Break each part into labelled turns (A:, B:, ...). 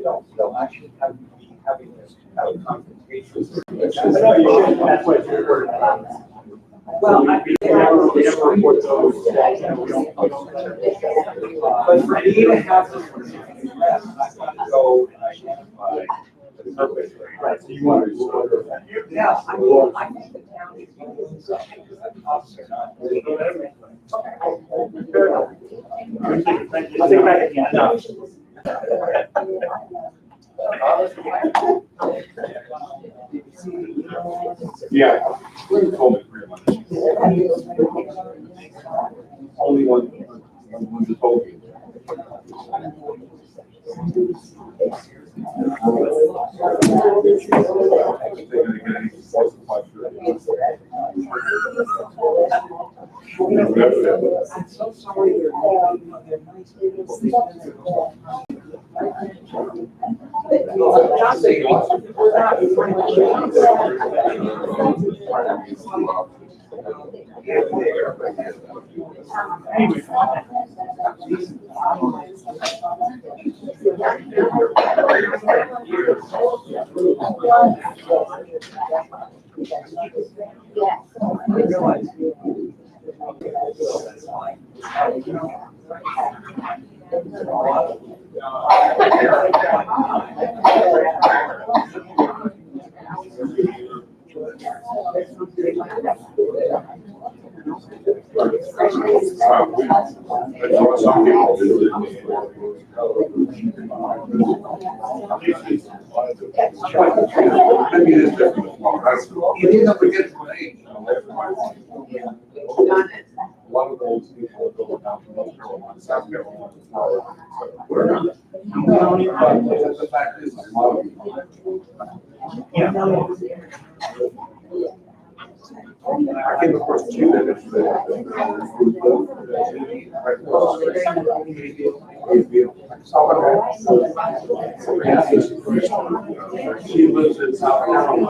A: they'll actually have be having this kind of confrontation.
B: That's what you're.
A: Well,
B: we never report those.
A: but for me to have this arrest, I've got to go and identify the perpetrator.
B: Right, so you want to.
A: Yeah, I mean, I think the town is doing something because the cops are not doing anything.
B: Fair enough. I'll take it back again.
A: No.
C: Yeah. Told me pretty much. Only one just told me.
A: I'm so sorry they're nice people. Not saying we're not
B: Anyway.
C: Some people do it. Maybe it's different.
A: You didn't forget to name.
C: A lot of those people go down to North Carolina, South Carolina. We're not. But the fact is, a lot of people. I came across two minutes she lives in South Carolina.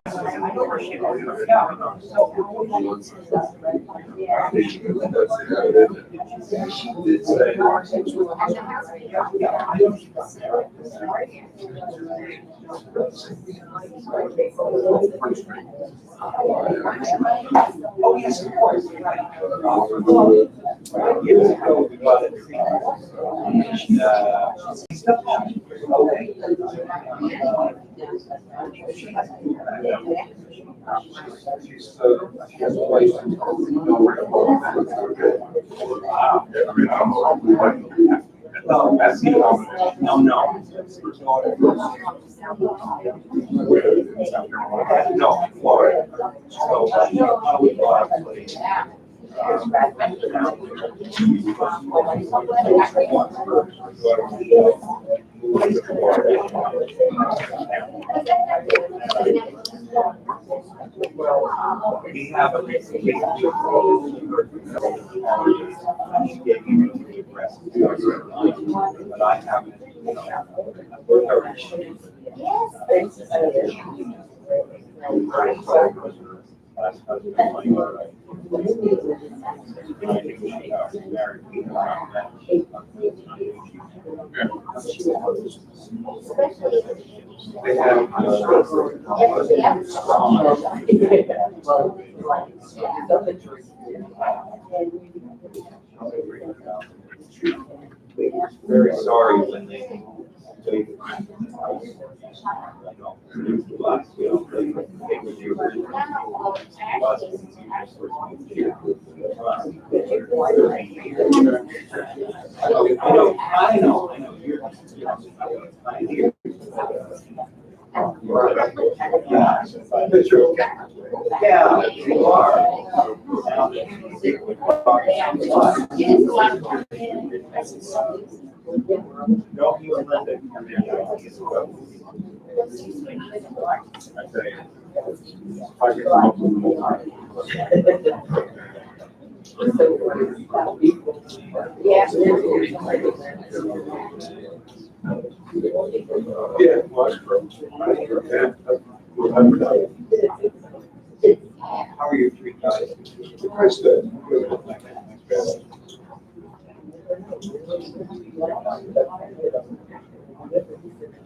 C: She did say,
A: oh, yes, of course. Years ago, we got it. She has a place. Well, that's the no. No, Florida. So, we bought we have a but I haven't, they have very sorry when they I know. Yeah, you are. No, you and Linda. I tell you. I get yeah, well, how are you three guys? That's good.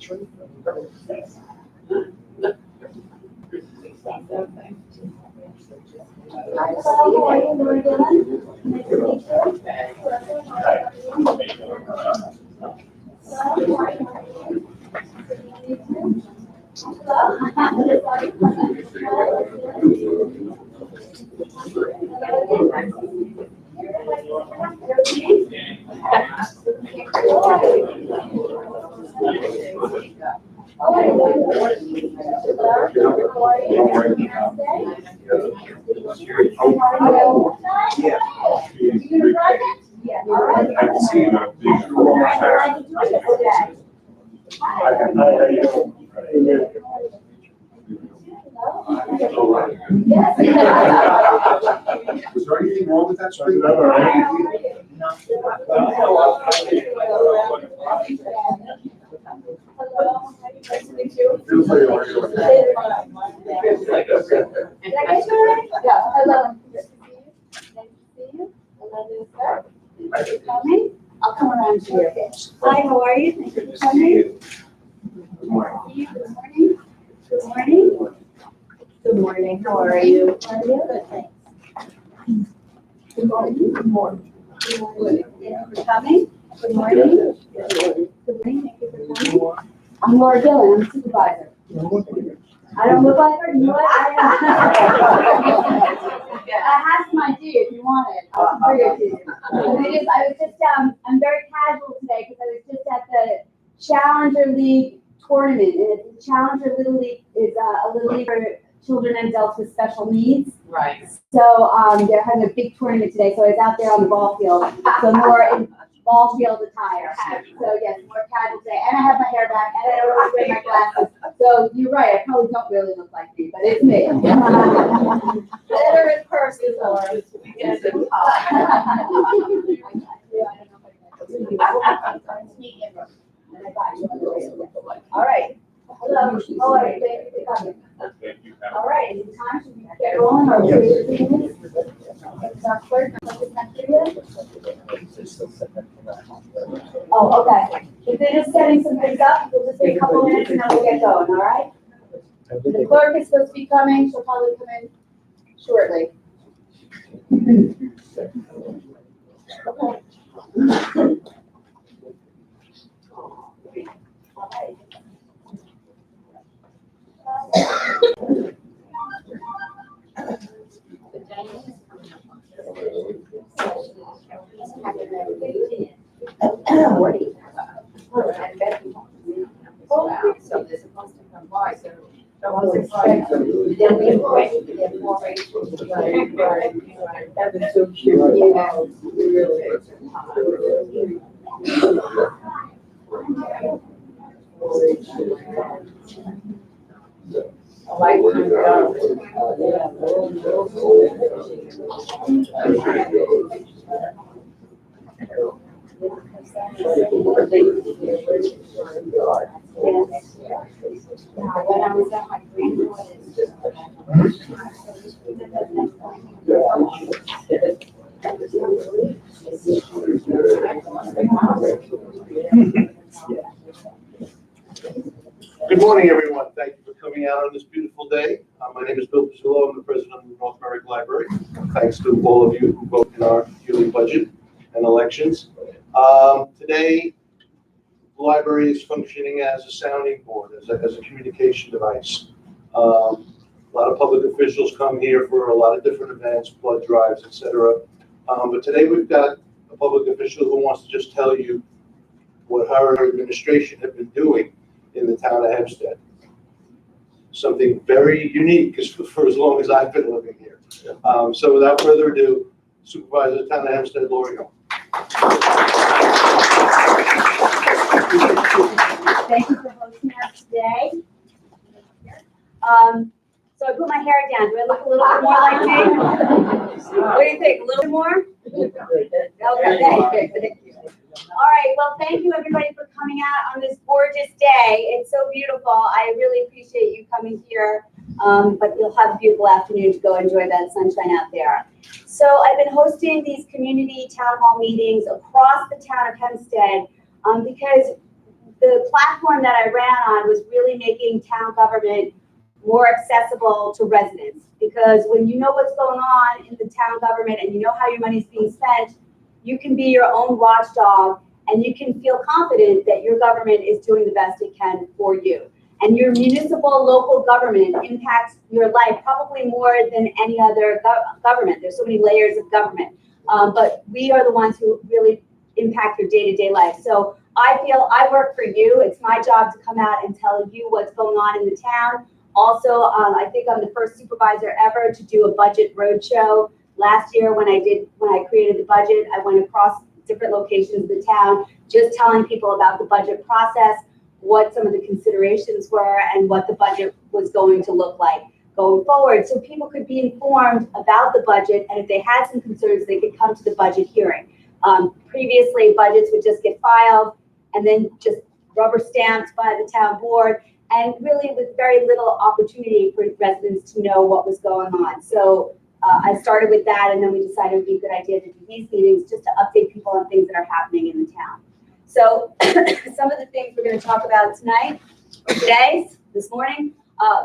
D: Hello, how are you doing, Gillen? Nice to meet
C: I can see the Was there anything wrong with that screen?
D: Hello, nice to meet you.
C: Feels like you're already doing that.
D: Did I get you right? Yeah, hello. Nice to see you. Hello, sir. Thank you for coming. I'll come around to your pitch. Hi, how are you? Thank you for coming. Good morning. Good morning. Good morning. How are you? How are you? Good, thanks. Good morning. Good morning. Good morning. Thank you for coming. Good morning. Good morning. Thank you for coming. I'm Laura Gillen. I'm supervisor. I don't look like her. You know what? I have some idea if you want it. I'll bring it to you. I'm very casual today because I was just at the Challenger League tournament, and the Challenger Little League is a little league for children and adults with special needs.
E: Right.
D: So they're having a big tournament today. So I was out there on the ball field, so more in ball field attire. So yes, more casual today, and I have my hair back, and I don't really wear my glasses. So you're right. I probably don't really look like me, but it's me. Better in person, or
E: Yes, it's
D: all right. Hello. How are you? Thank you for coming. All right. Is it time to get rolling? Or oh, okay. If they're just setting some things up, we'll just take a couple minutes and then we'll get going, all right? The clerk is supposed to be coming. She'll probably come in shortly. Okay. All right.
E: So they're supposed to come by, so. Then we wait to get more ready. That was so cute. Yeah. I like when you go.
D: When I was at my
F: Good morning, everyone. Thank you for coming out on this beautiful day. My name is Bill Pizzullo. I'm the president of the North Merrick Library. Thanks to all of you who voted in our yearly budget and elections. Today, the library is functioning as a sounding board, as a communication device. A lot of public officials come here for a lot of different events, blood drives, etc. But today we've got a public official who wants to just tell you what her administration has been doing in the town of Hempstead. Something very unique for as long as I've been living here. So without further ado, Supervisor of the town of Hempstead, Laura Gillen.
D: Thank you for hosting us today. So I put my hair down. Do I look a little bit more like me? What do you think? A little bit more? Okay. Thank you. All right. Well, thank you everybody for coming out on this gorgeous day. It's so beautiful. I really appreciate you coming here. But you'll have a beautiful afternoon to go enjoy that sunshine out there. So I've been hosting these community town hall meetings across the town of Hempstead because the platform that I ran on was really making town government more accessible to residents. Because when you know what's going on in the town government and you know how your money's being spent, you can be your own watchdog and you can feel confident that your government is doing the best it can for you. And your municipal local government impacts your life probably more than any other government. There's so many layers of government. But we are the ones who really impact your day-to-day life. So I feel I work for you. It's my job to come out and tell you what's going on in the town. Also, I think I'm the first supervisor ever to do a budget roadshow. Last year when I created the budget, I went across different locations of the town, just telling people about the budget process, what some of the considerations were, and what the budget was going to look like going forward. So people could be informed about the budget, and if they had some concerns, they could come to the budget hearing. Previously, budgets would just get filed and then just rubber stamped by the town board, and really with very little opportunity for residents to know what was going on. So I started with that, and then we decided it would be a good idea to do these meetings just to update people on things that are happening in the town. So some of the things we're going to talk about tonight, or today, this morning,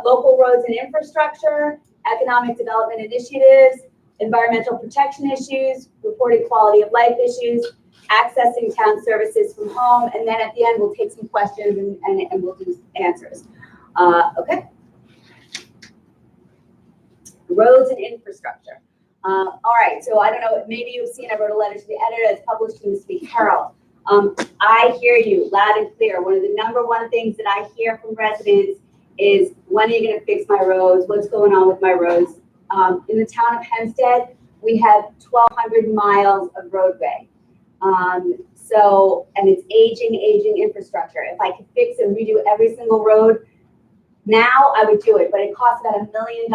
D: local roads and infrastructure, economic development initiatives, environmental protection issues, reporting quality of life issues, accessing town services from home, and then at the end we'll take some questions and we'll do answers. Okay. Roads and infrastructure. All right, so I don't know, maybe you've seen, I wrote a letter to the editor that's published in the Speak Herald. I hear you loud and clear. One of the #1 things that I hear from residents is, when are you going to fix my roads? What's going on with my roads? In the town of Hempstead, we have 1,200 miles of roadway. And it's aging infrastructure. If I could fix and redo every single road now, I would do it, but it costs about $1 million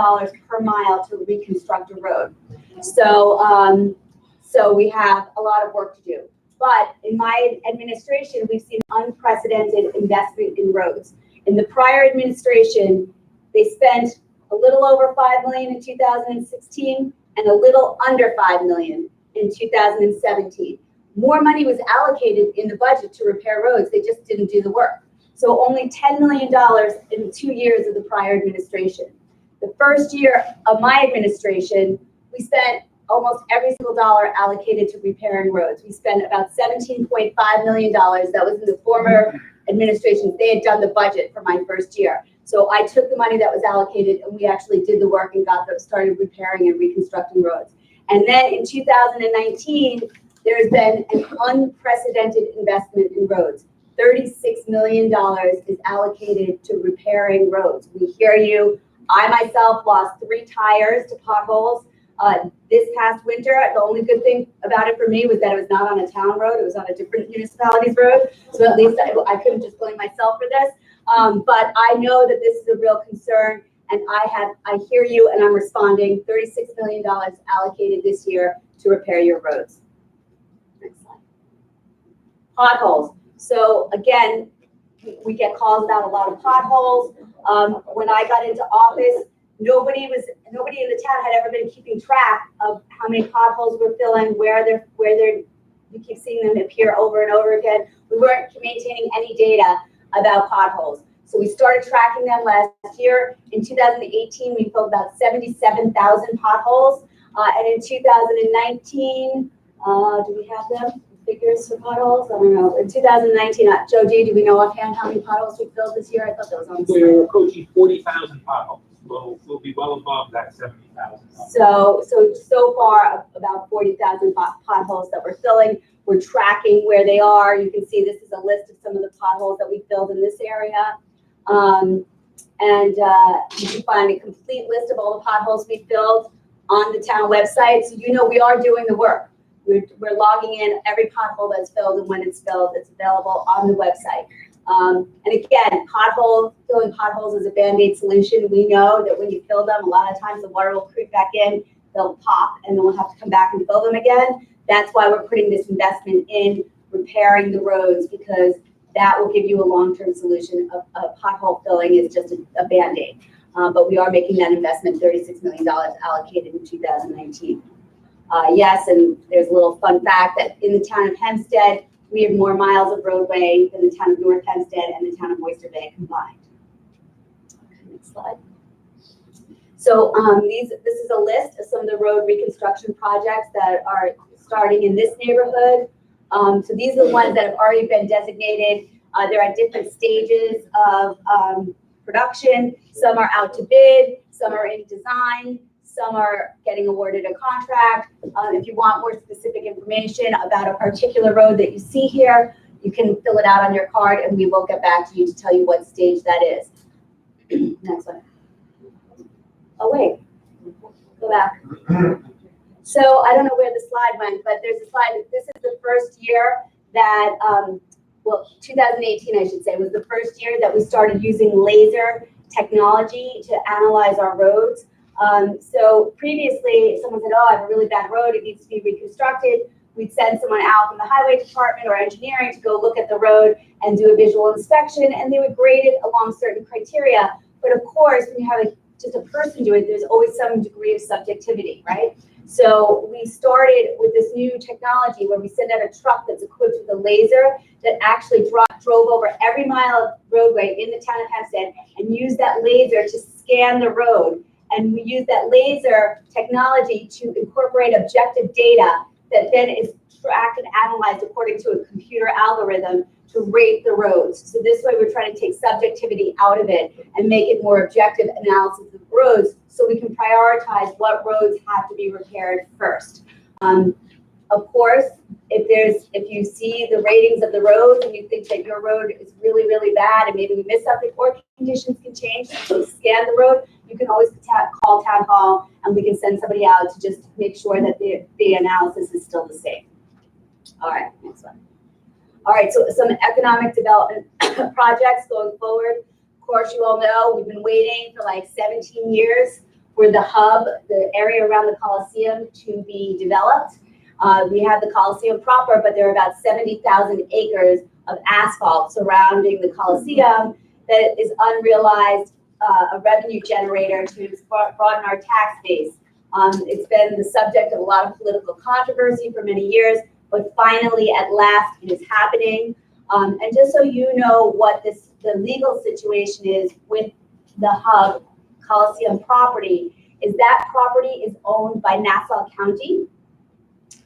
D: per mile to reconstruct a road. So we have a lot of work to do. But in my administration, we've seen unprecedented investment in roads. In the prior administration, they spent a little over $5 million in 2016 and a little under $5 million in 2017. More money was allocated in the budget to repair roads. They just didn't do the work. So only $10 million in 2 years of the prior administration. The first year of my administration, we spent almost every single dollar allocated to repairing roads. We spent about $17.5 million. That was in the former administration. They had done the budget for my first year. So I took the money that was allocated and we actually did the work and started repairing and reconstructing roads. And then in 2019, there's been an unprecedented investment in roads. $36 million is allocated to repairing roads. We hear you. I myself lost 3 tires to potholes this past winter. The only good thing about it for me was that it was not on a town road. It was on a different municipality's road. So at least I couldn't just blame myself for this. But I know that this is a real concern, and I hear you, and I'm responding. $36 million allocated this year to repair your roads. Next slide. Potholes. So again, we get calls about a lot of potholes. When I got into office, nobody in the town had ever been keeping track of how many potholes we're filling, where they're. We keep seeing them appear over and over again. We weren't maintaining any data about potholes. So we started tracking them last year. In 2018, we filled about 77,000 potholes. And in 2019, do we have them? Figures for potholes? I don't know. In 2019, Joe D, do we know offhand how many potholes we filled this year? I thought that was on the slide.
G: We're approaching 40,000 potholes. We'll be well above that 70,000.
D: So far, about 40,000 potholes that we're filling. We're tracking where they are. You can see this is a list of some of the potholes that we filled in this area. You can find a complete list of all the potholes we filled on the town website. So you know we are doing the work. We're logging in every pothole that's filled, and when it's filled, it's available on the website. And again, filling potholes is a Band-Aid solution. We know that when you fill them, a lot of times the water will creep back in, they'll pop, and then we'll have to come back and fill them again. That's why we're putting this investment in repairing the roads, because that will give you a long-term solution. Of pothole filling is just a Band-Aid. But we are making that investment, $36 million allocated in 2019. Yes, and there's a little fun fact that in the town of Hempstead, we have more miles of roadway than the town of North Hempstead and the town of Oyster Bay combined. Next slide. So this is a list of some of the road reconstruction projects that are starting in this neighborhood. So these are the ones that have already been designated. They're at different stages of production. Some are out to bid, some are in design, some are getting awarded a contract. If you want more specific information about a particular road that you see here, you can fill it out on your card and we will get back to you to tell you what stage that is. Next one. Oh, wait, go back. So I don't know where the slide went, but there's a slide. This is the first year that, well, 2018, I should say, was the first year that we started using laser technology to analyze our roads. So previously, if someone said, oh, I have a really bad road, it needs to be reconstructed, we'd send someone out from the highway department or engineering to go look at the road and do a visual inspection, and they would grade it along certain criteria. But of course, when you have just a person do it, there's always some degree of subjectivity, right? So we started with this new technology where we send out a truck that's equipped with a laser that actually drove over every mile of roadway in the town of Hempstead and used that laser to scan the road. And we use that laser technology to incorporate objective data that then is tracked and analyzed according to a computer algorithm to rate the roads. So this way we're trying to take subjectivity out of it and make it more objective analysis of roads so we can prioritize what roads have to be repaired first. Of course, if you see the ratings of the roads and you think that your road is really, really bad and maybe we missed something or conditions can change, so scan the road, you can always call town hall and we can send somebody out to just make sure that the analysis is still the same. All right, next one. All right, so some economic development projects going forward. Of course, you all know we've been waiting for like 17 years for the hub, the area around the Coliseum, to be developed. We have the Coliseum proper, but there are about 70,000 acres of asphalt surrounding the Coliseum that is unrealized, a revenue generator to broaden our tax base. It's been the subject of a lot of political controversy for many years, but finally, at last, it is happening. And just so you know what the legal situation is with the hub Coliseum property, is that property is owned by Nassau County.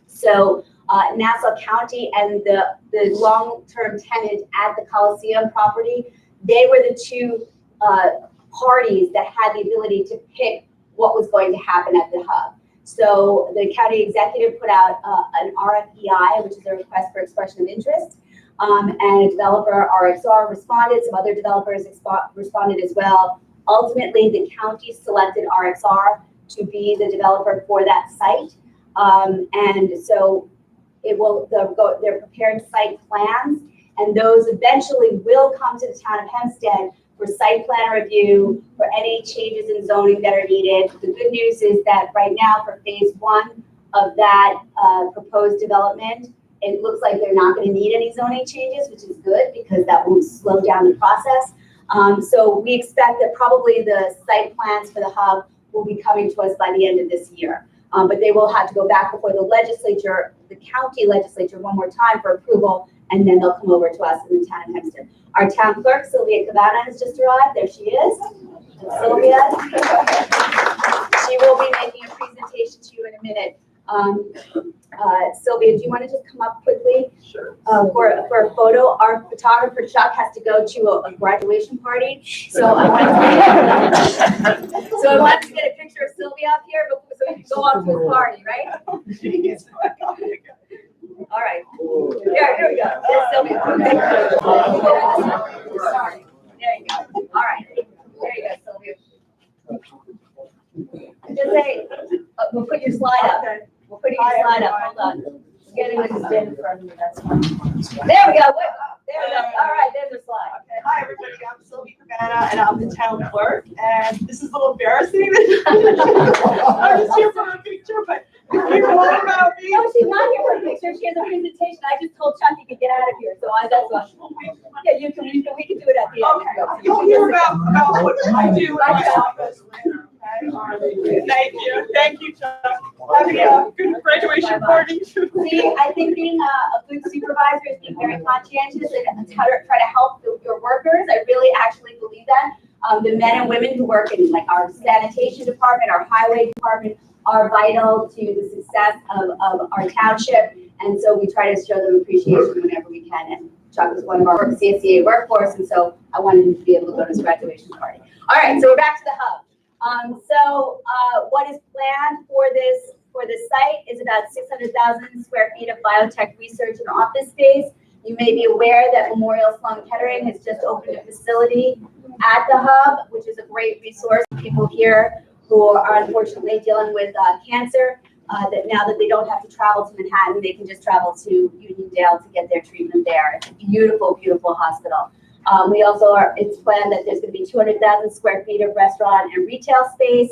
D: So Nassau County and the long-term tenant at the Coliseum property, they were the two parties that had the ability to pick what was going to happen at the hub. So the county executive put out an RFEI, which is a request for expression of interest, and a developer, RXR, responded. Some other developers responded as well. Ultimately, the county selected RXR to be the developer for that site. And so they're preparing site plans, and those eventually will come to the town of Hempstead for site plan review, for any changes in zoning that are needed. The good news is that right now for phase 1 of that proposed development, it looks like they're not going to need any zoning changes, which is good because that won't slow down the process. So we expect that probably the site plans for the hub will be coming to us by the end of this year. But they will have to go back before the legislature, the county legislature, one more time for approval, and then they'll come over to us in the town of Hempstead. Our town clerk, Sylvia Cabana, has just arrived. There she is. Sylvia. She will be making a presentation to you in a minute. Sylvia, do you want to just come up quickly?
F: Sure.
D: For a photo? Our photographer Chuck has to go to a graduation party, so I wanted to get a picture of Sylvia up here, so we can go off to his party, right? All right. Here we go. There's Sylvia. Sorry. There you go. All right. There you go, Sylvia. Just say, we'll put your slide up. We'll put your slide up. Hold on. We're getting this in from you. That's fine. There we go. There we go. All right. There's the slide.
H: Okay. Hi, everybody. I'm Sylvia Cabana, and I'm the town clerk. And this is a little embarrassing. I'm just here for a picture, but you know all about me.
D: No, she's not here for a picture. She has a presentation. I just told Chuck he could get out of here, so that's why. Yeah, we can do it at the end.
H: Okay. You'll hear about what I do in my office later. Okay. Thank you, Chuck. Having a good graduation party.
D: See, I think being a good supervisor is being very conscientious and try to help your workers. I really actually believe that. The men and women who work in like our sanitation department, our highway department are vital to the success of our township. And so we try to show them appreciation whenever we can. And Chuck is one of our CSEA workforce, and so I wanted him to be able to go to his graduation party. All right, so we're back to the hub. What is planned for this site is about 600,000 square feet of biotech research and office space. You may be aware that Memorial Sloan Kettering has just opened a facility at the hub, which is a great resource for people here who are unfortunately dealing with cancer. That now that they don't have to travel to Manhattan, they can just travel to Uniondale to get their treatment there. It's a beautiful, beautiful hospital. It's planned that there's going to be 200,000 square feet of restaurant and retail space,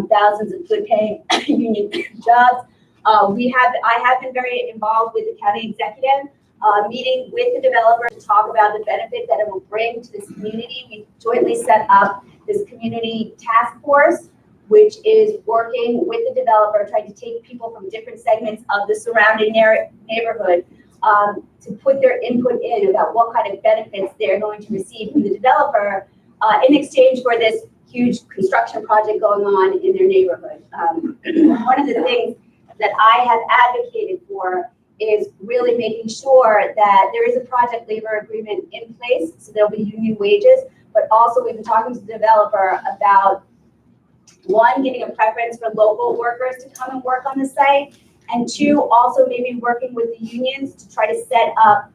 D: thousands of good paying union jobs. I have been very involved with the county executive, meeting with the developer to talk about the benefit that it will bring to this community. We jointly set up this community task force, which is working with the developer, trying to take people from different segments of the surrounding neighborhood to put their input in about what kind of benefits they're going to receive from the developer in exchange for this huge construction project going on in their neighborhood. One of the things that I have advocated for is really making sure that there is a project labor agreement in place, so there'll be union wages, but also we've been talking to the developer about one, giving a preference for local workers to come and work on the site, and two, also maybe working with the unions to try to set up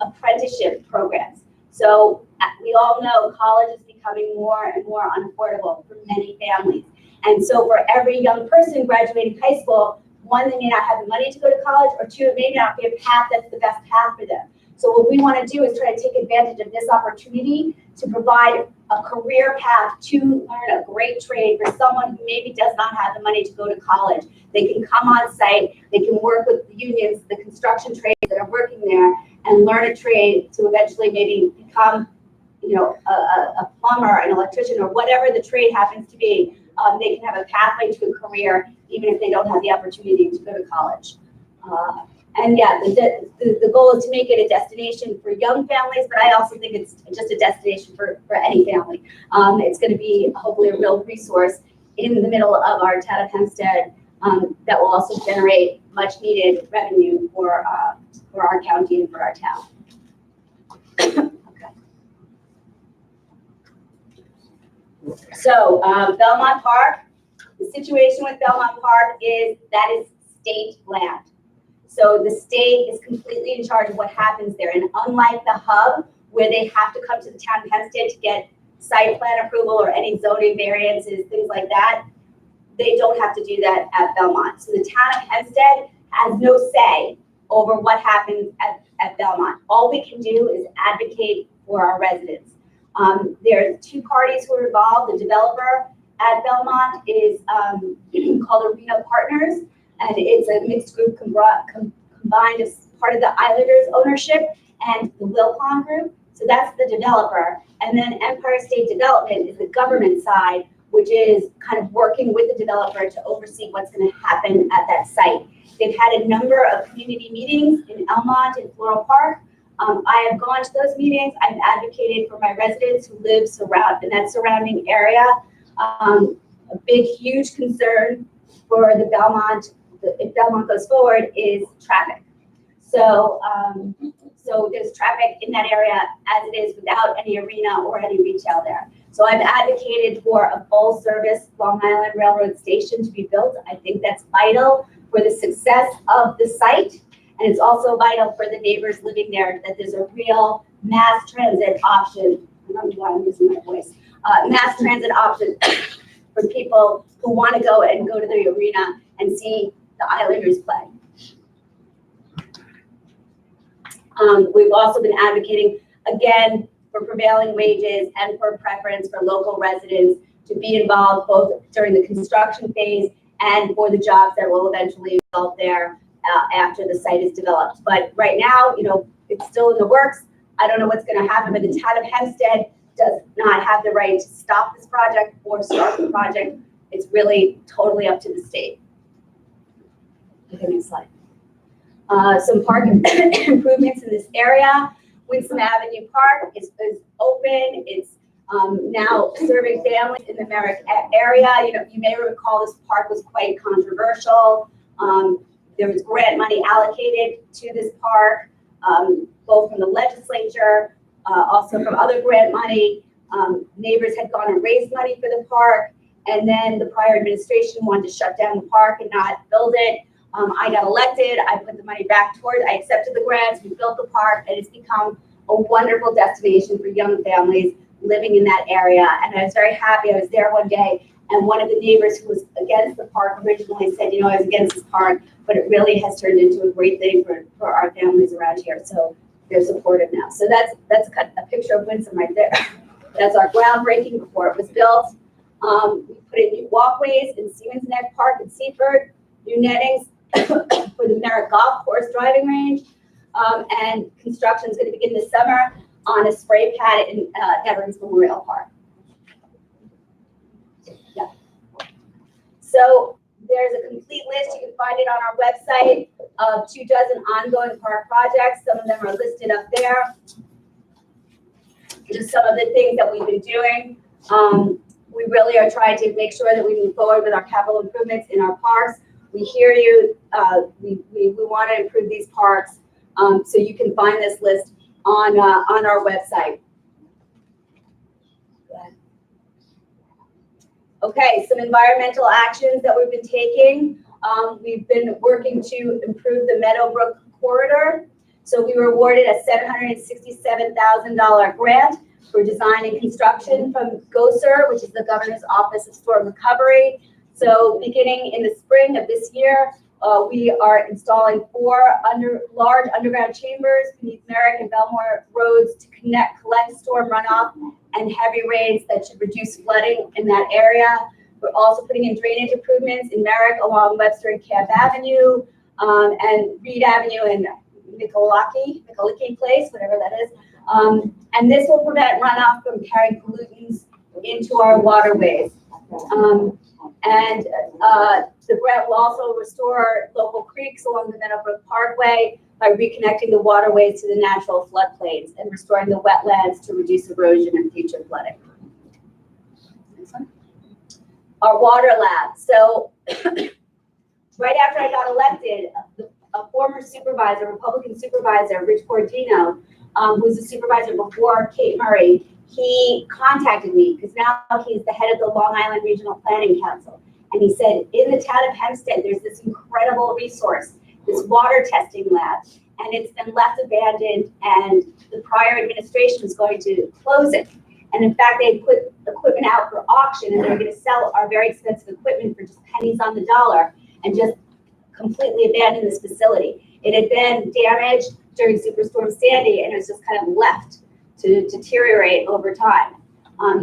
D: apprenticeship programs. So we all know college is becoming more and more unaffordable for many families. And so for every young person graduating high school, one, they may not have the money to go to college, or two, it may not be a path that's the best path for them. So what we want to do is try to take advantage of this opportunity to provide a career path to learn a great trade for someone who maybe does not have the money to go to college. They can come on site, they can work with the unions, the construction trades that are working there, and learn a trade to eventually maybe become, a plumber, an electrician, or whatever the trade happens to be. They can have a pathway to a career, even if they don't have the opportunity to go to college. And yeah, the goal is to make it a destination for young families, but I also think it's just a destination for any family. It's going to be hopefully a real resource in the middle of our town of Hempstead that will also generate much needed revenue for our county and for our town. Okay. So Belmont Park, the situation with Belmont Park is that is state land. So the state is completely in charge of what happens there. And unlike the hub, where they have to come to the town of Hempstead to get site plan approval or any zoning variances, things like that, they don't have to do that at Belmont. So the town of Hempstead has no say over what happens at Belmont. All we can do is advocate for our residents. There are two parties who are involved. The developer at Belmont is called Arena Partners, and it's a mixed group combined as part of the Islanders ownership and the Wilpon Group. So that's the developer. And then Empire State Development is the government side, which is kind of working with the developer to oversee what's going to happen at that site. They've had a number of community meetings in Elmont and Floral Park. I have gone to those meetings. I've advocated for my residents who live in that surrounding area. A big, huge concern for the Belmont, if Belmont goes forward, is traffic. So there's traffic in that area as it is without any arena or any retail there. So I've advocated for a full service Long Island Railroad station to be built. I think that's vital for the success of the site. And it's also vital for the neighbors living there that there's a real mass transit option. I don't know why I'm using my voice. Mass transit option for people who want to go to the arena and see the Islanders play. We've also been advocating, again, for prevailing wages and for preference for local residents to be involved both during the construction phase and for the jobs that will eventually result there after the site is developed. But right now, it's still in the works. I don't know what's going to happen, but the town of Hempstead does not have the right to stop this project or start the project. It's really totally up to the state. Okay, next slide. Some park improvements in this area. Winston Avenue Park is open. It's now serving families in the Merrick area. You know, you may recall this park was quite controversial. There was grant money allocated to this park, both from the legislature, also from other grant money. Neighbors had gone and raised money for the park, and then the prior administration wanted to shut down the park and not build it. I got elected, I put the money back towards, I accepted the grants, we built the park, and it's become a wonderful destination for young families living in that area. And I was very happy. I was there one day, and one of the neighbors who was against the park originally said, you know, I was against this park, but it really has turned into a great thing for our families around here. So they're supportive now. So that's a picture of Winston right there. That's our groundbreaking before it was built. We put in new walkways in Siemens Neck Park in Seaford, new nettings for the Merritt Golf Course driving range, and construction is going to begin this summer on a spray pad in Veterans Memorial Park. Yeah. So there's a complete list. You can find it on our website of 24 ongoing park projects. Some of them are listed up there. Just some of the things that we've been doing. We really are trying to make sure that we move forward with our capital improvements in our parks. We hear you. We want to improve these parks. So you can find this list on our website. Okay, some environmental actions that we've been taking. We've been working to improve the Meadowbrook corridor. So we were awarded a $767,000 grant for design and construction from GOSER, which is the Governor's Office of Storm Recovery. So beginning in the spring of this year, we are installing 4 large underground chambers beneath Merrick and Belmore roads to collect storm runoff and heavy rains that should reduce flooding in that area. We're also putting in drainage improvements in Merrick along Webster and Camp Avenue, and Reed Avenue and Nicolaki Place, whatever that is. And this will prevent runoff from carrying pollutants into our waterways. The grant will also restore local creeks along the Meadowbrook Parkway by reconnecting the waterways to the natural floodplains and restoring the wetlands to reduce erosion and future flooding. Next one. Our water lab. So right after I got elected, a former supervisor, Republican supervisor, Rich Cordino, who was a supervisor before Kate Murray, he contacted me because now he's the head of the Long Island Regional Planning Council. And he said, in the town of Hempstead, there's this incredible resource, this water testing lab, and it's been left abandoned, and the prior administration is going to close it. And in fact, they put equipment out for auction, and they're going to sell our very expensive equipment for just pennies on the dollar and just completely abandon this facility. It had been damaged during Superstorm Sandy, and it was just kind of left to deteriorate over time.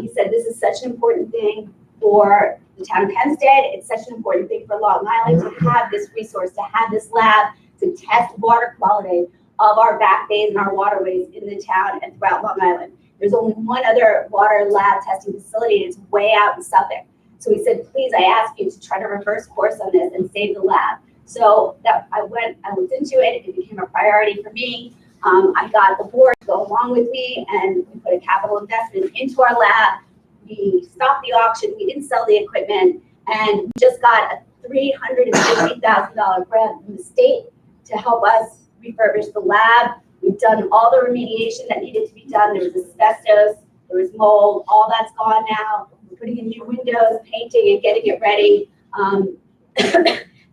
D: He said, this is such an important thing for the town of Hempstead. It's such an important thing for Long Island to have this resource, to have this lab, to test water quality of our back bays and our waterways in the town and throughout Long Island. There's only one other water lab testing facility, and it's way out in Suffolk. So he said, please, I ask you to try to reverse course on this and save the lab. So I looked into it. It became a priority for me. I got the board to go along with me, and we put a capital investment into our lab. We stopped the auction. We didn't sell the equipment, and we just got a $350,000 grant from the state to help us refurbish the lab. We've done all the remediation that needed to be done. There was asbestos, there was mold, all that's gone now. We're putting in new windows, painting, and getting it ready.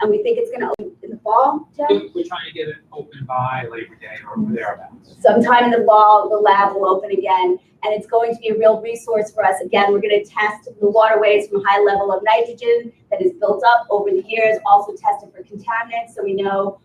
D: And we think it's going to open in the fall, Jeff?
G: We're trying to get it open by Labor Day or thereabouts.
D: Sometime in the fall, the lab will open again, and it's going to be a real resource for us. Again, we're going to test the waterways from high level of nitrogen that is built up over the years, also test it for contaminants, so we know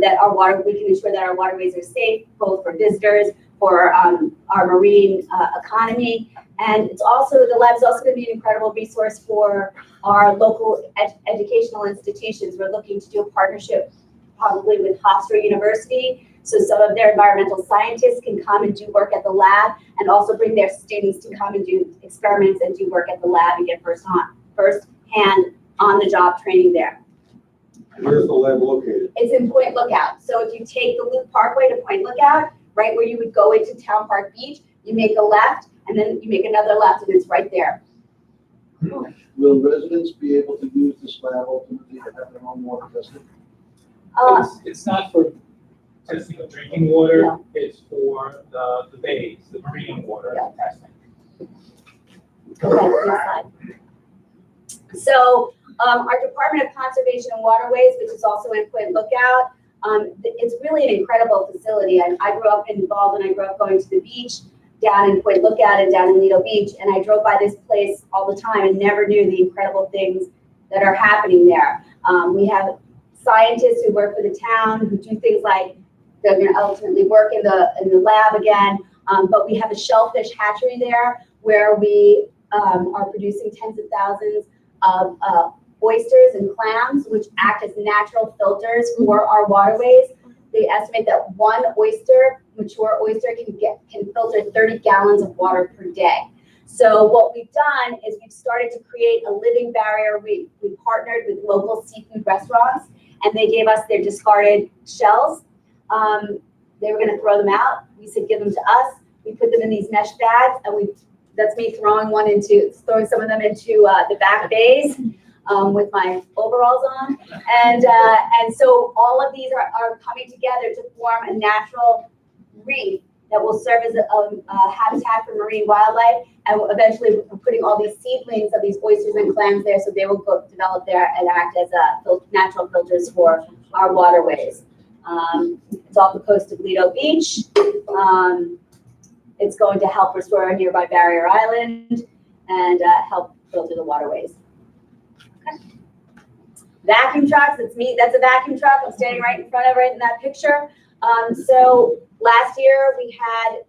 D: that we can ensure that our waterways are safe, both for visitors, for our marine economy. And it's also, the lab is also going to be an incredible resource for our local educational institutions. We're looking to do a partnership probably with Hofstra University So some of their environmental scientists can come and do work at the lab, and also bring their students to come and do experiments and do work at the lab and get first-hand on-the-job training there.
C: Where's the lab located?
D: It's in Point Lookout. So if you take the Loop Parkway to Point Lookout, right where you would go into Town Park Beach, you make a left, and then you make another left, and it's right there.
I: Will residents be able to use this lab ultimately to have their own water tested?
G: It's not for testing of drinking water,
D: No.
G: it's for the bays, the marine water
D: Yeah.
G: testing.
D: Okay, next slide. So, our Department of Conservation and Waterways, which is also in Point Lookout, it's really an incredible facility. I grew up in Baldwin, I grew up going to the beach down in Point Lookout and down in Lido Beach, and I drove by this place all the time and never knew the incredible things that are happening there. We have scientists who work for the town who do things like they're going to ultimately work in the lab again, but we have a shellfish hatchery there where we are producing tens of thousands of oysters and clams, which act as natural filters for our waterways. They estimate that one oyster, mature oyster, can filter 30 gallons of water per day. So what we've done is we've started to create a living barrier. We partnered with local seafood restaurants, and they gave us their discarded shells. They were going to throw them out. We said, give them to us. We put them in these mesh bags, and that's me throwing some of them into the back bays. With my overalls on, and so all of these are coming together to form a natural reef that will serve as a habitat for marine wildlife, and eventually we're putting all these seedlings of these oysters and clams there, so they will develop there and act as natural filters for our waterways. It's off the coast of Lido Beach. It's going to help restore a nearby barrier island and help filter the waterways. Vacuum trucks, it's me, that's a vacuum truck I'm standing right in front of, right in that picture. So last year we had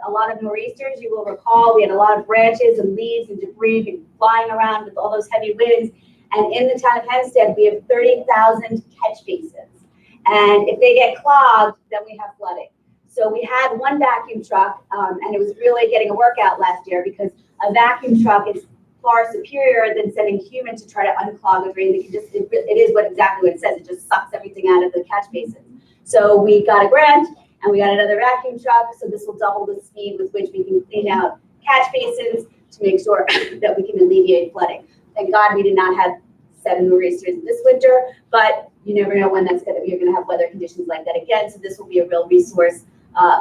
D: a lot of nor'easters. You will recall we had a lot of branches and leaves and debris flying around with all those heavy winds. And in the town of Hempstead, we have 30,000 catch basins. And if they get clogged, then we have flooding. So we had one vacuum truck, and it was really getting a workout last year because a vacuum truck is far superior than sending humans to try to unclog a drain. It is exactly what it says. It just sucks everything out of the catch basin. So we got a grant and we got another vacuum truck. So this will double the speed with which we can clean out catch basins to make sure that we can alleviate flooding. Thank God we did not have 7 nor'easters this winter, but you never know when you're gonna have weather conditions like that again. So this will be a real resource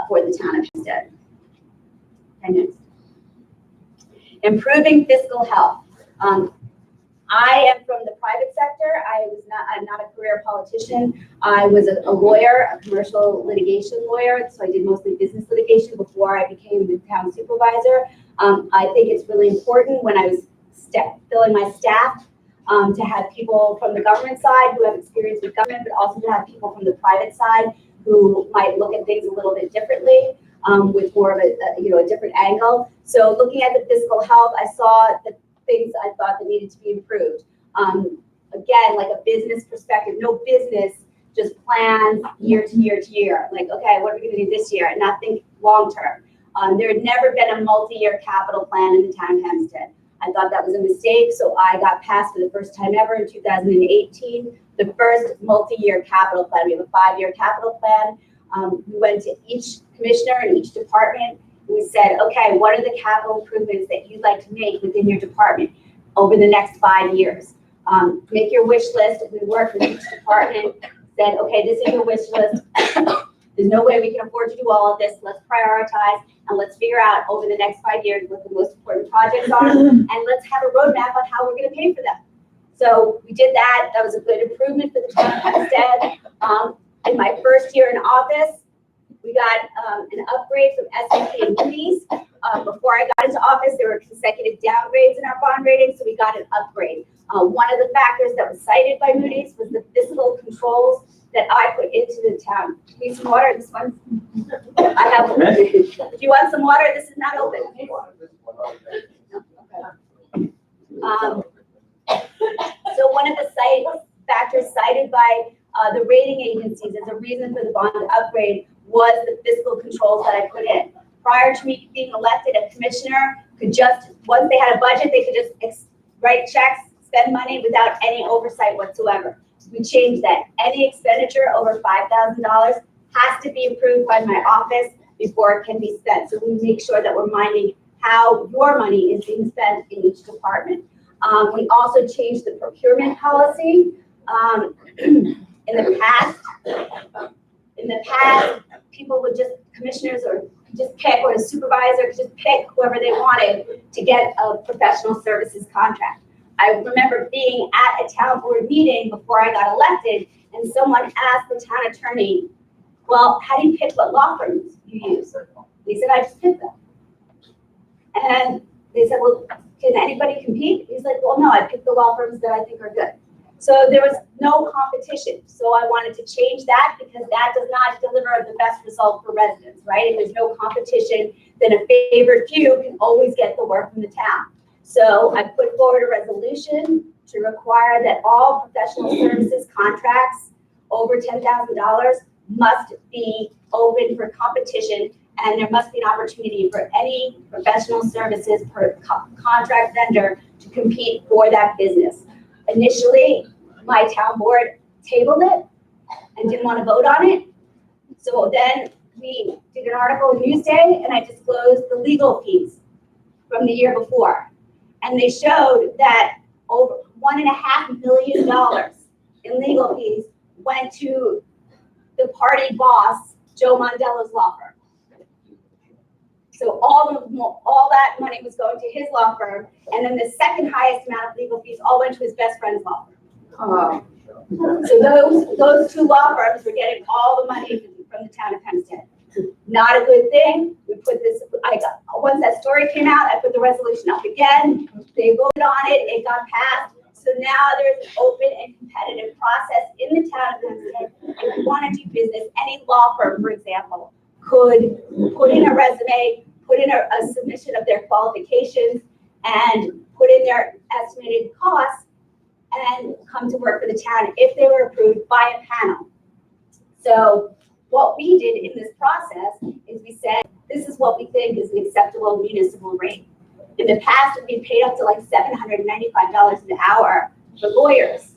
D: for the town of Hempstead. And next. Improving fiscal health. I am from the private sector. I'm not a career politician. I was a lawyer, a commercial litigation lawyer, so I did mostly business litigation before I became the town supervisor. I think it's really important when I was filling my staff to have people from the government side who have experience with government, but also to have people from the private side who might look at things a little bit differently. With more of a different angle. So looking at the fiscal health, I saw the things I thought that needed to be improved. Again, like a business perspective, no business just plans year to year to year. Like, okay, what are we gonna do this year? And not think long term. There had never been a multi-year capital plan in the town of Hempstead. I thought that was a mistake, so I got passed for the first time ever in 2018, the first multi-year capital plan. We have a 5-year capital plan. We went to each commissioner in each department. And we said, okay, what are the capital improvements that you'd like to make within your department over the next 5 years? Make your wish list. We worked with each department, said, okay, this is your wish list. There's no way we can afford to do all of this. Let's prioritize and let's figure out over the next 5 years what the most important projects are, and let's have a roadmap on how we're going to pay for them. So we did that. That was a good improvement for the town of Hempstead. In my first year in office, we got an upgrade from S&P and Moody's. Before I got into office, there were consecutive downgrades in our bond rating, so we got an upgrade. One of the factors that was cited by Moody's was the fiscal controls that I put into the town. Need some water? This one? I have. If you want some water, this is not open. So one of the factors cited by the rating agencies as a reason for the bond upgrade was the fiscal controls that I put in. Prior to me being elected, a commissioner could just, once they had a budget, they could just write checks, spend money without any oversight whatsoever. We changed that. Any expenditure over $5,000 has to be approved by my office before it can be spent. So we make sure that we're minding how your money is being spent in each department. We also changed the procurement policy. In the past, people would just, commissioners or just pick, or a supervisor could just pick whoever they wanted to get a professional services contract. I remember being at a town board meeting before I got elected, and someone asked the town attorney, well, how do you pick what law firms you use? He said, I just pick them. And they said, well, can anybody compete? He's like, well, no, I pick the law firms that I think are good. So there was no competition. So I wanted to change that because that does not deliver the best result for residents, right? If there's no competition, then a favored few can always get the work from the town. So I put forward a resolution to require that all professional services contracts over $10,000 must be open for competition, and there must be an opportunity for any professional services per contract vendor to compete for that business. Initially, my town board tabled it and didn't want to vote on it. So then we did an article in Newsday, and I disclosed the legal fees from the year before. And they showed that over $1.5 million in legal fees went to the party boss, Joe Mondello's law firm. So all that money was going to his law firm, and then the second highest amount of legal fees all went to his best friend's law firm. So those two law firms were getting all the money from the town of Hempstead. Not a good thing. We put this, once that story came out, I put the resolution up again. They voted on it, it got passed. So now there's an open and competitive process in the town of Hempstead. If you want to do business, any law firm, for example, could put in a resume, put in a submission of their qualifications, and put in their estimated costs, and come to work for the town if they were approved by a panel. So what we did in this process is we said, this is what we think is an acceptable municipal rate. In the past, we've been paid up to like $795 an hour for lawyers.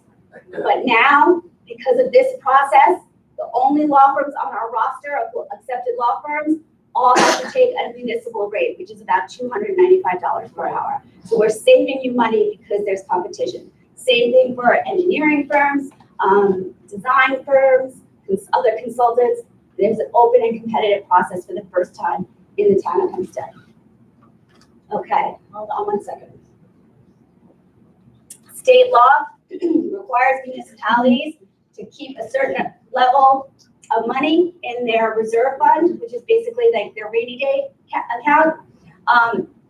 D: But now, because of this process, the only law firms on our roster of accepted law firms all have to take a municipal rate, which is about $295 per hour. So we're saving you money because there's competition. Same thing for engineering firms, design firms, other consultants. There's an open and competitive process for the first time in the town of Hempstead. Okay, hold on one second. State law requires municipalities to keep a certain level of money in their reserve fund, which is basically like their rainy day account.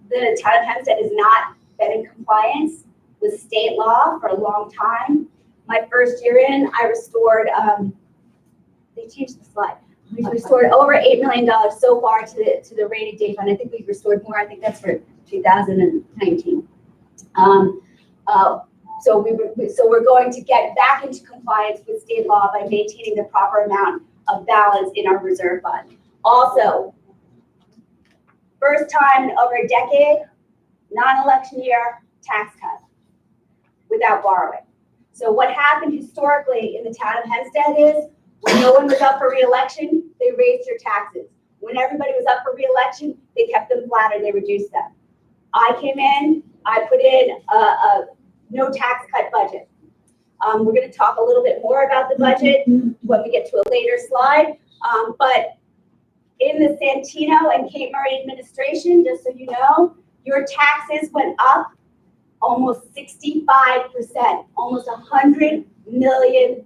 D: The town of Hempstead has not been in compliance with state law for a long time. My first year in, I restored, they changed the slide. We've restored over $8 million so far to the rainy day fund. I think we've restored more. I think that's for 2019. So we're going to get back into compliance with state law by maintaining the proper amount of balance in our reserve fund. Also, first time in over a decade, non-election year tax cut without borrowing. So what happened historically in the town of Hempstead is when no one was up for re-election, they raised your taxes. When everybody was up for re-election, they kept them flat or they reduced them. I came in, I put in a no tax cut budget. We're going to talk a little bit more about the budget when we get to a later slide. But in the Santino and Kate Murray administration, just so you know, your taxes went up almost 65%, almost $100 million.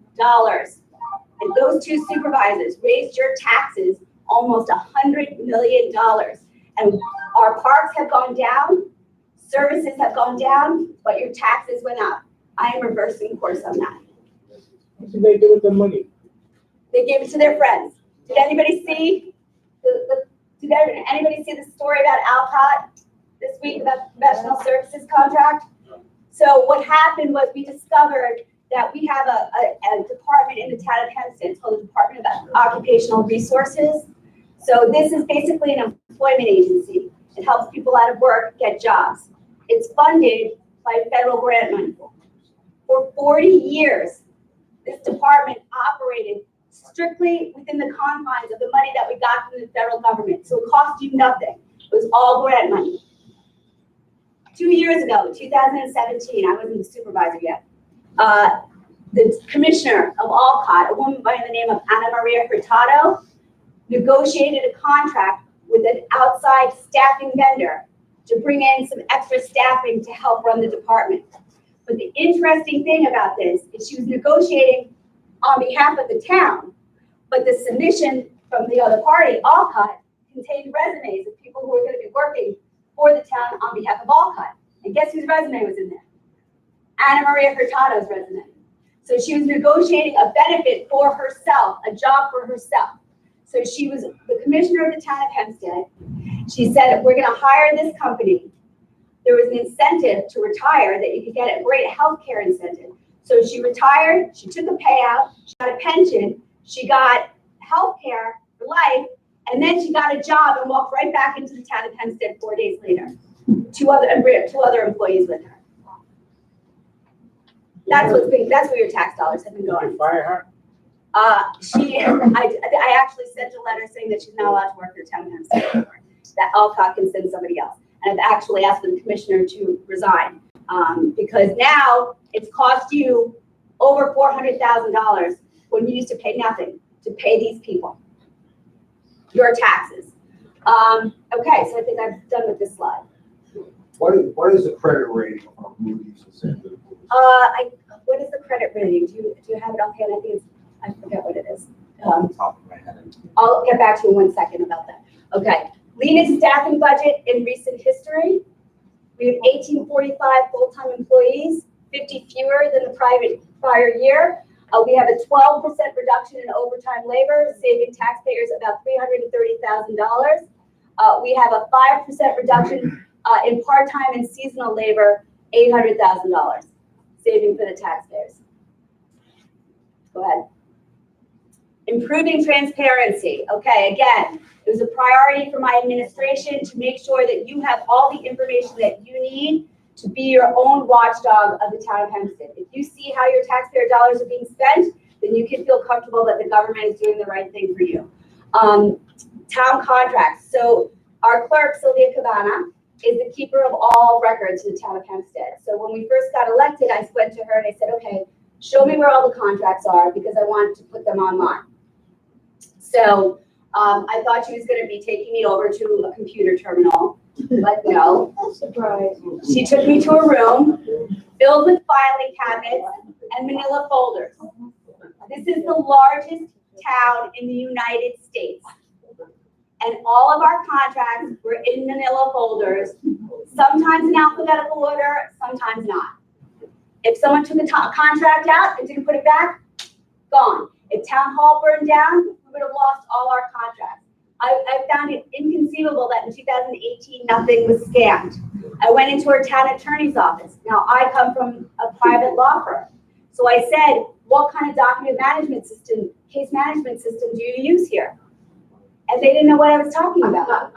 D: And those two supervisors raised your taxes almost $100 million. And our parks have gone down, services have gone down, but your taxes went up. I am reversing course on that.
B: What did they do with the money?
D: They gave it to their friends. Did anybody see anybody see the story about Alcott this week about the professional services contract? So what happened was we discovered that we have a department in the town of Hempstead called the Department of Occupational Resources. So this is basically an employment agency. It helps people out of work get jobs. It's funded by federal grant money. For 40 years, this department operated strictly within the confines of the money that we got from the federal government. So it cost you nothing. It was all grant money. 2 years ago, 2017, I wasn't the supervisor yet. The commissioner of Alcott, a woman by the name of Anna Maria Hurtado, negotiated a contract with an outside staffing vendor to bring in some extra staffing to help run the department. But the interesting thing about this is she was negotiating on behalf of the town, but the submission from the other party, Alcott, contained resumes of people who were going to be working for the town on behalf of Alcott. And guess whose resume was in there? Anna Maria Hurtado's resume. So she was negotiating a benefit for herself, a job for herself. So she was the commissioner of the town of Hempstead. She said, we're going to hire this company. There was an incentive to retire that you could get a great healthcare incentive. So she retired, she took a payout, she got a pension, she got healthcare for life, and then she got a job and walked right back into the town of Hempstead 4 days later. Two other employees with her. That's where your tax dollars have been going.
B: Fire her?
D: I actually sent a letter saying that she's not allowed to work for the town of Hempstead anymore. That Alcott can send somebody else. And I've actually asked the commissioner to resign because now it's cost you over $400,000 when you used to pay nothing to pay these people your taxes. Okay, so I think I'm done with this slide.
C: What is the credit rating on Moody's and Standard & Poor's?
D: What is the credit rating? Do you have it offhand? I think I forget what it is.
A: Top of my head.
D: I'll get back to you in 1 second about that. Okay, leanest staffing budget in recent history. We have 1845 full-time employees, 50 fewer than the prior year. We have a 12% reduction in overtime labor, saving taxpayers about $330,000. We have a 5% reduction in part-time and seasonal labor, $800,000, saving for the taxpayers. Go ahead. Improving transparency. Okay, again, it was a priority for my administration to make sure that you have all the information that you need to be your own watchdog of the town of Hempstead. If you see how your taxpayer dollars are being spent, then you can feel comfortable that the government is doing the right thing for you. Town contracts. So our clerk, Sylvia Cabana, is the keeper of all records in the town of Hempstead. So when we first got elected, I went to her and I said, okay, show me where all the contracts are because I want to put them online. So I thought she was going to be taking me over to a computer terminal, but no. Surprise. She took me to a room filled with filing cabinets and manila folders. This is the largest town in the United States. And all of our contracts were in manila folders, sometimes in alphabetical order, sometimes not. If someone took a contract out and didn't put it back, gone. If town hall burned down, we would have lost all our contracts. I found it inconceivable that in 2018, nothing was scanned. I went into our town attorney's office. Now, I come from a private law firm. So I said, what kind of document management system, case management system do you use here? And they didn't know what I was talking about.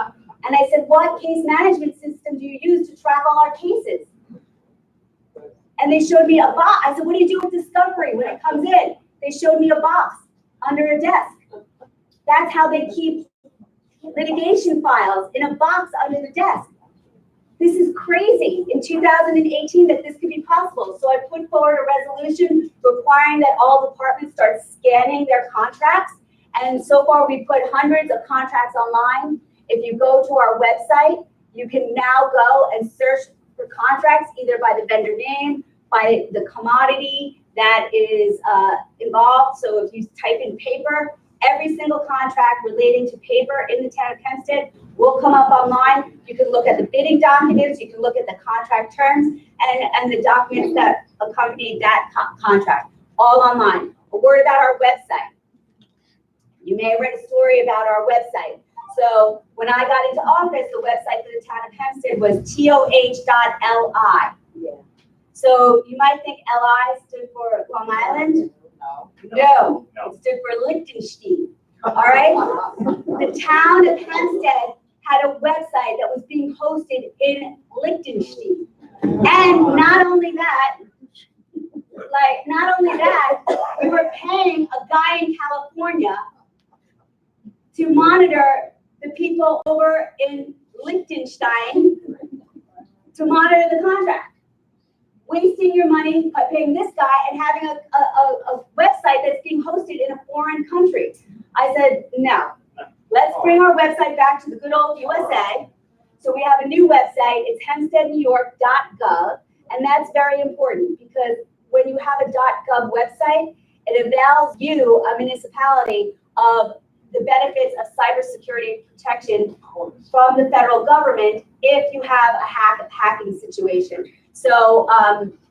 D: And I said, what case management system do you use to track all our cases? And they showed me a box. I said, what do you do with discovery when it comes in? They showed me a box under a desk. That's how they keep litigation files, in a box under the desk. This is crazy in 2018 that this could be possible. So I put forward a resolution requiring that all departments start scanning their contracts. And so far we put hundreds of contracts online. If you go to our website, you can now go and search for contracts either by the vendor name, by the commodity that is involved. So if you type in paper, every single contract relating to paper in the town of Hempstead will come up online. You can look at the bidding documents, you can look at the contract terms, and the documents that accompany that contract, all online. A word about our website. You may have read a story about our website. So when I got into office, the website for the town of Hempstead was toh.li. Yeah. So you might think LI stood for Long Island. No, it stood for Liechtenstein. all right? The town of Hempstead had a website that was being hosted in Liechtenstein. And not only that, we were paying a guy in California to monitor the people over in Liechtenstein to monitor the contract. Wasting your money by paying this guy and having a website that's being hosted in a foreign country. I said, no, let's bring our website back to the good old USA. So we have a new website, it's hempsteadnewyork.gov, and that's very important because when you have a .gov website, it avails you, a municipality, of the benefits of cybersecurity protection from the federal government if you have a hacking situation. So,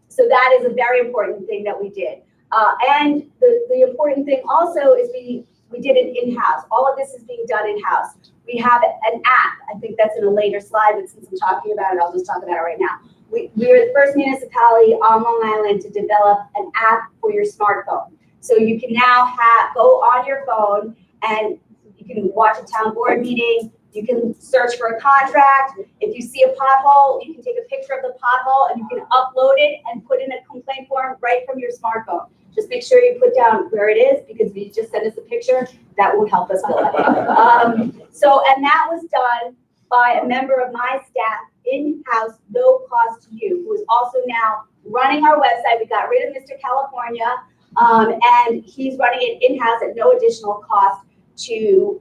D: so that is a very important thing that we did. And the important thing also is we did it in-house. All of this is being done in-house. We have an app. I think that's in a later slide, but since I'm talking about it, I'll just talk about it right now. We are the first municipality on Long Island to develop an app for your smartphone. So you can now go on your phone and you can watch a town board meeting. You can search for a contract. If you see a pothole, you can take a picture of the pothole and you can upload it and put in a complaint form right from your smartphone. Just make sure you put down where it is, because if you just send us a picture, that won't help us build it. And that was done by a member of my staff in-house, no cost to you, who is also now running our website. We got rid of Mr. California, and he's running it in-house at no additional cost to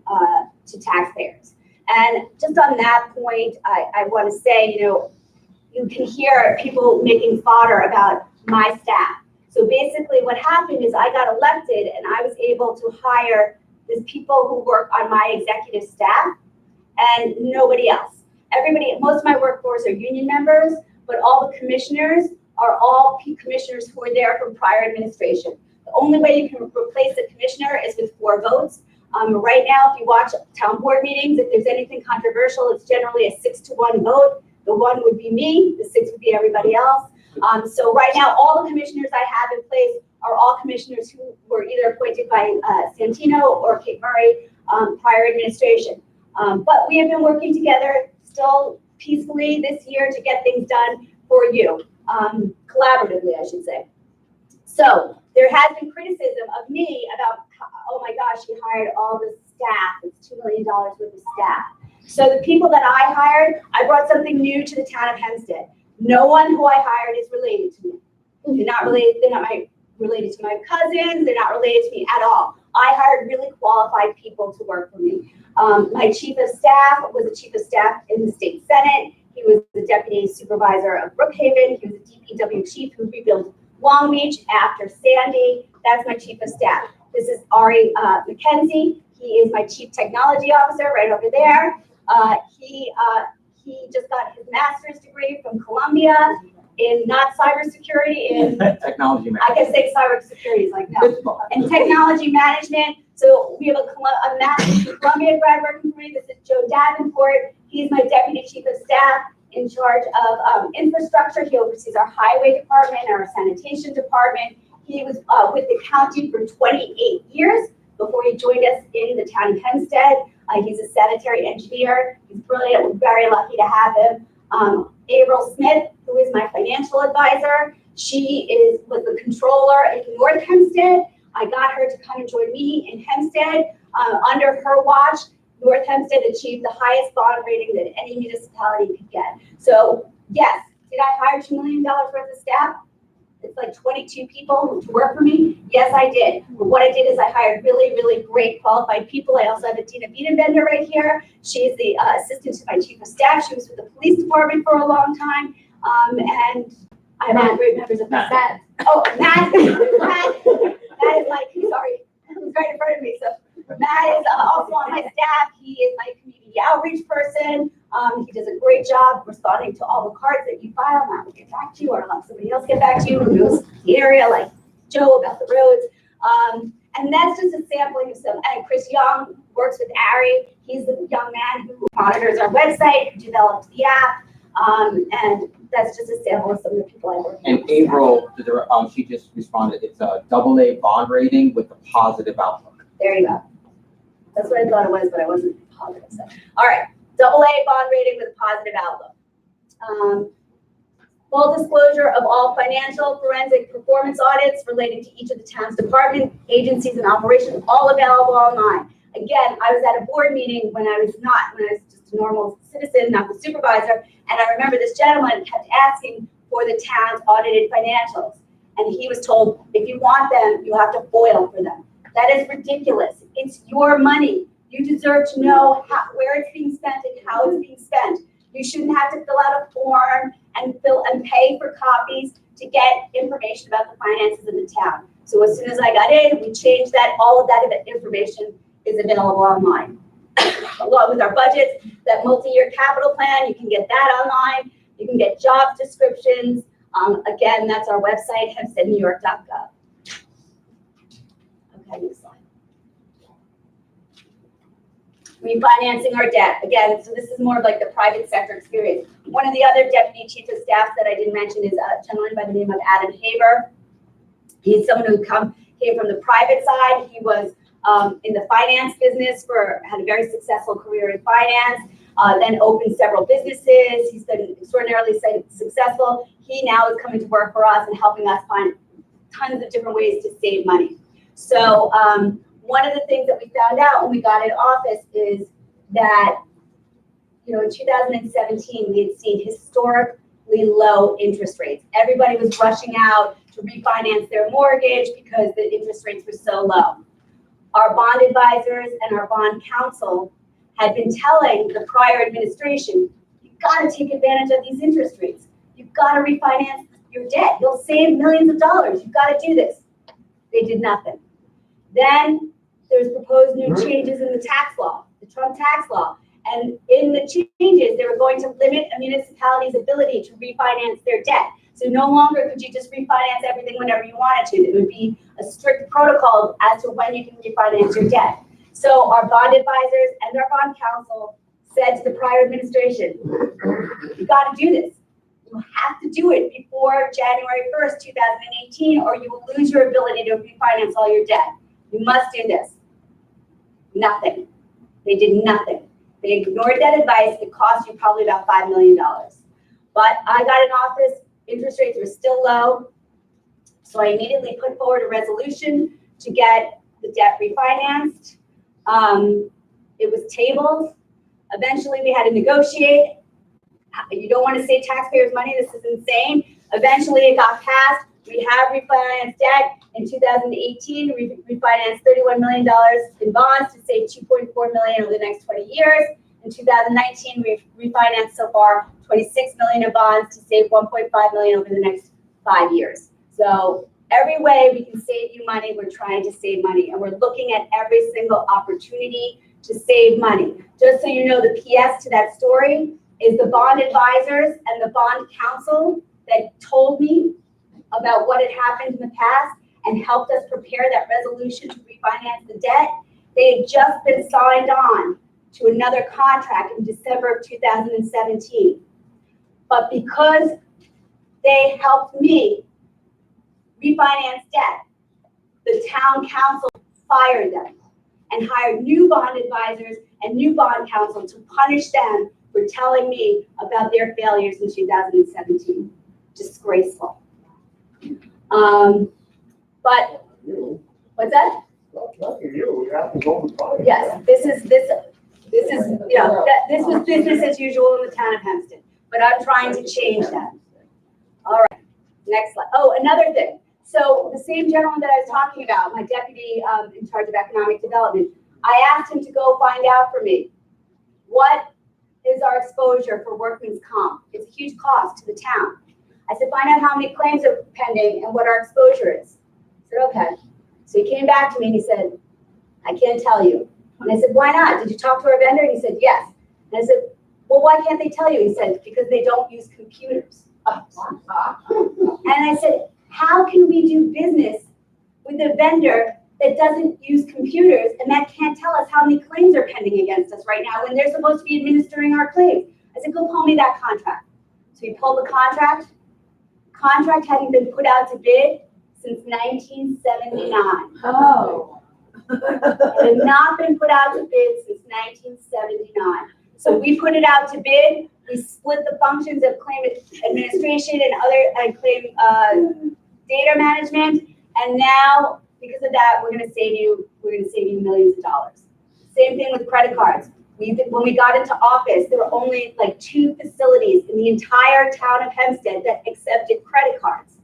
D: taxpayers. And just on that point, I want to say, you can hear people making fodder about my staff. So basically what happened is I got elected and I was able to hire these people who work on my executive staff and nobody else. Most of my workforce are union members, but all the commissioners are all commissioners who were there from prior administration. The only way you can replace a commissioner is with 4 votes. Right now, if you watch town board meetings, if there's anything controversial, it's generally a 6-to-1 vote. The 1 would be me, the 6 would be everybody else. So right now, all the commissioners I have in place are all commissioners who were either appointed by Santino or Kate Murray prior administration. But we have been working together still peacefully this year to get things done for you, collaboratively, I should say. So there has been criticism of me about, oh my gosh, you hired all this staff. It's $2 million worth of staff. So the people that I hired, I brought something new to the town of Hempstead. No one who I hired is related to me. They're not related to my cousins. They're not related to me at all. I hired really qualified people to work for me. My chief of staff was a chief of staff in the state senate. He was the deputy supervisor of Brookhaven. He was a DPW chief who rebuilt Long Beach after Sandy. That's my chief of staff. This is Ari McKenzie. He is my chief technology officer right over there. He just got his master's degree from Columbia in not cybersecurity, in
J: technology management.
D: I can say cybersecurity is like no, and technology management. So we have a master's from Columbia grad working for me. This is Joe Davenport. He's my deputy chief of staff in charge of infrastructure. He oversees our highway department, our sanitation department. He was with the county for 28 years before he joined us in the town of Hempstead. He's a sanitary engineer. He's brilliant. We're very lucky to have him. April Smith, who is my financial advisor. She was the controller in North Hempstead. I got her to come and join me in Hempstead. Under her watch, North Hempstead achieved the highest bond rating that any municipality could get. So yes, did I hire $2 million worth of staff? It's like 22 people to work for me. Yes, I did. But what I did is I hired really, really great qualified people. I also have Adina Biedenbender right here. She's the assistant to my chief of staff. She was with the police department for a long time. And I have other great members of my staff. Oh, Matt. Matt is like, sorry, he's right in front of me. So Matt is also on my staff. He is my community outreach person. He does a great job responding to all the cards that you file. Matt will get back to you, or I'll have somebody else get back to you who knows the area, like Joe about the roads. And that's just a sampling of some. And Chris Young works with Ari. He's the young man who monitors our website, who developed the app. And that's just a sample of some of the people I work with.
J: And April, she just responded, it's a AA bond rating with a positive outlook.
D: There you go. That's what I thought it was, but I wasn't positive. So, all right, AA bond rating with a positive outlook. Full disclosure of all financial forensic performance audits relating to each of the town's department, agencies, and operations, all available online. Again, I was at a board meeting when I was just a normal citizen, not the supervisor, and I remember this gentleman kept asking for the town's audited financials. And he was told, if you want them, you have to FOIL for them. That is ridiculous. It's your money. You deserve to know where it's being spent and how it's being spent. You shouldn't have to fill out a form and pay for copies to get information about the finances of the town. So as soon as I got in, we changed that. All of that information is available online. Along with our budgets, that multi-year capital plan, you can get that online. You can get job descriptions. Again, that's our website, hempsteadnewyork.gov. Okay, next slide. Refinancing our debt. Again, so this is more of like the private sector experience. One of the other deputy chief of staff that I didn't mention is a gentleman by the name of Adam Haber. He's someone who came from the private side. He was in the finance business, had a very successful career in finance, then opened several businesses. He's been extraordinarily successful. He now is coming to work for us and helping us find tons of different ways to save money. So one of the things that we found out when we got in office is that, in 2017, we had seen historically low interest rates. Everybody was rushing out to refinance their mortgage because the interest rates were so low. Our bond advisors and our bond counsel had been telling the prior administration, you've got to take advantage of these interest rates. You've got to refinance your debt. You'll save millions of dollars. You've got to do this. They did nothing. Then there's proposed new changes in the tax law, the Trump tax law. And in the changes, they were going to limit a municipality's ability to refinance their debt. So no longer could you just refinance everything whenever you wanted to. There would be a strict protocol as to when you can refinance your debt. So our bond advisors and our bond counsel said to the prior administration, you got to do this. You have to do it before January 1st, 2018, or you will lose your ability to refinance all your debt. You must do this. Nothing. They did nothing. They ignored that advice. It cost you probably about $5 million. But I got in office, interest rates were still low. So I immediately put forward a resolution to get the debt refinanced. It was tabled. Eventually we had to negotiate. You don't want to save taxpayers money. This is insane. Eventually it got passed. We have refinanced debt. In 2018, we refinanced $31 million in bonds to save $2.4 million over the next 20 years. In 2019, we've refinanced so far $26 million in bonds to save $1.5 million over the next 5 years. So every way we can save you money, we're trying to save money. And we're looking at every single opportunity to save money. Just so you know, the PS to that story is the bond advisors and the bond counsel that told me about what had happened in the past and helped us prepare that resolution to refinance the debt. They had just been signed on to another contract in December of 2017. But because they helped me refinance debt, the town council fired them and hired new bond advisors and new bond counsel to punish them for telling me about their failures in 2017. Disgraceful. But what's that? Yes, this was business as usual in the town of Hempstead, but I'm trying to change that. All right, next slide. Oh, another thing. So the same gentleman that I was talking about, my deputy in charge of economic development, I asked him to go find out for me what is our exposure for workman's comp. It's a huge cost to the town. I said, find out how many claims are pending and what our exposure is. I said, okay. So he came back to me and he said, I can't tell you. And I said, why not? Did you talk to our vendor? And he said, yes. And I said, well, why can't they tell you? He said, because they don't use computers. And I said, how can we do business with a vendor that doesn't use computers and that can't tell us how many claims are pending against us right now when they're supposed to be administering our claims? I said, go pull me that contract. So he pulled the contract. Contract hadn't been put out to bid since 1979.
E: Oh.
D: It had not been put out to bid since 1979. So we put it out to bid, we split the functions of claim administration and claim data management, and now, because of that, we're gonna save you millions of dollars. Same thing with credit cards. When we got into office, there were only like 2 facilities in the entire town of Hempstead that accepted credit cards.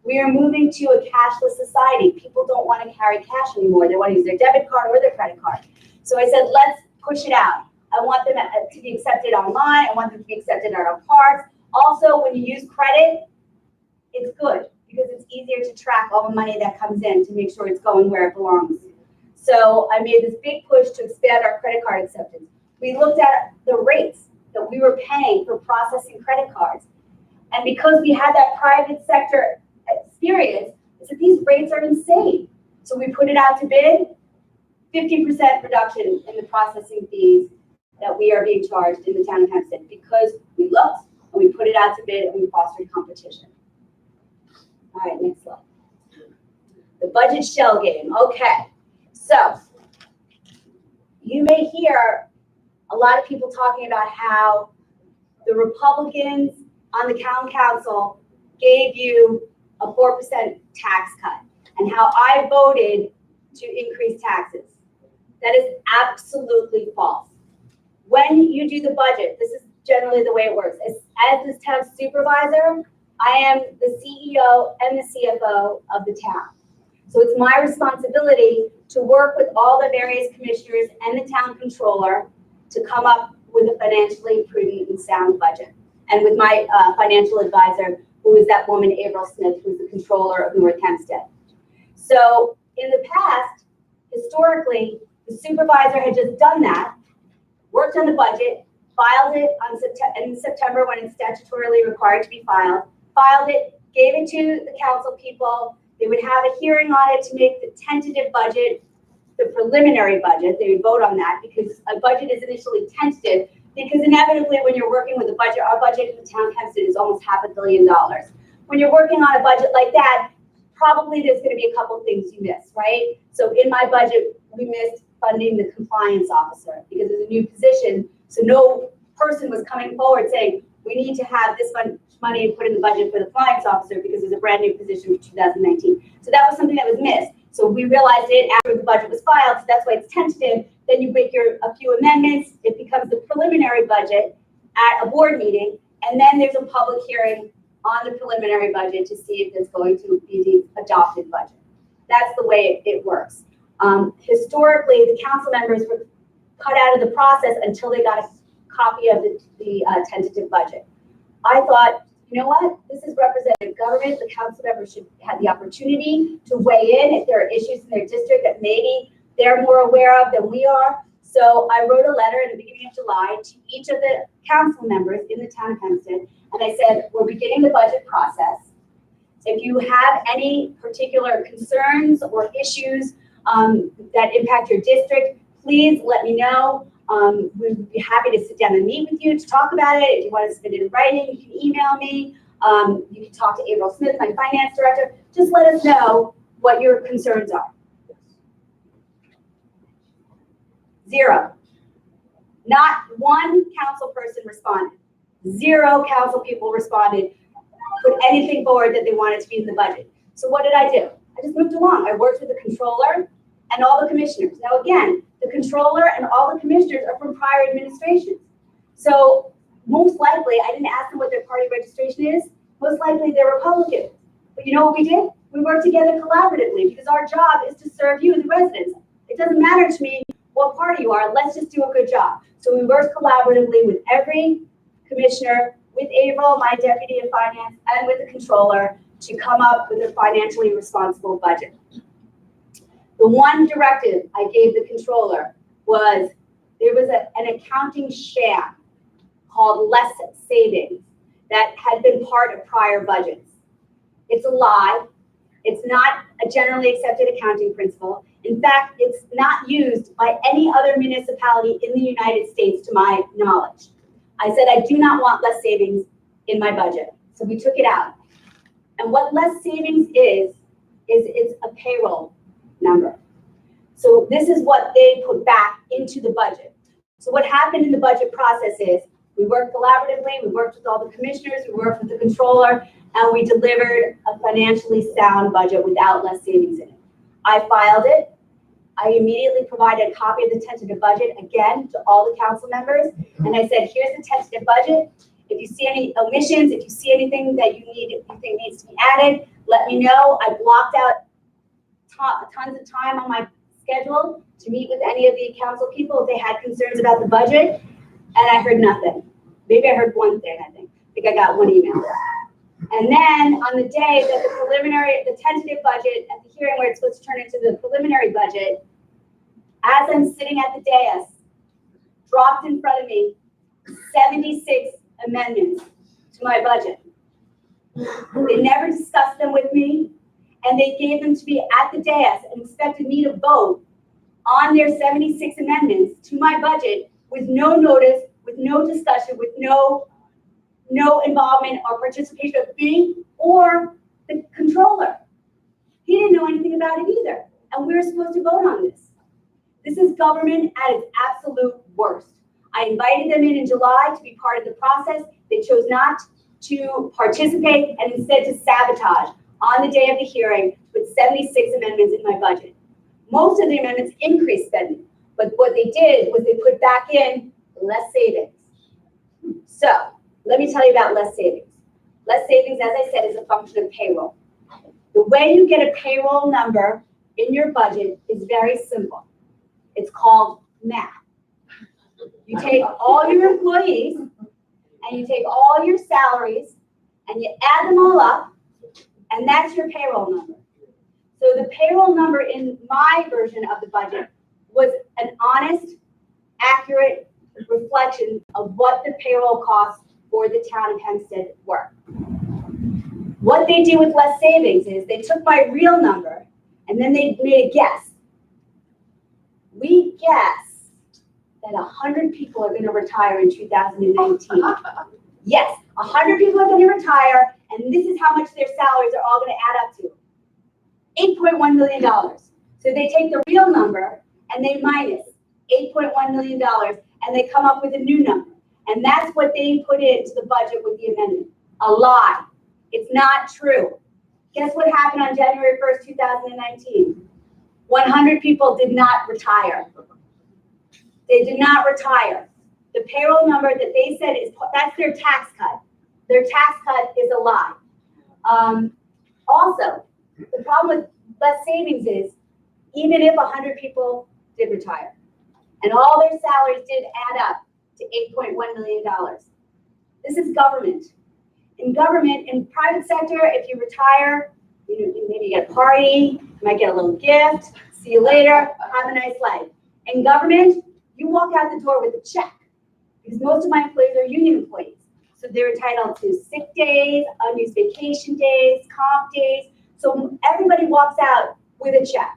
D: We are moving to a cashless society. People don't want to carry cash anymore. They want to use their debit card or their credit card. So I said, let's push it out. I want them to be accepted online. I want them to be accepted at our parks. Also, when you use credit, it's good because it's easier to track all the money that comes in to make sure it's going where it belongs. So I made this big push to expand our credit card acceptance. We looked at the rates that we were paying for processing credit cards. And because we had that private sector experience, I said, these rates are insane. So we put it out to bid, 50% reduction in the processing fees that we are being charged in the town of Hempstead because we looked and we put it out to bid and we fostered competition. All right, next slide. The budget shell game. Okay, so you may hear a lot of people talking about how the Republicans on the town council gave you a 4% tax cut and how I voted to increase taxes. That is absolutely false. When you do the budget, this is generally the way it works. As this town supervisor, I am the CEO and the CFO of the town. So it's my responsibility to work with all the various commissioners and the town controller to come up with a financially prudent and sound budget. And with my financial advisor, who is that woman, April Smith, who's the controller of North Hempstead. So in the past, historically, the supervisor had just done that, worked on the budget, filed it in September when it's statutorily required to be filed it, gave it to the council people. They would have a hearing on it to make the tentative budget, the preliminary budget. They would vote on that because a budget is initially tentative because inevitably when you're working with a budget, our budget in the town of Hempstead is almost $500 million. When you're working on a budget like that, probably there's going to be a couple things you miss, right? So in my budget, we missed funding the compliance officer because it's a new position. So no person was coming forward saying, we need to have this money put in the budget for the compliance officer because it's a brand new position for 2019. So that was something that was missed. So we realized it after the budget was filed, so that's why it's tentative. Then you make a few amendments, it becomes the preliminary budget at a board meeting, and then there's a public hearing on the preliminary budget to see if it's going to be the adopted budget. That's the way it works. Historically, the council members were cut out of the process until they got a copy of the tentative budget. I thought, you know what? This is representative government. The council members should have the opportunity to weigh in if there are issues in their district that maybe they're more aware of than we are. So I wrote a letter in the beginning of July to each of the council members in the town of Hempstead, and I said, we're beginning the budget process. If you have any particular concerns or issues that impact your district, please let me know. We'd be happy to sit down and meet with you to talk about it. If you want to submit it in writing, you can email me. You can talk to April Smith, my finance director. Just let us know what your concerns are. 0. Not one council person responded. 0 council people responded, put anything forward that they wanted to be in the budget. So what did I do? I just moved along. I worked with the controller and all the commissioners. Now again, the controller and all the commissioners are from prior administrations. So most likely, I didn't ask them what their party registration is. Most likely they're Republican. But you know what we did? We worked together collaboratively because our job is to serve you and the residents. It doesn't matter to me what party you are. Let's just do a good job. So we worked collaboratively with every commissioner, with April, my deputy of finance, and with the controller to come up with a financially responsible budget. The one directive I gave the controller was there was an accounting sham called less savings that had been part of prior budgets. It's a lie. It's not a generally accepted accounting principle. In fact, it's not used by any other municipality in the United States to my knowledge. I said, I do not want less savings in my budget. So we took it out. And what less savings is it's a payroll number. So this is what they put back into the budget. So what happened in the budget process is we worked collaboratively, we worked with all the commissioners, we worked with the controller, and we delivered a financially sound budget without less savings in it. I filed it. I immediately provided a copy of the tentative budget again to all the council members. And I said, here's the tentative budget. If you see any omissions, if you see anything that you think needs to be added, let me know. I blocked out tons of time on my schedule to meet with any of the council people if they had concerns about the budget. And I heard nothing. Maybe I heard one thing, I think. I think I got one email. And then on the day that the tentative budget at the hearing where it's supposed to turn into the preliminary budget, as I'm sitting at the dais, dropped in front of me 76 amendments to my budget. They never discussed them with me, and they gave them to me at the dais and expected me to vote on their 76 amendments to my budget with no notice, with no discussion, with no involvement or participation of me or the controller. He didn't know anything about it either, and we were supposed to vote on this. This is government at its absolute worst. I invited them in July to be part of the process. They chose not to participate and instead to sabotage on the day of the hearing with 76 amendments in my budget. Most of the amendments increased spending, but what they did was they put back in less savings. So let me tell you about less savings. Less savings, as I said, is a function of payroll. The way you get a payroll number in your budget is very simple. It's called math. You take all your employees and you take all your salaries and you add them all up, and that's your payroll number. So the payroll number in my version of the budget was an honest, accurate reflection of what the payroll costs for the town of Hempstead were. What they do with less savings is they took my real number and then they made a guess. We guess that 100 people are going to retire in 2019. Yes, 100 people are going to retire, and this is how much their salaries are all going to add up to. $8.1 million. So they take the real number and they minus $8.1 million and they come up with a new number. And that's what they put into the budget with the amendment. A lie. It's not true. Guess what happened on January 1st, 2019? 100 people did not retire. They did not retire. The payroll number that they said that's their tax cut. Their tax cut is a lie. Also, the problem with less savings is even if 100 people did retire and all their salaries did add up to $8.1 million, this is government. In government, in private sector, if you retire, maybe you get a party, you might get a little gift, see you later, have a nice life. In government, you walk out the door with a check because most of my employees are union employees. So they're entitled to sick days, unused vacation days, comp days. So everybody walks out with a check.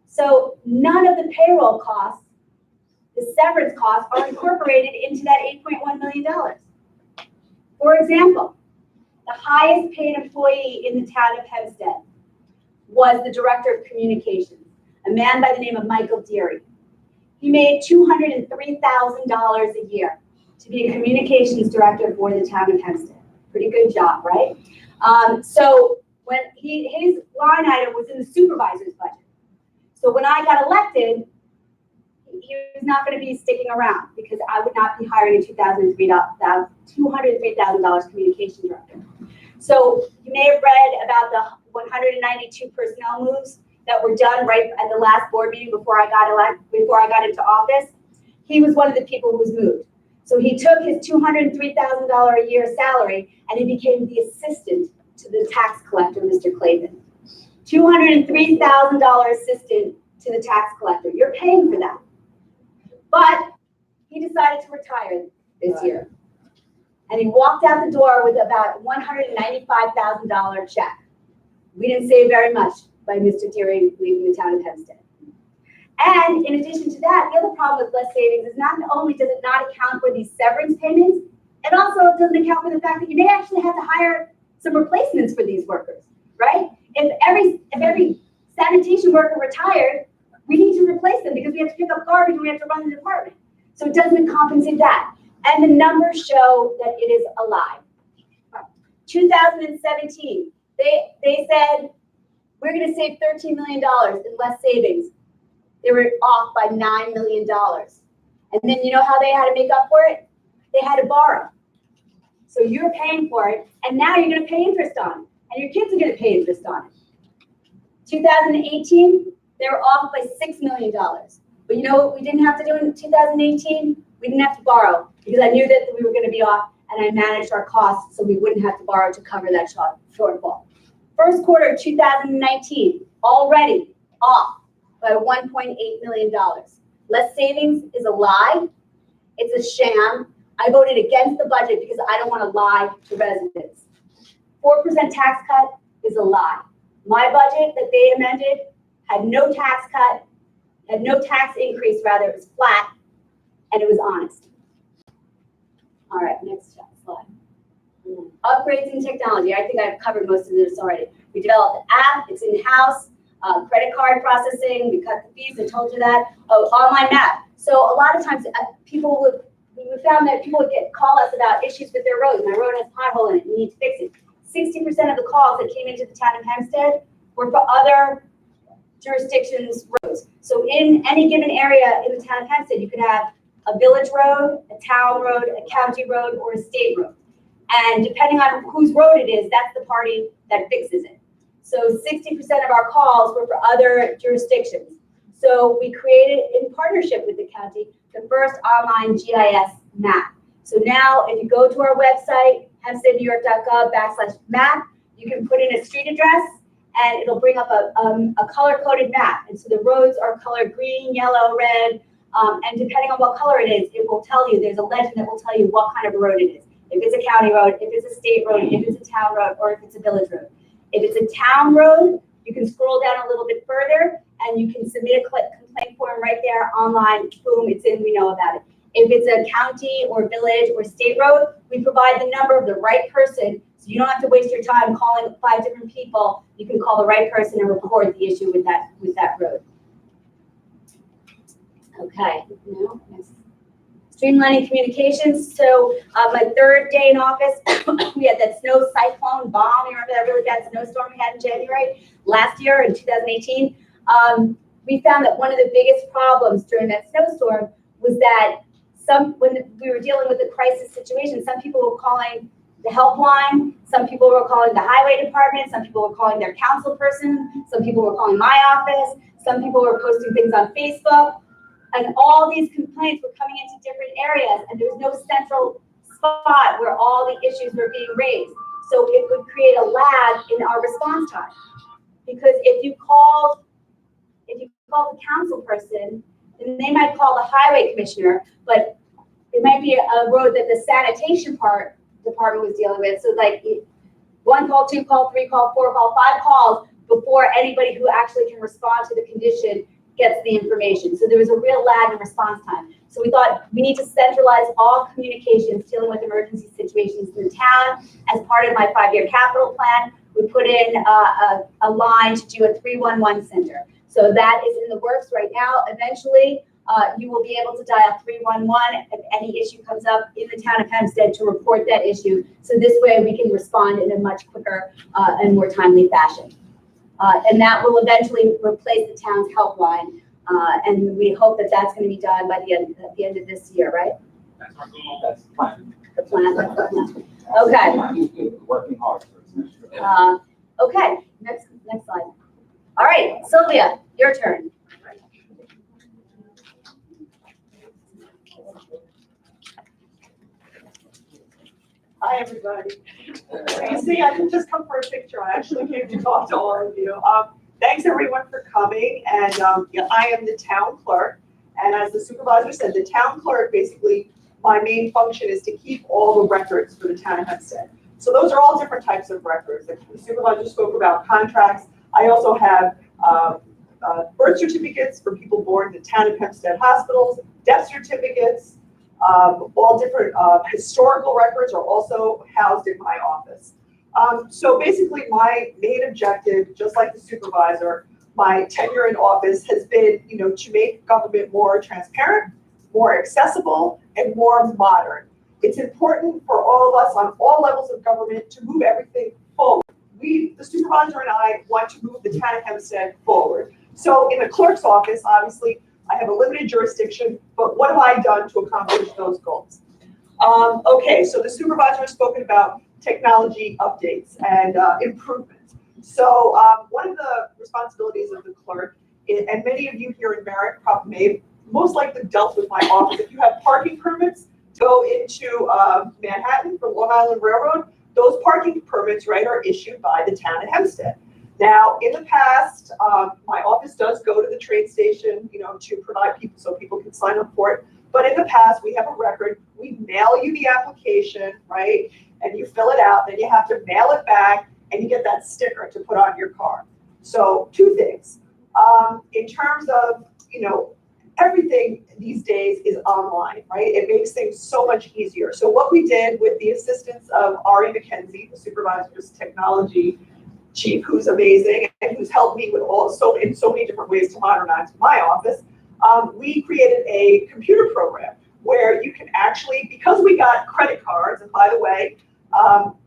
D: So none of the payroll costs, the severance costs, are incorporated into that $8.1 million. For example, the highest paid employee in the town of Hempstead was the director of communications, a man by the name of Michael Deary. He made $203,000 a year to be a communications director for the town of Hempstead. Pretty good job, right? So when his line item was in the supervisor's budget. So when I got elected, he was not going to be sticking around because I would not be hiring a $203,000 communication director. So you may have read about the 192 personnel moves that were done right at the last board meeting before I got into office. He was one of the people who was moved. So he took his $203,000 a year salary and he became the assistant to the tax collector, Mr. Clavin. $203,000 assistant to the tax collector. You're paying for that. But he decided to retire this year. And he walked out the door with about $195,000 check. We didn't save very much by Mr. Deary leaving the town of Hempstead. And in addition to that, the other problem with less savings is not only does it not account for these severance payments, it also doesn't account for the fact that you may actually have to hire some replacements for these workers, right? If every sanitation worker retired, we need to replace them because we have to pick up garbage and we have to run the department. So it doesn't compensate that. And the numbers show that it is a lie. 2017, they said, we're gonna save $13 million in less savings. They were off by $9 million. And then you know how they had to make up for it? They had to borrow. So you're paying for it, and now you're gonna pay interest on it, and your kids are gonna pay interest on it. 2018, they were off by $6 million. But you know what we didn't have to do in 2018? We didn't have to borrow, because I knew that we were gonna be off, and I managed our costs so we wouldn't have to borrow to cover that shortfall. First quarter of 2019, already off by $1.8 million. Less savings is a lie. It's a sham. I voted against the budget because I don't want to lie to residents. 4% tax cut is a lie. My budget that they amended had no tax cut, had no tax increase, rather it was flat, and it was honest. All right, next slide. Upgrades in technology. I think I've covered most of this already. We developed an app, it's in-house, credit card processing, we cut the fees, I told you that. Oh, online map. So a lot of times we found that people would call us about issues with their roads. My road has a pothole in it, we need to fix it. 60% of the calls that came into the town of Hempstead were for other jurisdictions' roads. So in any given area in the town of Hempstead, you could have a village road, a town road, a county road, or a state road. And depending on whose road it is, that's the party that fixes it. So 60% of our calls were for other jurisdictions. So we created, in partnership with the county, the first online GIS map. So now if you go to our website, hempsteadnewyork.gov/map, you can put in a street address and it'll bring up a color-coded map. And so the roads are colored green, yellow, red, and depending on what color it is, it will tell you, there's a legend that will tell you what kind of a road it is. If it's a county road, if it's a state road, if it's a town road, or if it's a village road. If it's a town road, you can scroll down a little bit further and you can submit a complaint form right there online. Boom, it's in, we know about it. If it's a county or village or state road, we provide the number of the right person, so you don't have to waste your time calling 5 different people. You can call the right person and report the issue with that road. Okay, now next. Streamlining communications. So my third day in office, we had that snow cyclone bomb. You remember that really bad snowstorm we had in January last year in 2018? We found that one of the biggest problems during that snowstorm was that when we were dealing with a crisis situation, some people were calling the helpline, some people were calling the highway department, some people were calling their council person, some people were calling my office, some people were posting things on Facebook. And all these complaints were coming into different areas, and there was no central spot where all the issues were being raised. So it would create a lag in our response time. Because if you call the council person, then they might call the highway commissioner, but it might be a road that the sanitation department was dealing with. So like 1 call, 2 call, 3 call, 4 call, 5 calls before anybody who actually can respond to the condition gets the information. So there was a real lag in response time. So we thought we need to centralize all communications dealing with emergency situations in the town. As part of my 5-year capital plan, we put in a line to do a 311 center. So that is in the works right now. Eventually, you will be able to dial 311 if any issue comes up in the town of Hempstead to report that issue. So this way we can respond in a much quicker and more timely fashion. And that will eventually replace the town's helpline. And we hope that that's going to be done by the end of this year, right?
G: That's our goal.
J: That's the plan.
D: The plan.
J: Okay. Working hard.
D: Okay, next slide. All right, Sylvia, your turn.
H: Hi, everybody. You see, I didn't just come for a picture. I actually came to talk to all of you. Thanks, everyone, for coming. And I am the town clerk. And as the supervisor said, the town clerk, basically, my main function is to keep all the records for the town of Hempstead. So those are all different types of records. The supervisor spoke about contracts. I also have birth certificates for people born in the town of Hempstead hospitals, death certificates, all different historical records are also housed in my office. So basically my main objective, just like the supervisor, my tenure in office has been, to make government more transparent, more accessible, and more modern. It's important for all of us on all levels of government to move everything forward. The supervisor and I want to move the town of Hempstead forward. So in the clerk's office, obviously, I have a limited jurisdiction, but what have I done to accomplish those goals? Okay, so the supervisor has spoken about technology updates and improvements. So one of the responsibilities of the clerk, and many of you here in Merritt probably may most likely dealt with my office. If you have parking permits, go into Manhattan for Long Island Railroad, those parking permits, right, are issued by the town of Hempstead. Now, in the past, my office does go to the train station, to provide people so people can sign up for it. But in the past, we have a record. We mail you the application, right, and you fill it out. Then you have to mail it back, and you get that sticker to put on your car. So, two things. In terms of, everything these days is online, right? It makes things so much easier. So what we did with the assistance of Ari McKenzie, the supervisor's technology chief, who's amazing and who's helped me with in so many different ways to modernize my office, we created a computer program where you can actually, because we got credit cards, and by the way,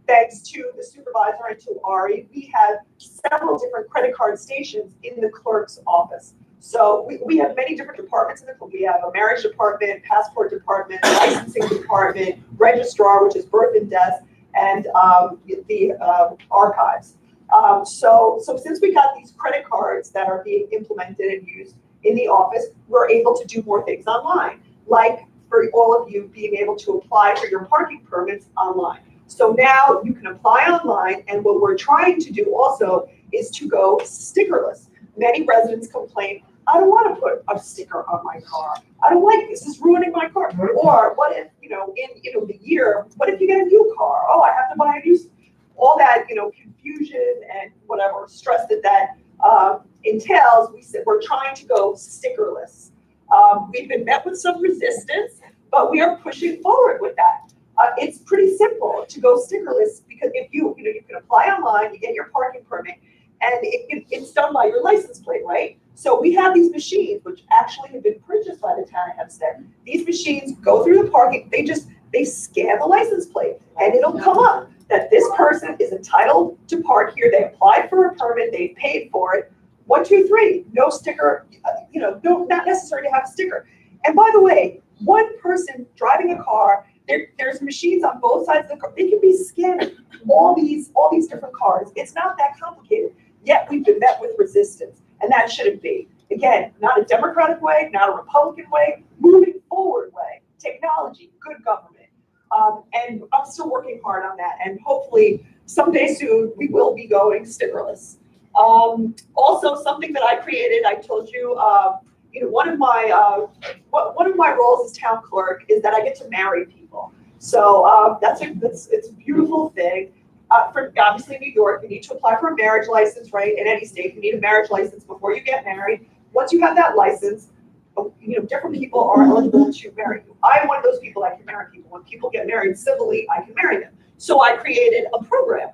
H: thanks to the supervisor and to Ari, we have several different credit card stations in the clerk's office. So we have many different departments in the clerk. We have a marriage department, passport department, licensing department, registrar, which is birth and death, and the archives. So since we got these credit cards that are being implemented and used in the office, we're able to do more things online, like for all of you being able to apply for your parking permits online. So now you can apply online, and what we're trying to do also is to go stickerless. Many residents complain, I don't want to put a sticker on my car. I don't like this. It's ruining my car. Or what if, in the year, what if you get a new car? Oh, I have to buy a new, all that, confusion and whatever stress that entails. We're trying to go stickerless. We've been met with some resistance, but we are pushing forward with that. It's pretty simple to go stickerless because if you can apply online, you get your parking permit, and it's done by your license plate, right? So we have these machines, which actually have been purchased by the town of Hempstead. These machines go through the parking, they scan the license plate, and it'll come up that this person is entitled to park here. They applied for a permit, they paid for it. 1, 2, 3, no sticker, not necessary to have a sticker. And by the way, one person driving a car, there's machines on both sides of the car. They can be scanning all these different cars. It's not that complicated. Yet we've been met with resistance, and that shouldn't be. Again, not a Democratic way, not a Republican way, moving forward way. Technology, good government. And I'm still working hard on that, and hopefully someday soon we will be going stickerless. Also, something that I created, I told you, one of my roles as town clerk is that I get to marry people. So it's a beautiful thing. For obviously New York, you need to apply for a marriage license, right? In any state, you need a marriage license before you get married. Once you have that license, different people are eligible to marry you. I'm one of those people that can marry people. When people get married civilly, I can marry them. So I created a program.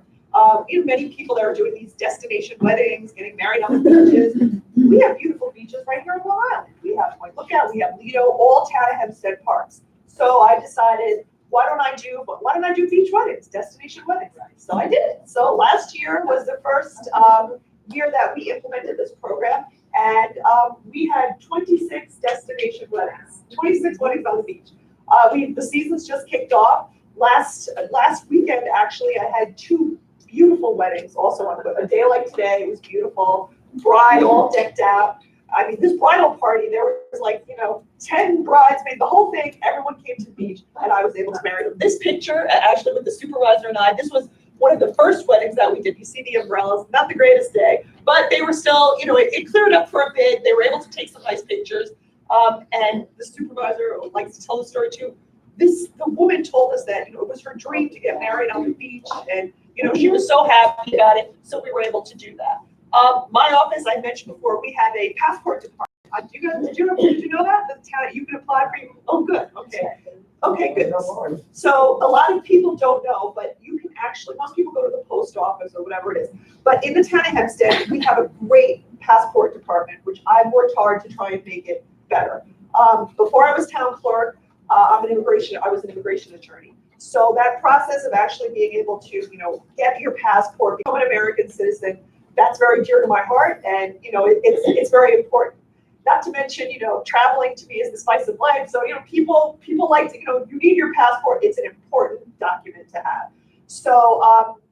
H: Many people that are doing these destination weddings, getting married on the beaches. We have beautiful beaches right here in Long Island. We have Point Lookout, we have Lido, all town of Hempstead parks. So I decided, why don't I do beach weddings, destination weddings? So I did it. So last year was the first year that we implemented this program, and we had 26 destination weddings, 26 weddings on the beach. The season's just kicked off. Last weekend, actually, I had 2 beautiful weddings also on a day like today. It was beautiful. Bride all decked out. I mean, this bridal party, there was 10 bridesmaids, the whole thing, everyone came to the beach, and I was able to marry them. This picture, actually with the supervisor and I, this was one of the first weddings that we did. You see the umbrellas, not the greatest day, but they were still, it cleared up for a bit. They were able to take some nice pictures. And the supervisor likes to tell the story too. The woman told us that, it was her dream to get married on the beach, and, she was so happy about it, so we were able to do that. My office, I mentioned before, we have a passport department. Did you know that? The town, you can apply for, oh, good, okay, good. So a lot of people don't know, but you can actually, most people go to the post office or whatever it is, but in the town of Hempstead, we have a great passport department, which I've worked hard to try and make it better. Before I was town clerk, I was an immigration attorney. So that process of actually being able to, get your passport, become an American citizen, that's very dear to my heart, and, it's very important. Not to mention, traveling to me is the spice of life. So, people like to, you need your passport. It's an important document to have. So,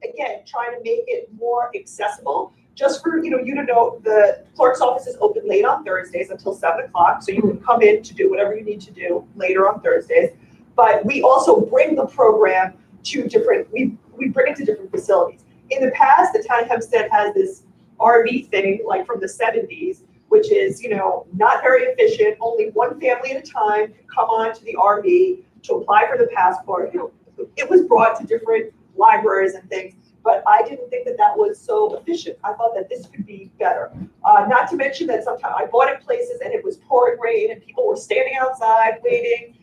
H: again, trying to make it more accessible. Just for, you to know, the clerk's office is open late on Thursdays until 7 o'clock. So you can come in to do whatever you need to do later on Thursdays. But we also bring the program to we bring it to different facilities. In the past, the town of Hempstead has this RV thing, like from the 70s, which is, not very efficient. Only one family at a time can come on to the RV to apply for the passport. It was brought to different libraries and things, but I didn't think that that was so efficient. I thought that this could be better. Not to mention that sometimes I bought it places and it was pouring rain and people were standing outside waiting,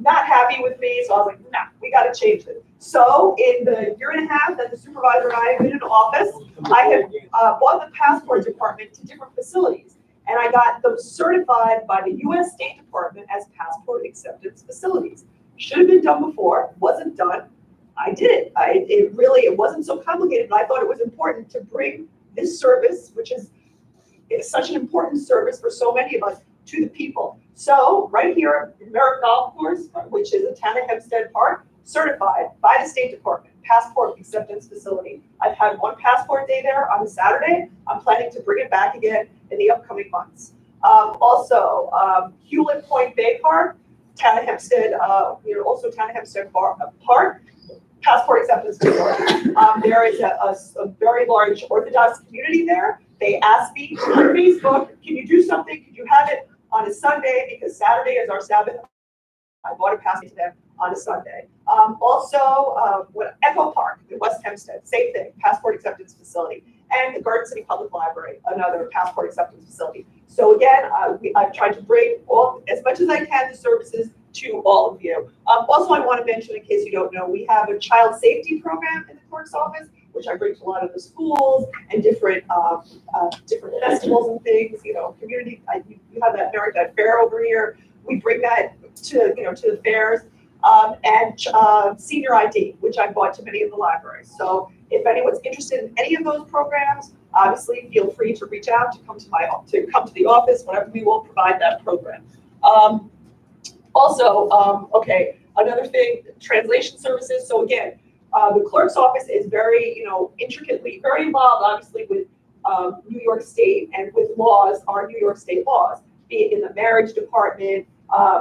H: not happy with me. So I was like, nah, we got to change it. So in the year and a half that the supervisor and I have been in office, I have bought the passport department to different facilities. And I got them certified by the U.S. State Department as passport acceptance facilities. Should have been done before, wasn't done. I did it. It wasn't so complicated, but I thought it was important to bring this service, which is such an important service for so many of us, to the people. So right here, Merritt Golf Course, which is a town of Hempstead Park, certified by the State Department, passport acceptance facility. I've had one passport day there on a Saturday. I'm planning to bring it back again in the upcoming months. Also, Hewlett Point Bay Park, town of Hempstead, also town of Hempstead Park, passport acceptance facility. There is a very large Orthodox community there. They asked me on Facebook, can you do something? Could you have it on a Sunday? Because Saturday is our Sabbath. I bought a passport to them on a Sunday. Echo Park in West Hempstead, same thing, passport acceptance facility. And the Garden City Public Library, another passport acceptance facility. So again, I've tried to bring as much as I can the services to all of you. Also, I want to mention, in case you don't know, we have a child safety program in the clerk's office, which I bring to a lot of the schools and different festivals and things. Community. You have that Merritt Fair over here. We bring that to the fairs. And senior ID, which I bought to many of the libraries. So if anyone's interested in any of those programs, obviously feel free to reach out to come to the office. Whenever we will provide that program. Another thing, translation services. So again, the clerk's office is very, intricately, very involved, obviously, with New York State and with laws, our New York State laws, be it in the marriage department, for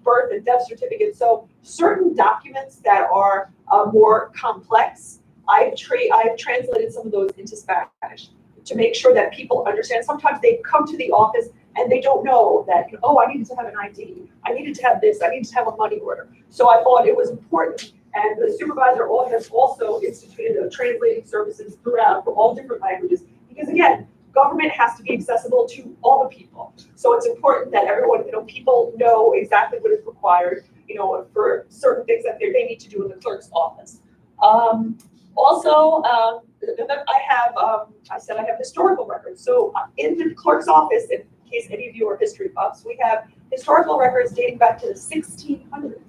H: birth and death certificates. So certain documents that are more complex, I've translated some of those into Spanish to make sure that people understand. Sometimes they come to the office and they don't know that, I needed to have an ID. I needed to have this. I needed to have a money order. So I thought it was important. And the supervisor has also instituted translating services throughout for all different languages. Because again, government has to be accessible to all the people. So it's important that everyone, people know exactly what is required, for certain things that they need to do in the clerk's office. I have historical records. So in the clerk's office, in case any of you are history buffs, we have historical records dating back to the 1600s.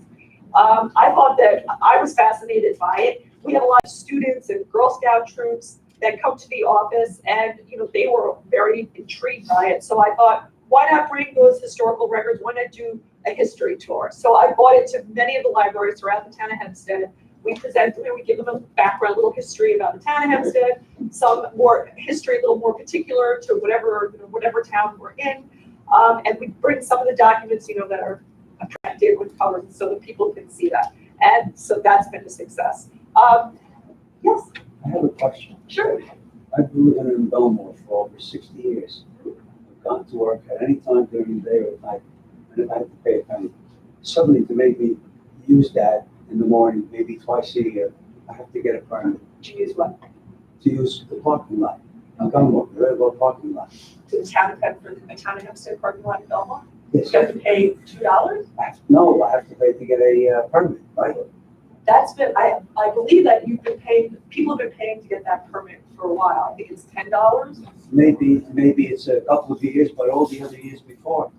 H: I thought that I was fascinated by it. We have a lot of students and Girl Scout troops that come to the office, and they were very intrigued by it. So I thought, why not bring those historical records? Why not do a history tour? So I brought it to many of the libraries throughout the town of Hempstead. We present them and we give them a background, a little history about the town of Hempstead, some more history, a little more particular to whatever town we're in, and we bring some of the documents that are attractive with colors so that people can see that. And so that's been a success. Yes.
A: I have a question.
H: Sure.
A: I've been living in Belmore for over 60 years. I've gone to work at any time during the day or night, and if I have to pay a penny, suddenly to make me use that in the morning, maybe twice a year, I have to get a permit.
H: To use what?
A: To use the parking lot in Belmore, the railroad parking lot.
H: To the town of Hempstead parking lot in Belmont?
A: Yes.
H: You have to pay $2?
A: I have to pay to get a permit, right?
H: That's been, I believe that you've been paying, people have been paying to get that permit for a while. I think it's $10.
A: Maybe it's a couple of years, but all the other years before,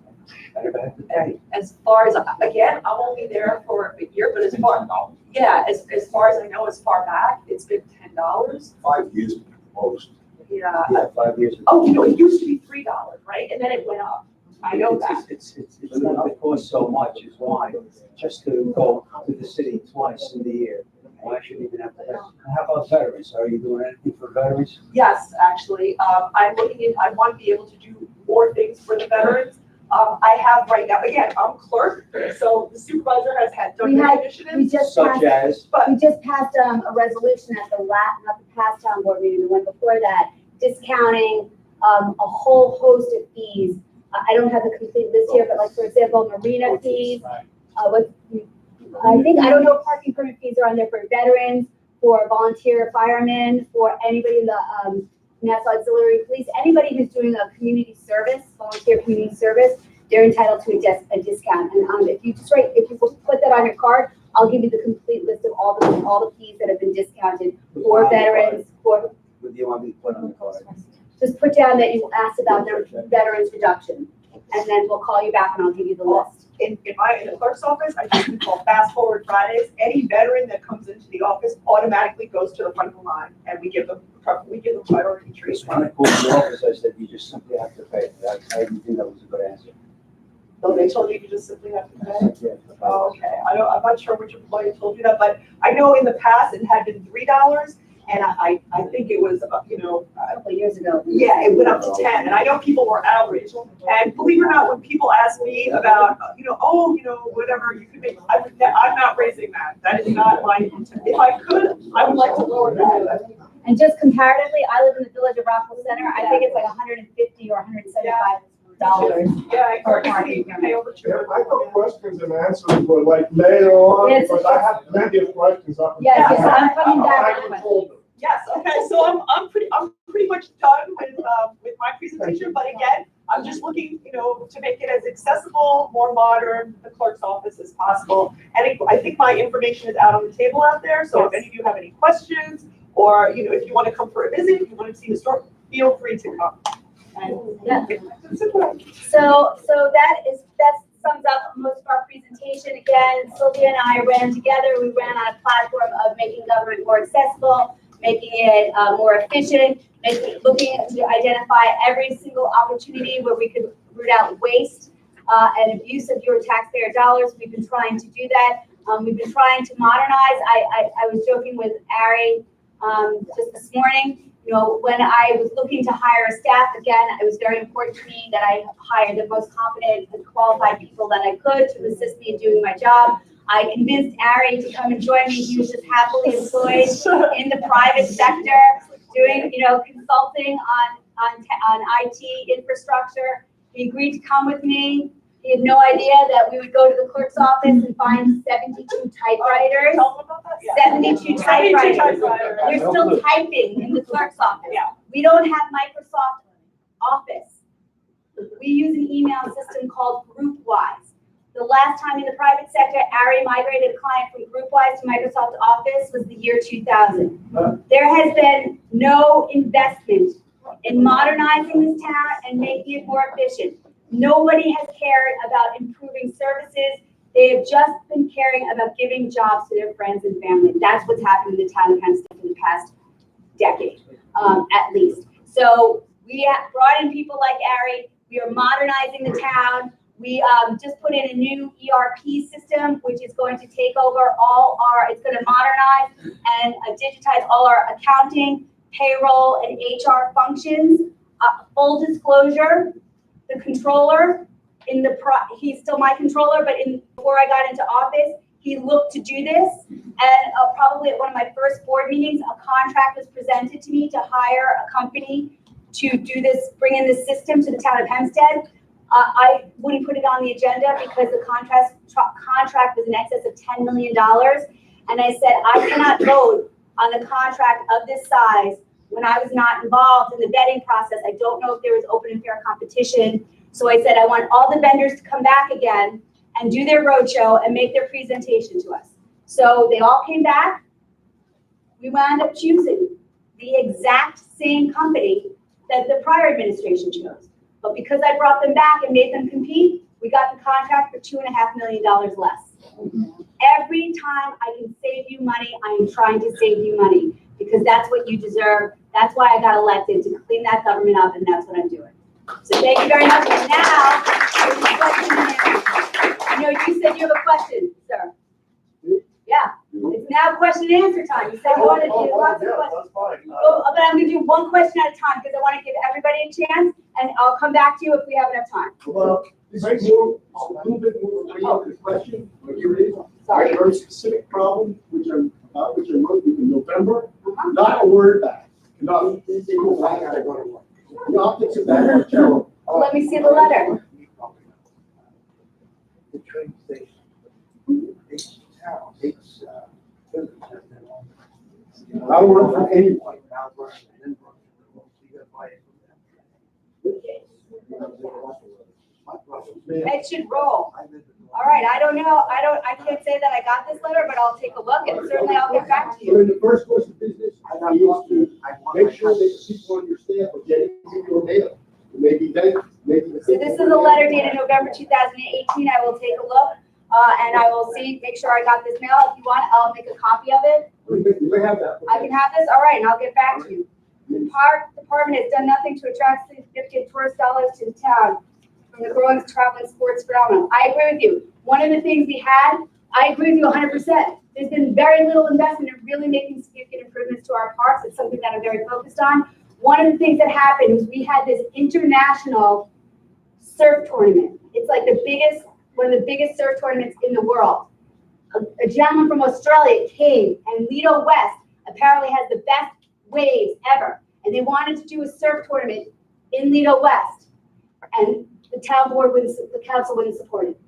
A: I never had to pay.
H: As far as, again, I'm only there for a year, but as far, yeah, as far as I know, as far back, it's been $10.
C: 5 years most.
H: Yeah.
A: Yeah, 5 years ago.
H: Oh, you know, it used to be $3, right? And then it went up. I know that.
A: It's not because so much is why, just to go to the city twice in the year. Why should you even have to pay? How about veterans? Are you doing anything for veterans?
H: Yes, actually, I'm looking in, I want to be able to do more things for the veterans. I have right now, again, I'm clerk, so the supervisor has had done
D: We had-
H: initiatives.
D: We just
A: Such
D: passed,
A: as,
D: we just passed a resolution at the not the past town board meeting, the one before that, discounting a whole host of fees. I don't have the complete list here, but like, for example, marina fees, I don't know if parking permit fees are on there for veterans, for volunteer firemen, for anybody in the Nassau Auxiliary Police, anybody who's doing a community service, volunteer community service, they're entitled to a discount. And if you put that on your card, I'll give you the complete list of all the fees that have been discounted for veterans, for,
A: would you want me to put on the card?
D: just put down that you asked about their veterans reduction. And then we'll call you back and I'll give you the list.
H: In the clerk's office, I do something called Fast Forward Fridays. Any veteran that comes into the office automatically goes to the front of the line, and we give them priority
A: Just
H: treatment.
A: when I called the office, I said, you just simply have to pay. I didn't think that was a good answer.
H: So they told you just simply have to pay?
A: Yeah.
H: Oh, okay, I'm not sure which employee told you that, but I know in the past it had been $3, and I think it was,
D: A couple of years ago.
H: yeah, it went up to 10, and I know people were outraged. And believe it or not, when people ask me about, whatever, you can make, I'm not raising that. That is not my intent. If I could, I would like to lower that.
D: And just comparatively, I live in the village of Rockville Center. I think it's like $150 or $175.
H: Yeah, I
D: For
H: heard
D: parking
H: you pay over
C: Yeah,
H: $200.
C: I got questions and answers for like later on,
D: Yes.
C: but I have plenty of questions up.
D: Yes,
H: yes,
D: I'm coming back
C: I
D: with
C: can
D: questions.
C: hold them.
H: Yes, okay, so I'm pretty much done with my presentation, but again, I'm just looking, to make it as accessible, more modern, the clerk's office as possible. And I think my information is out on the table out there, so if any of you have any questions, or, if you want to come for a visit, if you want to see the store, feel free to come. And
D: Yeah.
H: that's it.
D: So that sums up most of our presentation. Again, Sylvia and I ran together. We ran on a platform of making government more accessible, making it more efficient, looking to identify every single opportunity where we could root out waste and abuse of your taxpayer dollars. We've been trying to do that. We've been trying to modernize. I was joking with Ari just this morning. When I was looking to hire a staff, again, it was very important to me that I hired the most competent and qualified people that I could to assist me in doing my job. I convinced Ari to come and join me. He was just happily employed in the private sector, doing, consulting on IT infrastructure. He agreed to come with me. He had no idea that we would go to the clerk's office and find 72 typewriters.
H: Tell them about that, yeah.
D: 72 typewriters.
H: typewriters.
D: They're still typing in the clerk's office.
H: Yeah.
D: We don't have Microsoft Office. We use an email system called GroupWise. The last time in the private sector, Ari migrated a client from GroupWise to Microsoft Office was the year 2000. There has been no investment in modernizing this town and making it more efficient. Nobody has cared about improving services. They have just been caring about giving jobs to their friends and family. That's what's happened in the town of Hempstead for the past decade, at least. So we have brought in people like Ari. We are modernizing the town. We just put in a new ERP system, which is going to take over it's going to modernize and digitize all our accounting, payroll, and HR functions. Full disclosure, the controller, he's still my controller, but before I got into office, he looked to do this. And probably at one of my first board meetings, a contract was presented to me to hire a company to do this, bring in this system to the town of Hempstead. I wouldn't put it on the agenda because the contract was in excess of $10 million. And I said, I cannot vote on the contract of this size when I was not involved in the vetting process. I don't know if there was open and fair competition. So I said, I want all the vendors to come back again and do their roadshow and make their presentation to us. So they all came back. We wound up choosing the exact same company that the prior administration chose. But because I brought them back and made them compete, we got the contract for $2.5 million less. Every time I can save you money, I am trying to save you money because that's what you deserve. That's why I got elected, to clean that government up, and that's what I'm doing. So thank you very much. And now, there's a question and answer. I know you said you have a question, sir. Yeah, it's now question and answer time. You said you wanted to do lots of questions. Well, but I'm gonna do one question at a time because I want to give everybody a chance, and I'll come back to you if we have enough time.
C: Well, this is more, a little bit more of a question, but here it is. I have a very specific problem, which I wrote in November, not a word back. Not, the optics of that are terrible.
D: Let me see the letter.
A: The train station. It's town, it's,
C: Not a word from anyone.
D: It should roll. All right, I don't know, I can't say that I got this letter, but I'll take a look and certainly I'll get back to
C: So
D: you.
C: in the first course of business, I is to make sure that the people on your staff are getting your mail. Maybe they, maybe.
D: So this is a letter dated November 2018. I will take a look, and I will see, make sure I got this mail. If you want, I'll make a copy of it.
C: You may have that.
D: I can have this, all right, and I'll get back to you. The park department has done nothing to attract significant tourist dollars to the town from the growing travel and sports phenomenon. I agree with you. One of the things we had, I agree with you 100%. There's been very little investment in really making significant improvements to our parks. It's something that I'm very focused on. One of the things that happened was we had this international surf tournament. It's like one of the biggest surf tournaments in the world. A gentleman from Australia came, and Lido West apparently has the best waves ever. And they wanted to do a surf tournament in Lido West. And the town board wouldn't, the council wouldn't support it.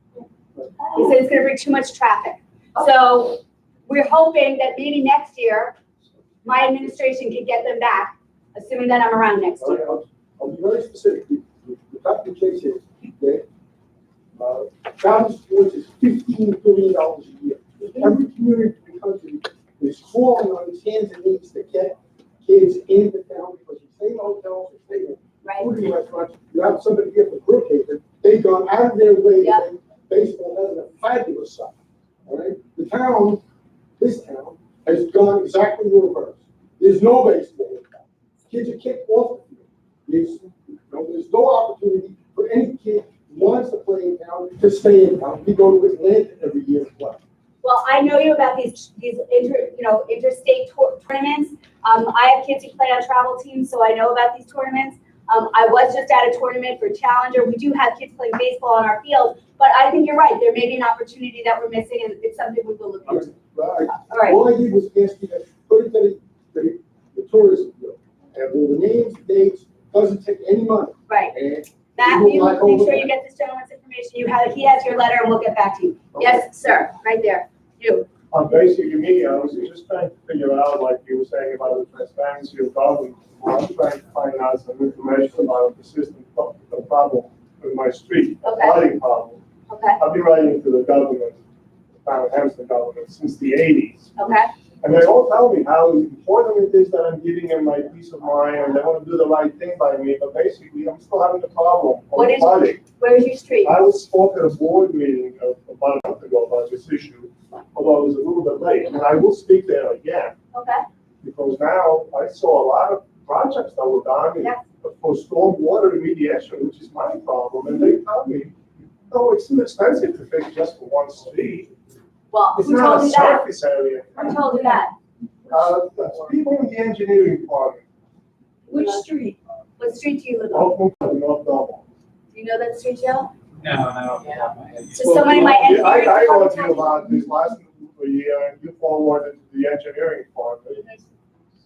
D: They said it's gonna bring too much traffic. So we're hoping that maybe next year, my administration can get them back, assuming that I'm around next year.
C: I'll be very specific. The fact of the case is that travel sports is $15 billion a year. Every community in the country is falling on its hands and knees to get kids into town because you stay in hotels, you stay in food restaurants, you have somebody here for Brookhaven, they've gone out of their way to make baseball as a fabulous site. All right? The town, this town, has gone exactly the reverse. There's no baseball in town. Kids are kicked off the field. There's no opportunity for any kid who wants to play in town to stay in town. We go to Atlanta every year as well.
D: Well, I know you about these interstate tournaments. I have kids who play on travel teams, so I know about these tournaments. I was just at a tournament for Challenger. We do have kids playing baseball on our field, but I think you're right. There may be an opportunity that we're missing, and it's something we will look into.
C: Right.
D: All right.
C: All I did was ask you to put it to the tourism bill. And with the names, dates, doesn't take any money.
D: Right.
C: And
D: Matt,
C: people
D: you
C: like
D: make
C: over
D: sure
C: there.
D: you get this gentleman's information. He has your letter, and we'll get back to you. Yes, sir, right there. You.
K: Basically, me, I was just trying to figure out, like you were saying about the transparency of government. Well, I'm trying to find out some information about the persistent problem with my street, a
D: Okay.
K: flooding problem.
D: Okay,
K: I've been writing to the government, the town of Hempstead government, since the 80s.
D: okay.
K: And they all tell me how important it is that I'm giving them my peace of mind and they want to do the right thing by me, but basically I'm still having a problem
D: What
K: on
D: is-
K: flooding.
D: Where is your street?
K: I was spoke at a board meeting about a month ago about this issue, although I was a little bit late, and I will speak there again,
D: Okay,
K: because now I saw a lot of projects that were done
D: Yes.
K: for storm water remediation, which is my problem, and they tell me, no, it's too expensive to fix just for one street.
D: well,
K: It's
D: who
K: not
D: told
K: a
D: you that?
K: surface area.
D: Who told you that?
K: People in the engineering department,
D: Which street? What street do you live on?
K: North Belmont.
D: Do you know that street, Joe?
G: No.
D: So somebody in my
K: I
D: engineering
K: wrote
D: department
K: to you
D: told
K: about this last year, and you forwarded to the engineering department,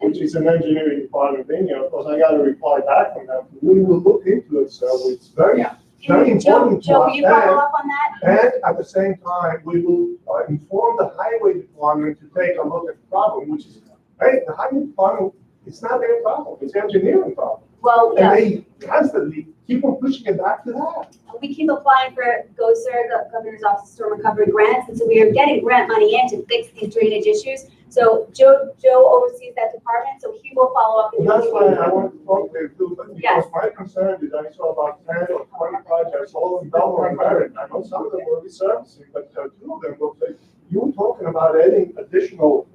K: which is an engineering department thing, you know, of course, I got a reply back from them. We will look into it, so it's very, very important to
D: Joe, will
K: us.
D: you follow up on that?
K: And at the same time, we will inform the highway department to take a look at the problem, which is, hey, the highway department, it's not their problem, it's engineering problem.
D: Well,
K: And they constantly keep on pushing it back to that.
D: we keep applying for GOSER, the Governor's Office of Storm Recovery grants, and so we are getting grant money in to fix these drainage issues. So Joe oversees that department, so he will follow up.
K: Well, that's why I want to talk to you,
D: Yes.
K: because my concern is I saw about 10 or 20 projects, all in Belmont and Merritt. I know some of them were resurfacing, but two of them look like, you were talking about adding additional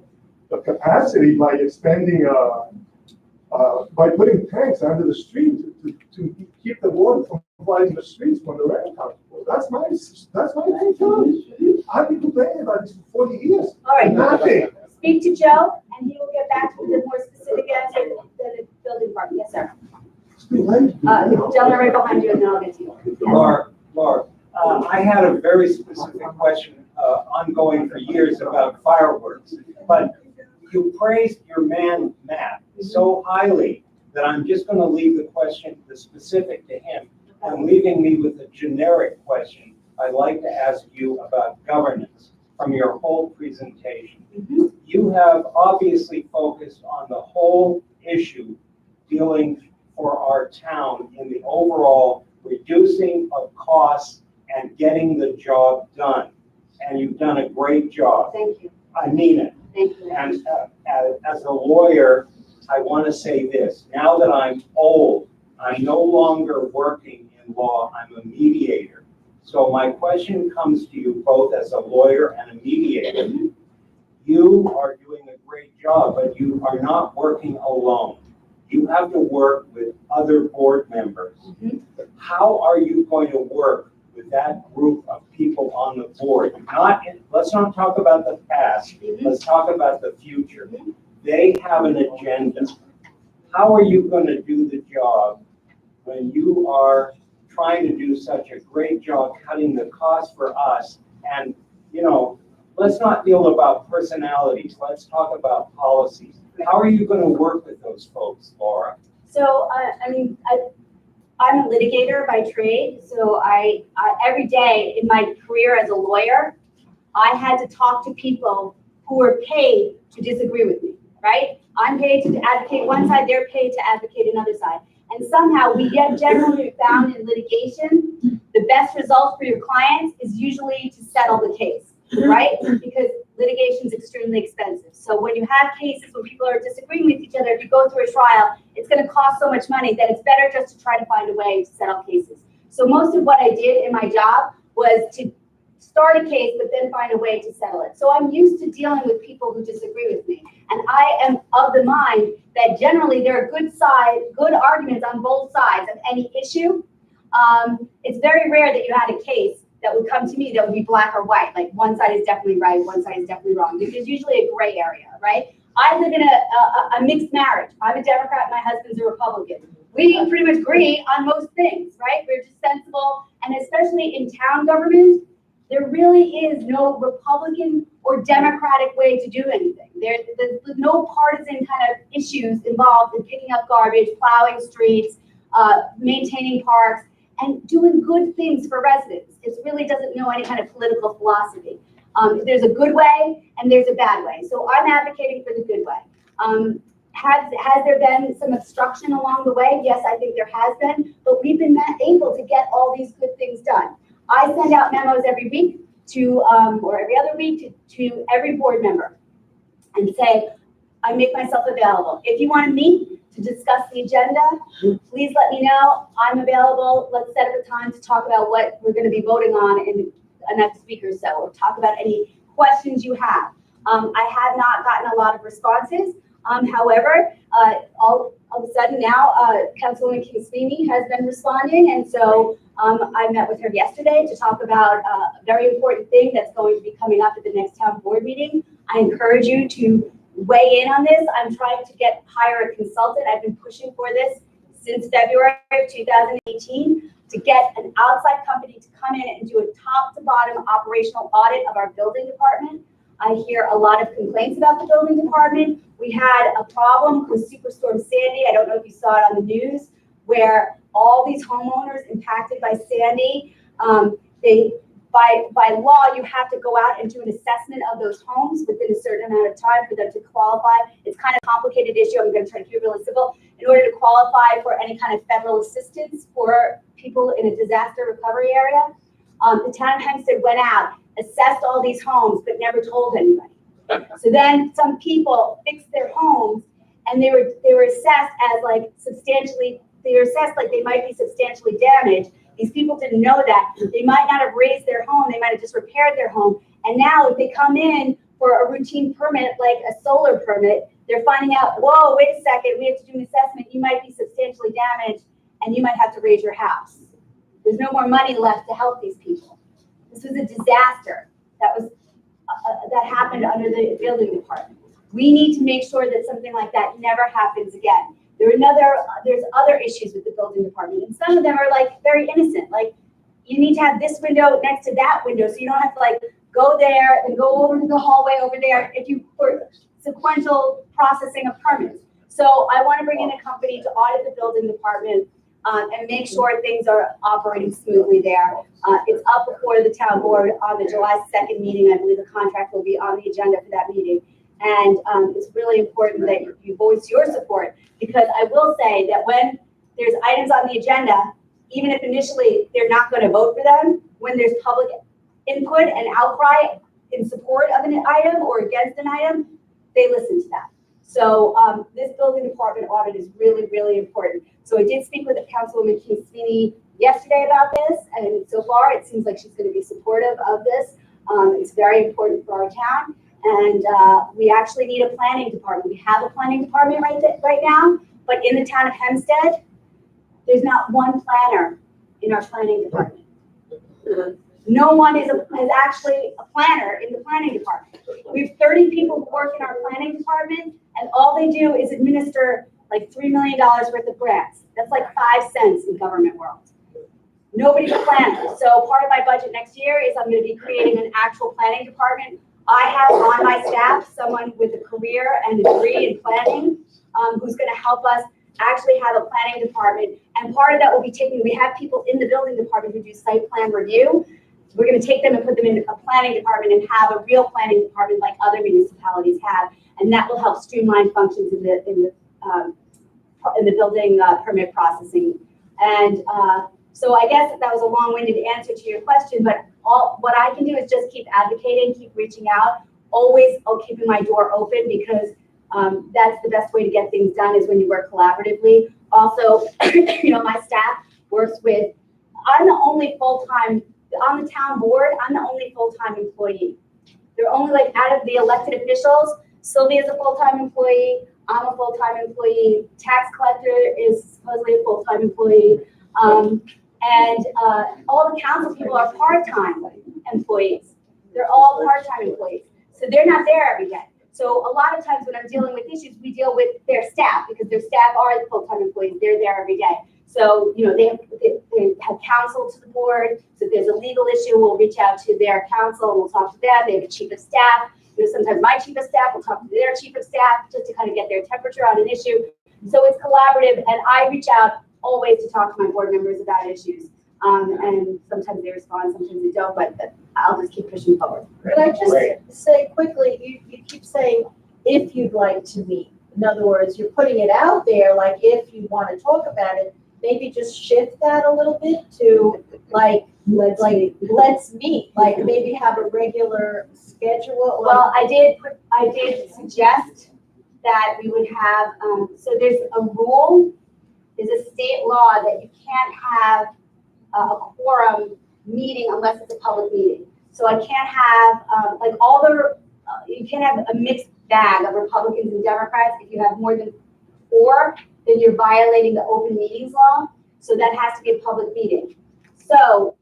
K: capacity by expanding, by putting tanks under the street to keep the water from flooding the streets when the rain comes. That's my concern. I've been complaining about this for 40 years.
D: All right.
K: Nothing.
D: Speak to Joe, and he will get back to you with a more specific answer than the building department. Yes, sir.
K: It's too late.
D: The gentleman right behind you, and then I'll get to you. Yes.
L: Mark, I had a very specific question, ongoing for years about fireworks, but you praised your man, Matt, so highly that I'm just gonna leave the specific to him. And leaving me with a generic question, I'd like to ask you about governance from your whole presentation. You have obviously focused on the whole issue dealing for our town in the overall reducing of costs and getting the job done. And you've done a great job.
D: Thank you.
L: I mean it.
D: Thank you.
L: And as a lawyer, I want to say this. Now that I'm old, I'm no longer working in law, I'm a mediator. So my question comes to you both as a lawyer and a mediator. You are doing a great job, but you are not working alone. You have to work with other board members. How are you going to work with that group of people on the board? Let's not talk about the past, let's talk about the future. They have an agenda. How are you going to do the job when you are trying to do such a great job cutting the cost for us? And, let's not deal about personalities, let's talk about policies. How are you going to work with those folks, Laura?
D: So, I'm a litigator by trade, so I every day in my career as a lawyer, I had to talk to people who were paid to disagree with me, right? I'm paid to advocate one side, they're paid to advocate another side. And somehow we get generally found in litigation, the best result for your clients is usually to settle the case, right? Because litigation is extremely expensive. So when you have cases when people are disagreeing with each other, if you go through a trial, it's going to cost so much money that it's better just to try to find a way to settle cases. So most of what I did in my job was to start a case, but then find a way to settle it. So I'm used to dealing with people who disagree with me. And I am of the mind that generally there are good arguments on both sides of any issue. It's very rare that you had a case that would come to me that would be black or white, like one side is definitely right, one side is definitely wrong. There's usually a gray area, right? I live in a mixed marriage. I'm a Democrat, my husband's a Republican. We pretty much agree on most things, right? We're just sensible, and especially in town government, there really is no Republican or Democratic way to do anything. There's no partisan kind of issues involved in picking up garbage, plowing streets, maintaining parks, and doing good things for residents. It really doesn't know any kind of political philosophy. There's a good way and there's a bad way. So I'm advocating for the good way. Has there been some obstruction along the way? Yes, I think there has been, but we've been able to get all these good things done. I send out memos every week or every other week to every board member and say, I make myself available. If you want to meet to discuss the agenda, please let me know. I'm available. Let's set up a time to talk about what we're going to be voting on in the next week or so, or talk about any questions you have. I have not gotten a lot of responses. However, all of a sudden now, Councilwoman King-Sweeney has been responding, and so I met with her yesterday to talk about a very important thing that's going to be coming up at the next town board meeting. I encourage you to weigh in on this. I'm trying to hire a consultant. I've been pushing for this since February of 2018 to get an outside company to come in and do a top to bottom operational audit of our building department. I hear a lot of complaints about the building department. We had a problem with Superstorm Sandy. I don't know if you saw it on the news, where all these homeowners impacted by Sandy, by law, you have to go out and do an assessment of those homes within a certain amount of time for them to qualify. It's kind of a complicated issue. I'm going to try to keep it really simple. in order to qualify for any kind of federal assistance for people in a disaster recovery area. The town of Hempstead went out, assessed all these homes, but never told anybody. So then some people fixed their homes, and they were assessed as like substantially, they were assessed like they might be substantially damaged. These people didn't know that. They might not have raised their home, they might have just repaired their home. And now if they come in for a routine permit, like a solar permit, they're finding out, whoa, wait a second, we have to do an assessment, you might be substantially damaged, and you might have to raise your house. There's no more money left to help these people. This was a disaster that happened under the building department. We need to make sure that something like that never happens again. There's other issues with the building department, and some of them are like very innocent. Like, you need to have this window next to that window, so you don't have to like go there and go over to the hallway over there for sequential processing of permits. So I want to bring in a company to audit the building department and make sure things are operating smoothly there. It's up before the town board on the July 2nd meeting. I believe the contract will be on the agenda for that meeting. And it's really important that you voice your support, because I will say that when there's items on the agenda, even if initially they're not going to vote for them, when there's public input and outcry in support of an item or against an item, they listen to that. So this building department audit is really, really important. So I did speak with Councilwoman King-Sweeney yesterday about this, and so far it seems like she's going to be supportive of this. It's very important for our town, and we actually need a planning department. We have a planning department right now, but in the town of Hempstead, there's not one planner in our planning department. No one is actually a planner in the planning department. We have 30 people who work in our planning department, and all they do is administer like $3 million worth of grants. That's like 5 cents in government world. Nobody's a planner. So part of my budget next year is I'm going to be creating an actual planning department. I have on my staff someone with a career and a degree in planning who's going to help us actually have a planning department. And part of that will be we have people in the building department who do site plan review. We're going to take them and put them in a planning department and have a real planning department like other municipalities have, and that will help streamline functions in the building permit processing. And so I guess that was a long-winded answer to your question, but what I can do is just keep advocating, keep reaching out, always keeping my door open, because that's the best way to get things done is when you work collaboratively. Also, my staff works with. I'm the only full-time. On the town board, I'm the only full-time employee. They're only like out of the elected officials, Sylvia's a full-time employee, I'm a full-time employee, tax collector is supposedly a full-time employee, and all the council people are part-time employees. They're all part-time employees. So they're not there every day. So a lot of times when I'm dealing with issues, we deal with their staff, because their staff are the full-time employees, they're there every day. So, they have counsel to the board. So if there's a legal issue, we'll reach out to their counsel and we'll talk to them. They have a chief of staff. Sometimes my chief of staff will talk to their chief of staff just to kind of get their temperature on an issue. So it's collaborative, and I reach out always to talk to my board members about issues. And sometimes they respond, sometimes they don't, but I'll just keep pushing forward.
M: Could I just say quickly, you keep saying, if you'd like to meet. In other words, you're putting it out there, like if you want to talk about it, maybe just shift that a little bit to let's meet, like maybe have a regular schedule.
D: Well, I did suggest that we would have, so there's a rule, there's a state law that you can't have a quorum meeting unless it's a public meeting. So I can't have, you can't have a mixed bag of Republicans and Democrats. If you have more than 4, then you're violating the open meetings law. So that has to be a public meeting. So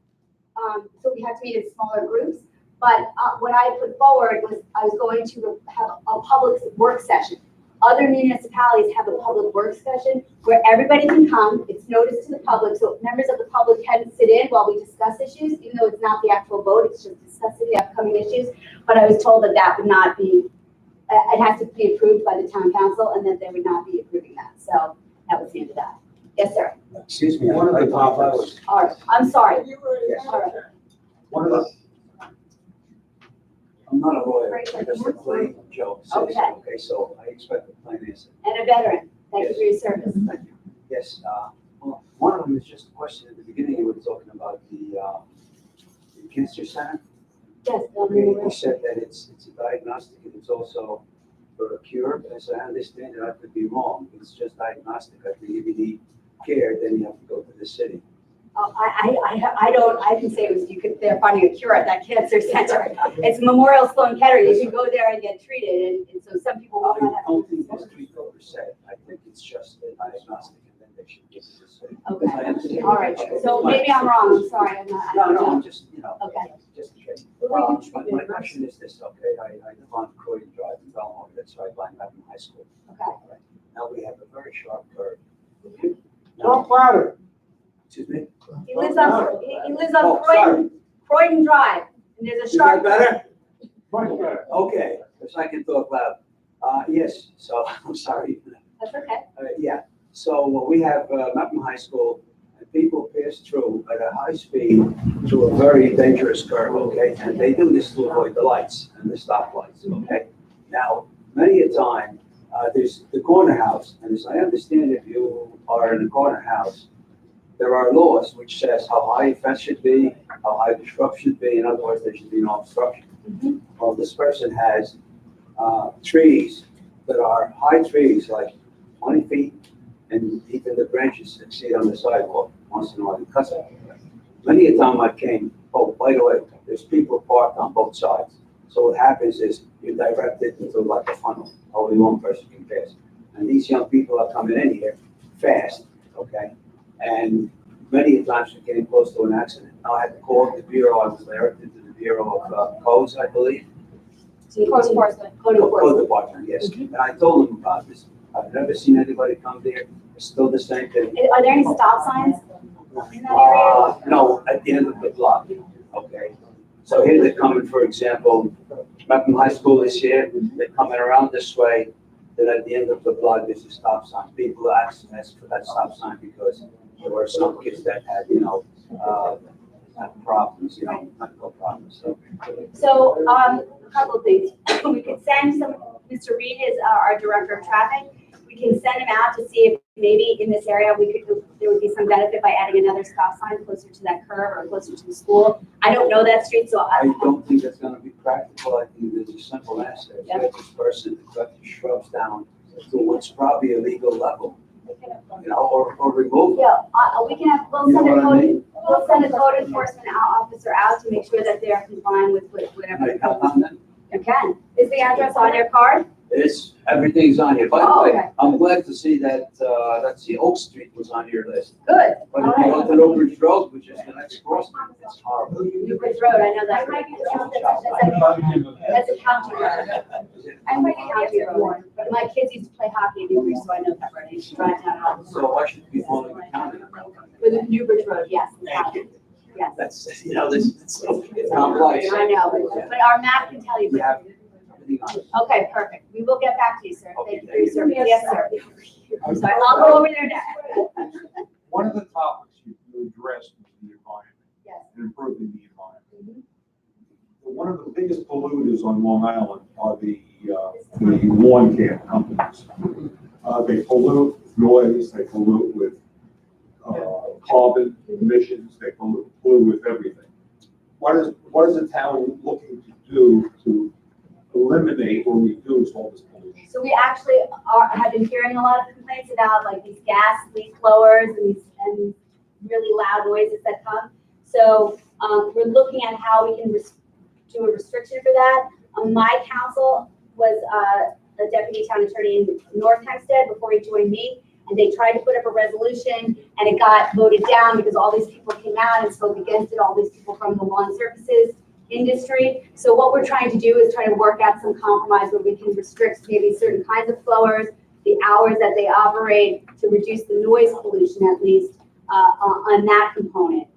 D: we have to meet in smaller groups. But what I put forward was I was going to have a public work session. Other municipalities have a public work session where everybody can come. It's noticed to the public, so members of the public can sit in while we discuss issues, even though it's not the actual vote, it's just discussing the upcoming issues. But I was told that that would not be, it has to be approved by the town council, and that they would not be approving that. So that was the end of that. Yes, sir.
A: Excuse me, one of the topics.
D: All right, I'm sorry.
A: Yes.
D: All right.
A: One of the. I'm not a lawyer, I just a plain Joe citizen,
D: Okay.
A: okay, so I expect a plain answer.
D: And a veteran. Thank you for your service.
A: Thank you. Yes, well, one of them is just a question at the beginning, you were talking about the cancer center.
D: Yes,
A: You said that it's a diagnostic and it's also for a cure, as I understand it, I could be wrong, it's just diagnostic, I think if you need care, then you have to go to the city.
D: I didn't say it was, they're finding a cure at that cancer center. It's Memorial Sloan Kettering, you can go there and get treated, and so some people will
A: I
D: not have.
A: don't think it's treatment per se, I think it's just a diagnostic and then they should give it to the city.
D: Okay,
A: I understand.
D: all right, so maybe I'm wrong, I'm sorry, I'm not.
A: No, I'm just,
D: Okay.
A: just kidding.
M: Well, we can
A: My
M: treat it
A: question is this, okay, I live on Croydon Drive in Belmont, that's right by Mappin High School.
D: Okay.
A: Now we have a very sharp curve.
C: Talk louder.
A: Excuse me?
D: He lives on
A: Oh, sorry.
D: Croydon Drive, and there's a
A: Is
D: sharp.
A: that better?
C: Much better.
A: Okay, because I can talk loud. Yes, so, I'm sorry.
D: That's okay.
A: Yeah, so we have Mappin High School, and people pass through at a high speed to a very dangerous curve, okay? And they do this to avoid the lights and the stoplights, okay? Now, many a time, there's the corner house, and as I understand, if you are in a corner house, there are laws which says how high a fence should be, how high the shrub should be, in other words, there should be no obstruction. Well, this person has trees that are high trees, like 20 feet, and even the branches exceed on the sidewalk. Once in a while, he cuts it. Many a time I came, oh, by the way, there's people parked on both sides. So what happens is you direct it into like a funnel, only one person can pass. And these young people are coming in here fast, okay? And many a times we're getting close to an accident. Now I had to call the Bureau, I was directed to the Bureau of Codes, I believe.
D: Code enforcement.
A: Code Department, yes. And I told them about this. I've never seen anybody come there. It's still the same thing.
D: Are there any stop signs in that area?
A: No, at the end of the block, okay? So here they're coming, for example, Mappin High School is here, they're coming around this way, then at the end of the block, there's a stop sign. People ask for that stop sign because there were some kids that had, had problems, medical problems, so.
D: So, a couple of things. We could send Mr. Reed is our director of traffic. We can send him out to see if maybe in this area there would be some benefit by adding another stop sign closer to that curve or closer to the school. I don't know that street, so
A: I don't think that's gonna be practical. I think there's a simple answer.
D: Yep.
A: Get this person to cut the shrubs down to what's probably a legal level, or remove them.
D: yeah, we can have,
A: You know what I mean?
D: we'll send a code enforcement officer out to make sure that they're complying with whatever.
A: Can I count on that?
D: You can. Is the address on your card?
A: Everything's on here. By the
D: Oh,
A: way,
D: okay.
A: I'm glad to see that, let's see, Oak Street was on your list.
D: Good.
A: But if you go to New Bridge Road, which is the next crossing, it's horrible.
D: New Bridge Road, I know that. That's a county road. I'm like a county road, but my kids used to play hockey in New Bridge, so I know that road. I used to drive down all the time.
A: So why should we follow the county?
D: For the New Bridge Road, yes. the
A: Thank
D: county.
A: you.
D: Yes.
A: That's, it's complex.
D: I know, but our map can tell you.
A: We have everything on it.
D: Okay, perfect. We will get back to you, sir.
A: Okay,
D: Thank you for your service.
A: thank you.
D: Yes, sir. I'm sorry, I'll go over there now.
N: One of the topics you addressed was the environment
D: Yes.
N: and improving the environment. One of the biggest polluters on Long Island are the lawn care companies. They pollute with noise, they pollute with carbon emissions, they pollute with everything. What is the town looking to do to eliminate or reduce all this pollution?
D: So we actually have been hearing a lot of complaints about like these gas leak blowers and really loud noises that come. So we're looking at how we can do a restriction for that. My counsel was a deputy town attorney in North Hempstead before he joined me, and they tried to put up a resolution, and it got voted down because all these people came out and spoke against it, all these people from the lawn services industry. So what we're trying to do is try to work out some compromise where we can restrict maybe certain kinds of blowers, the hours that they operate, to reduce the noise pollution at least on that component.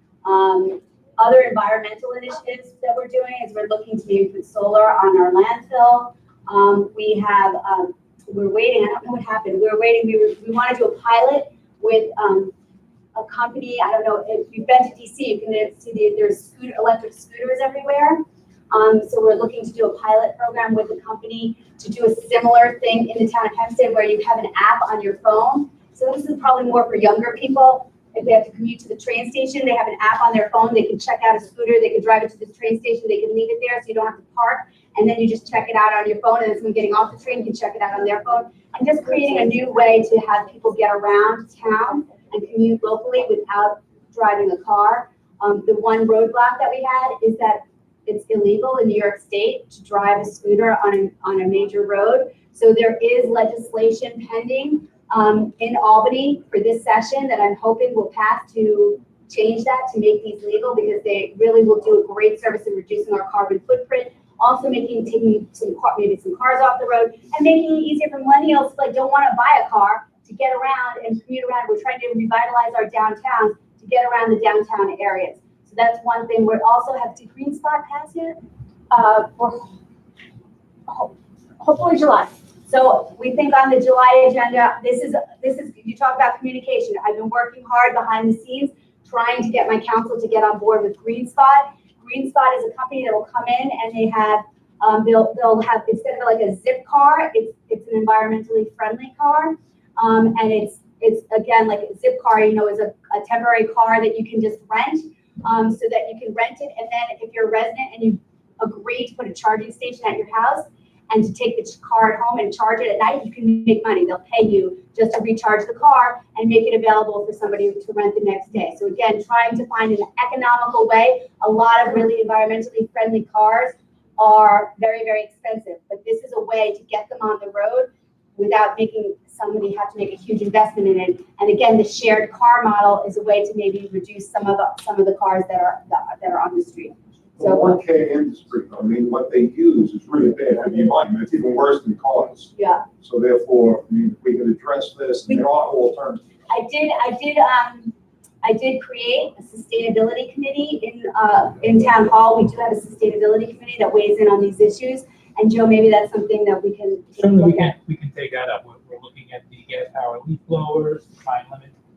D: Other environmental initiatives that we're doing is we're looking to maybe put solar on our landfill. We're waiting, I don't know what happened. We're waiting, we want to do a pilot with a company. I don't know, if you've been to DC, you can see there's electric scooters everywhere. So we're looking to do a pilot program with the company to do a similar thing in the town of Hempstead where you have an app on your phone. So this is probably more for younger people. If they have to commute to the train station, they have an app on their phone. They can check out a scooter. They can drive it to the train station. They can leave it there so you don't have to park. And then you just check it out on your phone. And then someone getting off the train can check it out on their phone. And just creating a new way to have people get around town and commute locally without driving a car. The one roadblock that we had is that it's illegal in New York State to drive a scooter on a major road. So there is legislation pending in Albany for this session that I'm hoping will pass to change that, to make these legal, because they really will do a great service in reducing our carbon footprint. Also taking maybe some cars off the road and making it easier for millennials who don't want to buy a car to get around and commute around. We're trying to revitalize our downtowns to get around the downtown areas. So that's one thing. We also have the Green Spot pass yet? Hopefully July. So we think on the July agenda, this is you talk about communication. I've been working hard behind the scenes trying to get my council to get on board with Green Spot. Green Spot is a company that will come in and they have they'll have, instead of like a zip car, it's an environmentally friendly car, and it's again like a zip car, is a temporary car that you can just rent, so that you can rent it, and then if you're a resident and you agree to put a charging station at your house and to take the car at home and charge it at night, you can make money. They'll pay you just to recharge the car and make it available for somebody to rent the next day. So again, trying to find an economical way. A lot of really environmentally friendly cars are very, very expensive, but this is a way to get them on the road without making somebody have to make a huge investment in it. And again, the shared car model is a way to maybe reduce some of the cars that are on the street.
N: So 1K industry, what they use is really bad for the environment. It's even worse than cars.
D: Yeah.
N: So therefore, if we could address this, there are alternatives.
D: I did create a sustainability committee in town hall. We do have a sustainability committee that weighs in on these issues. And Joe, maybe that's something that we can take a look at.
G: We can take that up. We're looking at the gas power leaf blowers, to try and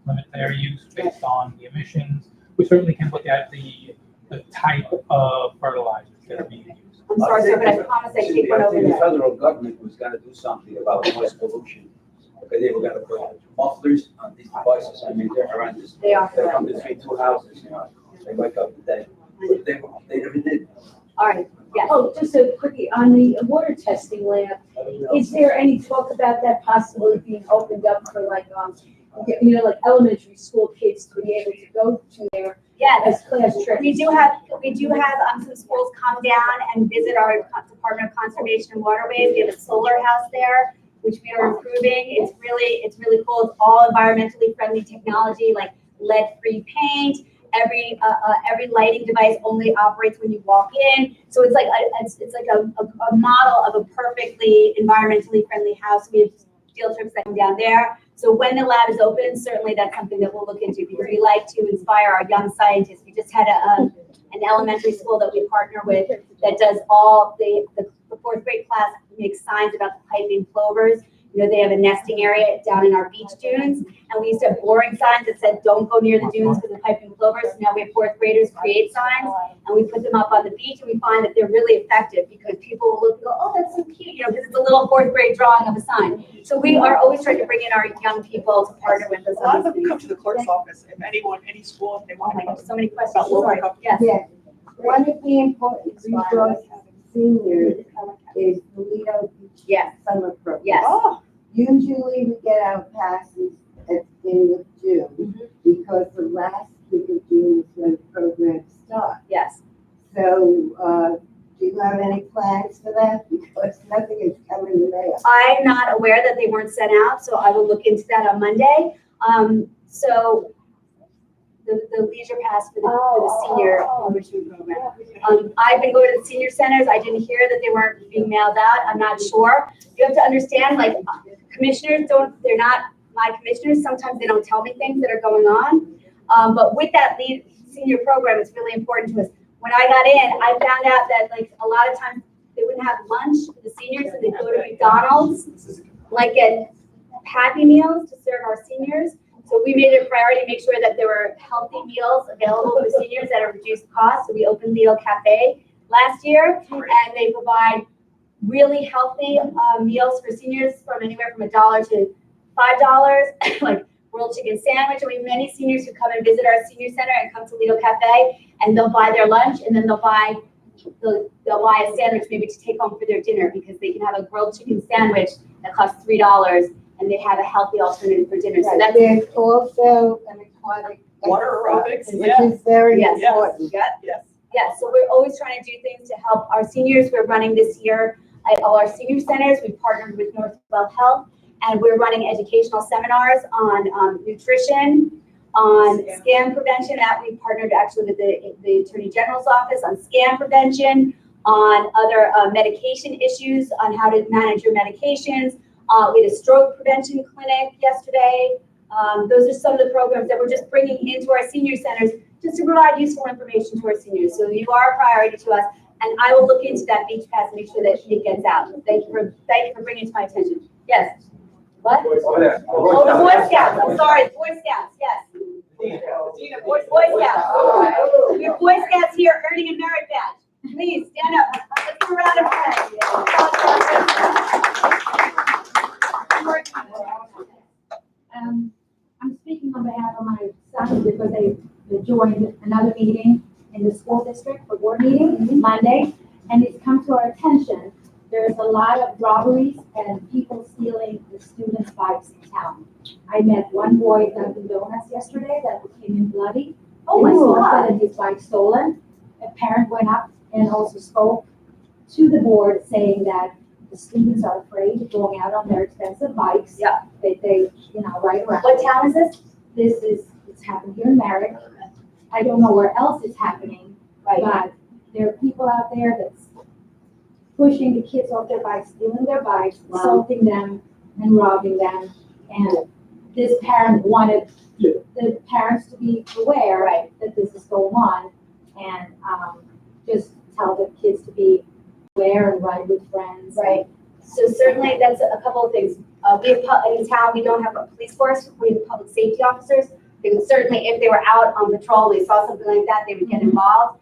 G: limit their use based on the emissions. We certainly can look at the type of fertilizers that are being used.
D: I'm sorry, sir, but I promise I take one over
A: The
D: there.
A: federal government was gonna do something about noise pollution. Okay, they were gonna put mufflers on these devices. They're horrendous.
D: They are.
A: They come between two houses, They wake up the day. But they never did.
D: All right, yes.
M: Oh, just a quickie, on the water testing lab, is there any talk about that possibly being opened up for like elementary school kids to be able to go to there?
D: Yeah,
M: as class trips?
D: we do have some schools come down and visit our Department of Conservation and Waterways. We have a solar house there, which we are improving. It's really cool. It's all environmentally friendly technology, like lead-free paint. Every lighting device only operates when you walk in. So it's like a model of a perfectly environmentally friendly house. We have field trips that come down there. So when the lab is open, certainly that's something that we'll look into, because we like to inspire our young scientists. We just had an elementary school that we partner with that does all the fourth grade class makes signs about the piping plovers. They have a nesting area down in our beach dunes, and we used to have boring signs that said, "Don't go near the dunes because of piping plovers." So now we have fourth graders create signs, and we put them up on the beach, and we find that they're really effective because people will look and go, "Oh, that's so cute," because it's a little fourth grade drawing of a sign. So we are always trying to bring in our young people to partner with us.
H: A lot of them come to the clerk's office. If anyone, any school, if they want to come.
D: So many questions.
H: About local
D: Sorry.
H: government.
D: Yes.
O: One of the important resources for seniors is the Lido Beach
D: Yes.
O: Summer Program.
D: Yes.
H: Oh,
O: Usually we get our passes at the beginning of June because the last week of June is when the program starts.
D: Yes.
O: So, do you have any plans for that? Because nothing is coming in the mail.
D: I'm not aware that they weren't sent out, so I will look into that on Monday. So the leisure pass for the senior enrichment program. I've been going to the senior centers. I didn't hear that they weren't being mailed out. I'm not sure. You have to understand, commissioners they're not my commissioners. Sometimes they don't tell me things that are going on. But with that senior program, it's really important to us. When I got in, I found out that a lot of times they wouldn't have lunch for the seniors, so they go to McDonald's, get Happy Meals to serve our seniors. So we made it a priority to make sure that there were healthy meals available for seniors at a reduced cost. So we opened Lido Cafe last year, and they provide really healthy meals for seniors from anywhere from $1 to $5, like grilled chicken sandwich. And we have many seniors who come and visit our senior center and come to Lido Cafe, and they'll buy their lunch, and then they'll buy a sandwich maybe to take home for their dinner, because they can have a grilled chicken sandwich that costs $3, and they have a healthy alternative for dinner. So that's
O: There's also an aquatic
H: Water aerobics,
O: exercise,
H: yeah.
O: which is very
D: Yes.
O: important.
H: Yes.
D: Yeah, so we're always trying to do things to help our seniors. We're running this year at all our senior centers. We've partnered with Northwell Health, and we're running educational seminars on nutrition, on scam prevention. That we partnered actually with the Attorney General's office on scam prevention, on other medication issues, on how to manage your medications. We had a stroke prevention clinic yesterday. Those are some of the programs that we're just bringing into our senior centers just to provide useful information to our seniors. So you are a priority to us, and I will look into that beach pass and make sure that it gets out. Thank you for bringing it to my attention. Yes. What?
J: Over there.
D: Oh, the Boy Scouts. I'm sorry, the Boy Scouts. Yes. Boy Scouts. We have Boy Scouts here earning a merit badge. Please stand up. Let's give a round of applause.
P: I'm speaking on behalf of my son because they joined another meeting in the school district for board meeting Monday, and it's come to our attention. There's a lot of robberies and people stealing the students' bikes in town. I met one boy at Dunkin' Donuts yesterday that came in bloody.
D: Oh my God.
P: And his bike stolen. A parent went up and also spoke to the board saying that the students are afraid of going out on their expensive bikes.
D: Yeah.
P: They ride around.
D: What town is this?
P: It's happened here in Merrick. I don't know where else it's happening, but there are people out there that's pushing the kids off their bikes, stealing their bikes, assaulting them, and robbing them. And this parent wanted the parents to be aware that this is going on, and just tell the kids to be aware and ride with friends.
D: Right. So certainly that's a couple of things. We have, in town, we don't have a police force. We have public safety officers. They would certainly, if they were out on patrol, they saw something like that, they would get involved.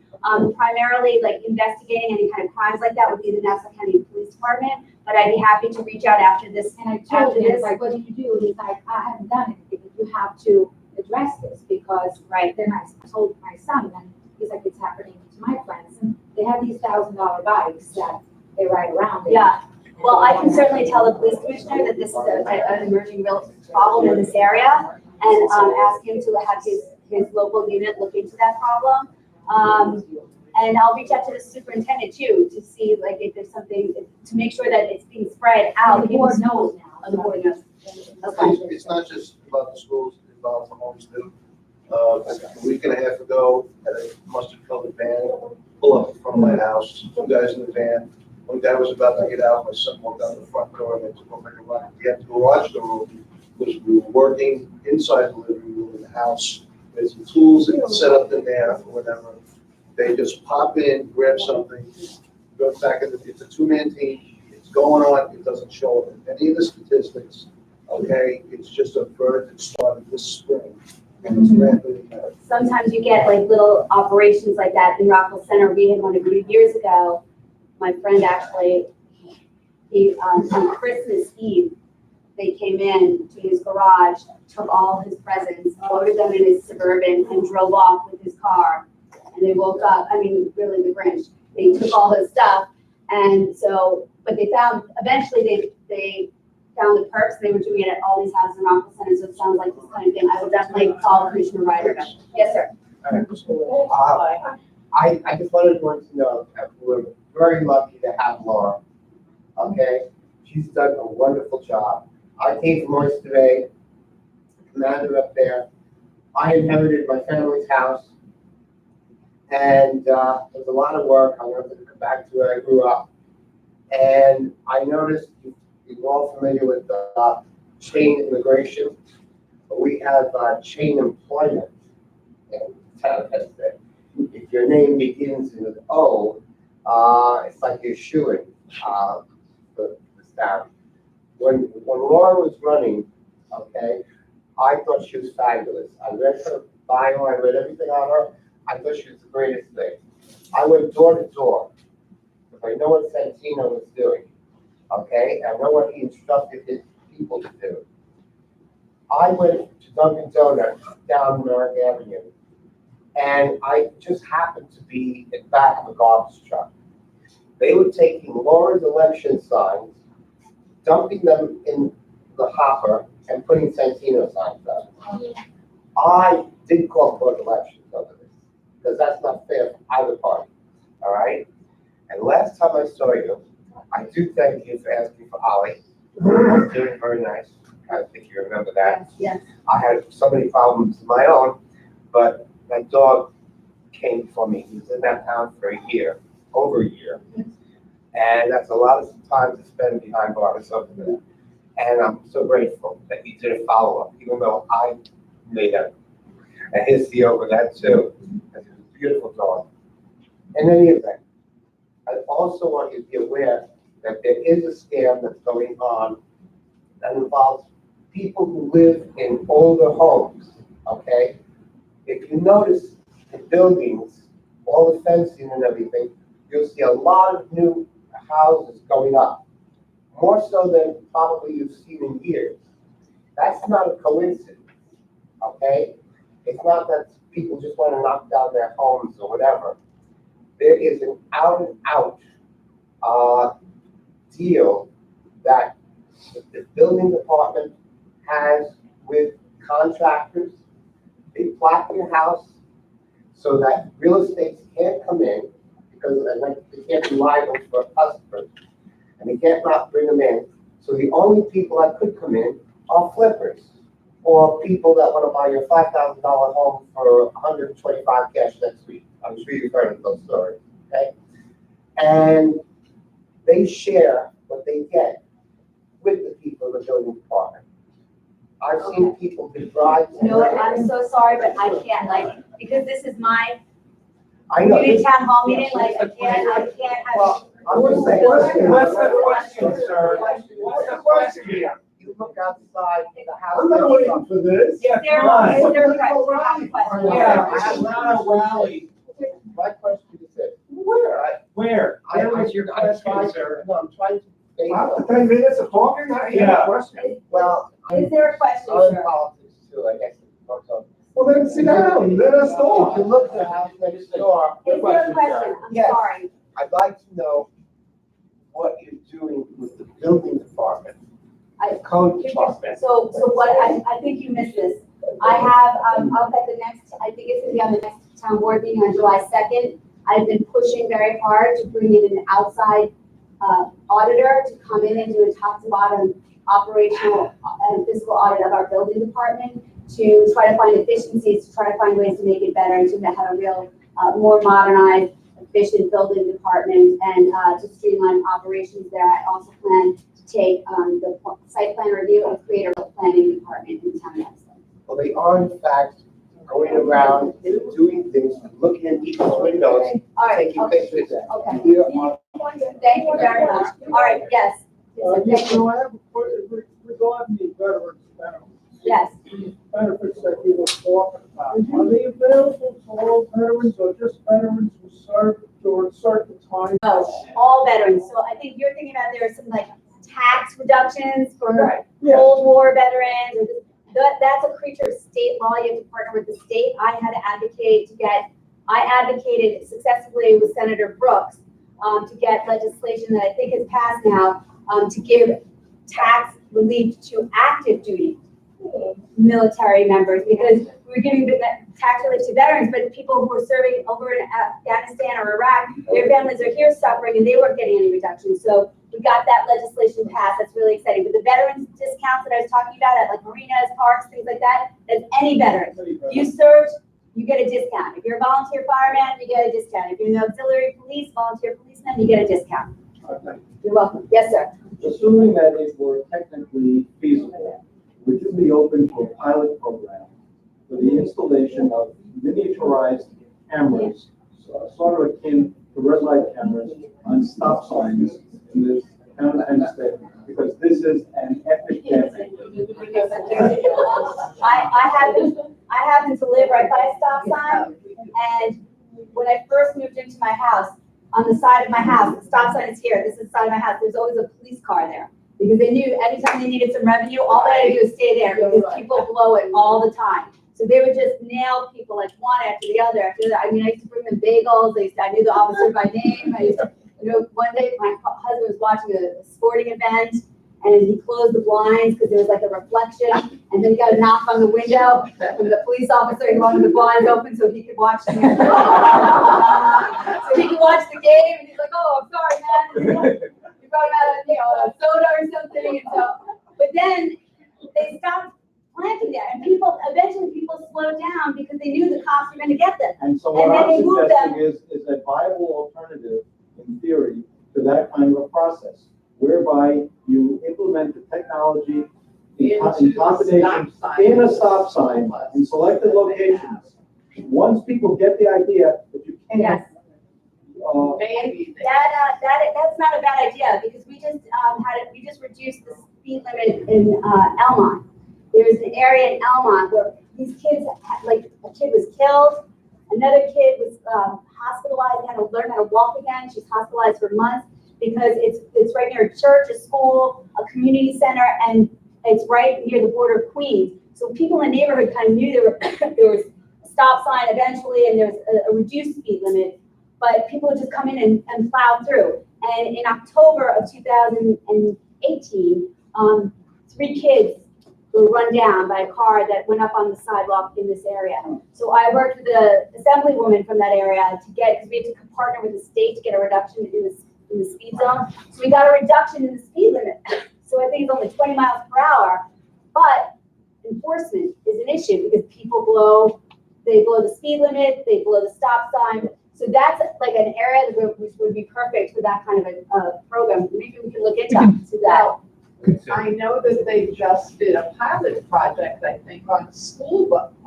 D: Primarily, like investigating any kind of crimes like that would be the Nassau County Police Department. But I'd be happy to reach out after this.
P: And I told him, like, what do you do? And he's like, I haven't done anything. You have to address this because, then I told my son, and he's like, it's happening to my friends. And they have these $1,000 bikes that they ride around in.
D: Yeah. Well, I can certainly tell the police commissioner that this is an emerging real problem in this area, and ask him to have his local unit look into that problem. And I'll reach out to the superintendent too, to see like if there's something, to make sure that it's being spread out.
P: The board knows now.
D: Oh, the board knows.
I: It's not just about the schools, it involves the homes too. A week and a half ago, had a mustard-colored van pull up in front of my house, 2 guys in the van. One guy was about to get out, my son walked out the front door, and they took over the garage. We had to garage door because we were working inside the living room in the house. There's some tools that are set up in there or whatever. They just pop in, grab something, go back in it's a 2-man team. It's going on, it doesn't show up in any of the statistics, okay? It's just a bird that started this spring, and it's rapidly growing.
D: Sometimes you get like little operations like that in Rockville Center. We had one a few years ago. My friend actually, on Christmas Eve, they came in to his garage, took all his presents, loaded them in his Suburban, and drove off with his car. And they woke up, I mean, really the Grinch. They took all his stuff, and so, but they found, eventually they found the perps. They were doing it at all these houses in Rockville Center, so it sounds like this kind of thing. I will definitely call Commissioner Ryder. Yes, sir.
Q: I just wanted to know that we're very lucky to have Laura, okay? She's done a wonderful job. I came from Oyster Bay, commander up there. I inherited my family's house, and it was a lot of work. I wanted to come back to where I grew up. And I noticed, you're all familiar with chain immigration, but we have chain employment in town of Hempstead. If your name begins with O, it's like you're shooing for the staff. When Laura was running, okay, I thought she was fabulous. I read her bio, I read everything on her. I thought she was the greatest thing. I went door to door, because I know what Santino was doing, okay? I know what he instructed his people to do. I went to Dunkin' Donuts down Merrick Avenue, and I just happened to be in back of a garbage truck. They were taking Laura's election signs, dumping them in the hopper, and putting Santino signs up. I did call for elections over this, because that's not fair for either party, all right? And last time I saw you, I do thank you for asking for Ollie. You're doing very nice. I think you remember that.
M: Yes.
Q: I had so many problems of my own, but that dog came for me. He was in that town for a year, over a year. And that's a lot of time to spend behind bars over there. And I'm so grateful that you did a follow-up, even though I made a hissy over that too. It's a beautiful dog. In any event, I also want you to be aware that there is a scam that's going on that involves people who live in older homes, okay? If you notice the buildings, all the fencing and everything, you'll see a lot of new houses going up, more so than probably you've seen in years. That's not a coincidence, okay? It's not that people just want to knock down their homes or whatever. There is an out-and-out deal that the building department has with contractors. They plaque your house so that real estate can't come in, because they can't be liable for customers, and they can't not bring them in. So the only people that could come in are flippers, or people that want to buy your $5,000 home for $125 cash next week. I'm sure you've heard of those stories, okay? And they share what they get with the people in the building department. I've seen people be bribed.
D: You know what, I'm so sorry, but I can't, like, because this is my
Q: I know.
D: community town hall meeting, like, I can't have.
Q: Well, I'm just saying.
L: What's the question, sir? What's the question here?
Q: You look outside the house.
K: I'm not waiting for this.
L: Yeah,
D: There
L: come on.
D: is there a question? I have a question.
L: Yeah, it's not a rally.
Q: My question is this.
L: Where? Where was your
Q: I'm
L: question,
Q: trying
L: sir?
Q: No, I'm trying to.
K: After 10 minutes of talking, I
L: Yeah.
K: have a question.
Q: Well,
D: Is there a question,
Q: I'm in
D: sir?
Q: politics too, I guess. So,
K: Well, then sit down, let us
Q: if
K: talk.
Q: you look at the house next door.
D: Is there a question? I'm
Q: Yes.
D: sorry.
Q: I'd like to know what you're doing with the building department, the code department.
D: So what, I think you missed this. I have, I'll bet the next, I think it's gonna be on the next town board meeting on July 2nd. I've been pushing very hard to bring in an outside auditor to come in and do a top to bottom operational and fiscal audit of our building department to try to find efficiencies, to try to find ways to make it better and to have a real, more modernized, efficient building department and to streamline operations there. I also plan to take the site plan review and create a planning department in town of Hempstead.
Q: Well, they are in fact going around and doing things, looking in people's windows,
D: All right,
Q: taking
D: okay.
Q: pictures.
D: Okay.
Q: Here are
D: Thank you very much. All right, yes. Thank you.
C: I have a question regarding the veterans benefits.
D: Yes.
C: Benefits that you were talking about. Are they available to all veterans or just veterans who served during certain times?
D: Oh, all veterans. So I think you're thinking about there are some like tax reductions for
C: Yeah.
D: Cold War veterans. That's a creature of state law. You have to partner with the state. I advocated successfully with Senator Brooks to get legislation that I think has passed now to give tax relief to active duty military members, because we're giving tax relief to veterans, but people who are serving over in Afghanistan or Iraq, their families are here suffering and they weren't getting any reduction. So we got that legislation passed. That's really exciting. But the veterans discounts that I was talking about at like marinas, parks, things like that, that's any veteran. You served, you get a discount. If you're a volunteer fireman, you get a discount. If you're an auxiliary police, volunteer policeman, you get a discount. You're welcome. Yes, sir.
R: Assuming that it were technically feasible, would you be open to a pilot program for the installation of miniaturized cameras, sort of akin to red light cameras on stop signs in this town of Hempstead? Because this is an epidemic.
D: I happen to live right by a stop sign, and when I first moved into my house, on the side of my house, the stop sign is here, this is the side of my house, there's always a police car there. Because they knew anytime they needed some revenue, all they had to do is stay there, because people blow it all the time. So they would just nail people like one after the other, after the other. I mean, I used to bring them bagels, I knew the officer by name, one day my husband was watching a sporting event, and he closed the blinds because there was like a reflection, and then he got a knock on the window from the police officer. He wanted the blinds open so he could watch the game. So he could watch the game, and he's like, "Oh, I'm sorry, man. You brought him out a soda or something." And so, but then they stopped planting there, and eventually people slowed down because they knew the cops were going to get them.
R: And so what
D: then
R: I'm
D: they moved them.
R: suggesting is a viable alternative, in theory, to that kind of a process, whereby you implement the technology in combination in a stop sign in selected locations. Once people get the idea that you can't.
D: Yes. That's not a bad idea, because we just reduced the speed limit in Elmont. There's an area in Elmont where these kids, like a kid was killed, another kid was hospitalized, had to learn how to walk again. She's hospitalized for months because it's right near a church, a school, a community center, and it's right near the border of Queens. So people in the neighborhood kind of knew there was a stop sign eventually, and there's a reduced speed limit, but people would just come in and plow through. And in October of 2018, 3 kids were run down by a car that went up on the sidewalk in this area. So I worked with the assemblywoman from that area because we had to partner with the state to get a reduction in the speed zone. So we got a reduction in the speed limit. So I think it's only 20 miles per hour, but enforcement is an issue because people blow the speed limit, they blow the stop sign. So that's like an area which would be perfect for that kind of a program. Maybe we can look into that.
S: I know that they just did a pilot project, I think, on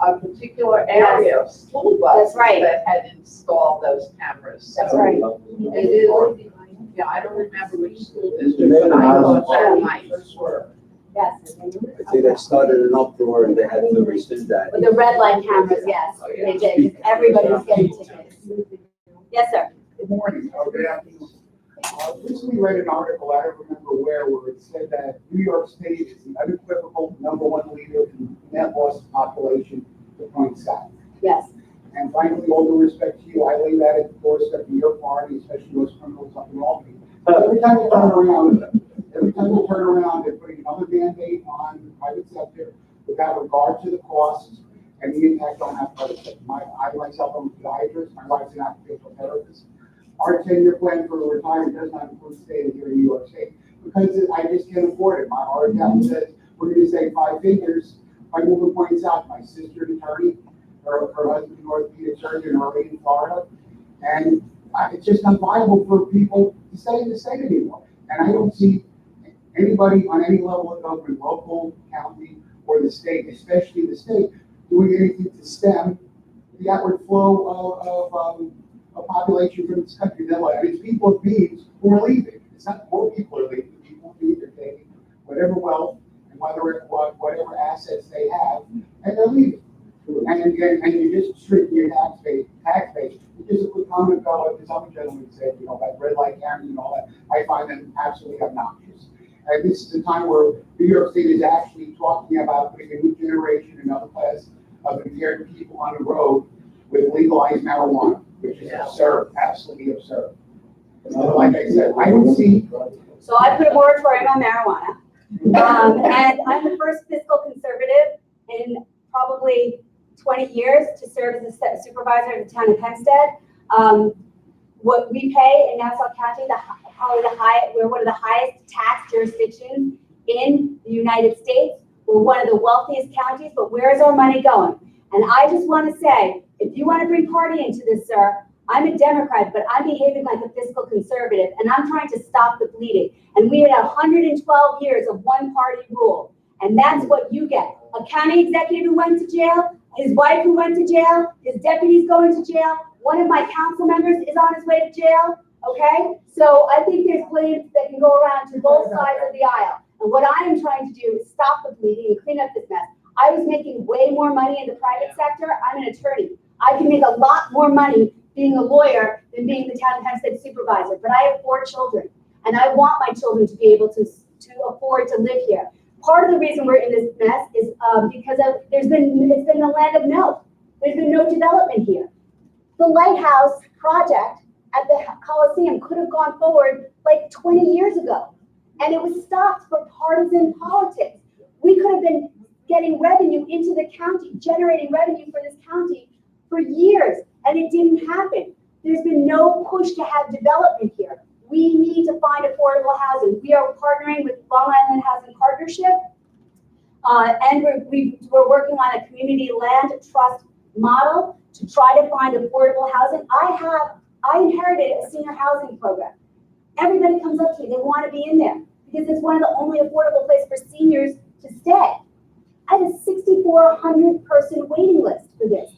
S: a particular area of school buses that had installed those cameras.
D: That's right.
S: It is, yeah, I don't remember which school district, but I thought that might work.
D: Yes.
A: I think that started an uproar and they had to rescind that.
D: With the red light cameras, yes, they did, because everybody was getting tickets. Yes, sir.
C: Good morning. Good afternoon. Recently read an article, I don't remember where it said that New York State is the unequivocal #1 leader in net loss of population to point south.
D: Yes.
C: And frankly, all due respect to you, I lay that at the doorstep of your party, especially those criminals up in Albany. Every time you turn around, they're putting another Band-Aid on the private sector without regard to the costs and the impact on that private sector. I myself am a podiatrist, my wife's an occupational therapist. Our 10-year plan for retirement does not include staying here in New York State because I just can't afford it. My hard account says we're going to save 5 figures by moving points out. My sister's an attorney, her husband's an orthopedic surgeon, already in Florida, and it's just not viable for people to stay in the state anymore. And I don't see anybody on any level of government, local, county, or the state, especially the state, doing anything to stem the outward flow of population from this country. And it's people of means who are leaving. It's not more people are leaving. People of means are taking whatever wealth and whatever assets they have, and they're leaving. And you just shrink your tax base. Just a quick comment about what this other gentleman said, about red light cameras and all that. I find them absolutely obnoxious. And this is the time where New York State is actually talking about putting a new generation, another class of impaired people on the road with legalized marijuana, which is absurd, absolutely absurd. Like I said, I don't see.
D: So I put a moratorium on marijuana, and I'm the first fiscal conservative in probably 20 years to serve as a supervisor in the town of Hempstead. What we pay in Nassau County, we're one of the highest tax jurisdictions in the United States. We're one of the wealthiest counties, but where is our money going? And I just want to say, if you want to bring party into this, sir, I'm a Democrat, but I'm behaving like a fiscal conservative, and I'm trying to stop the bleeding. And we had 112 years of one-party rule, and that's what you get. A county executive who went to jail, his wife who went to jail, his deputies going to jail, one of my council members is on his way to jail, okay? So I think there's blame that can go around to both sides of the aisle. And what I am trying to do is stop the bleeding and clean up this mess. I was making way more money in the private sector. I'm an attorney. I can make a lot more money being a lawyer than being the town of Hempstead supervisor, but I have 4 children, and I want my children to be able to afford to live here. Part of the reason we're in this mess is because it's been the land of no. There's been no development here. The lighthouse project at the Coliseum could have gone forward like 20 years ago, and it was stopped for partisan politics. We could have been getting revenue into the county, generating revenue for this county for years, and it didn't happen. There's been no push to have development here. We need to find affordable housing. We are partnering with Long Island Housing Partnership, and we're working on a community land trust model to try to find affordable housing. I inherited a senior housing program. Everybody comes up to me, they want to be in there because it's one of the only affordable places for seniors to stay. I had a 6,400 person waiting list for this.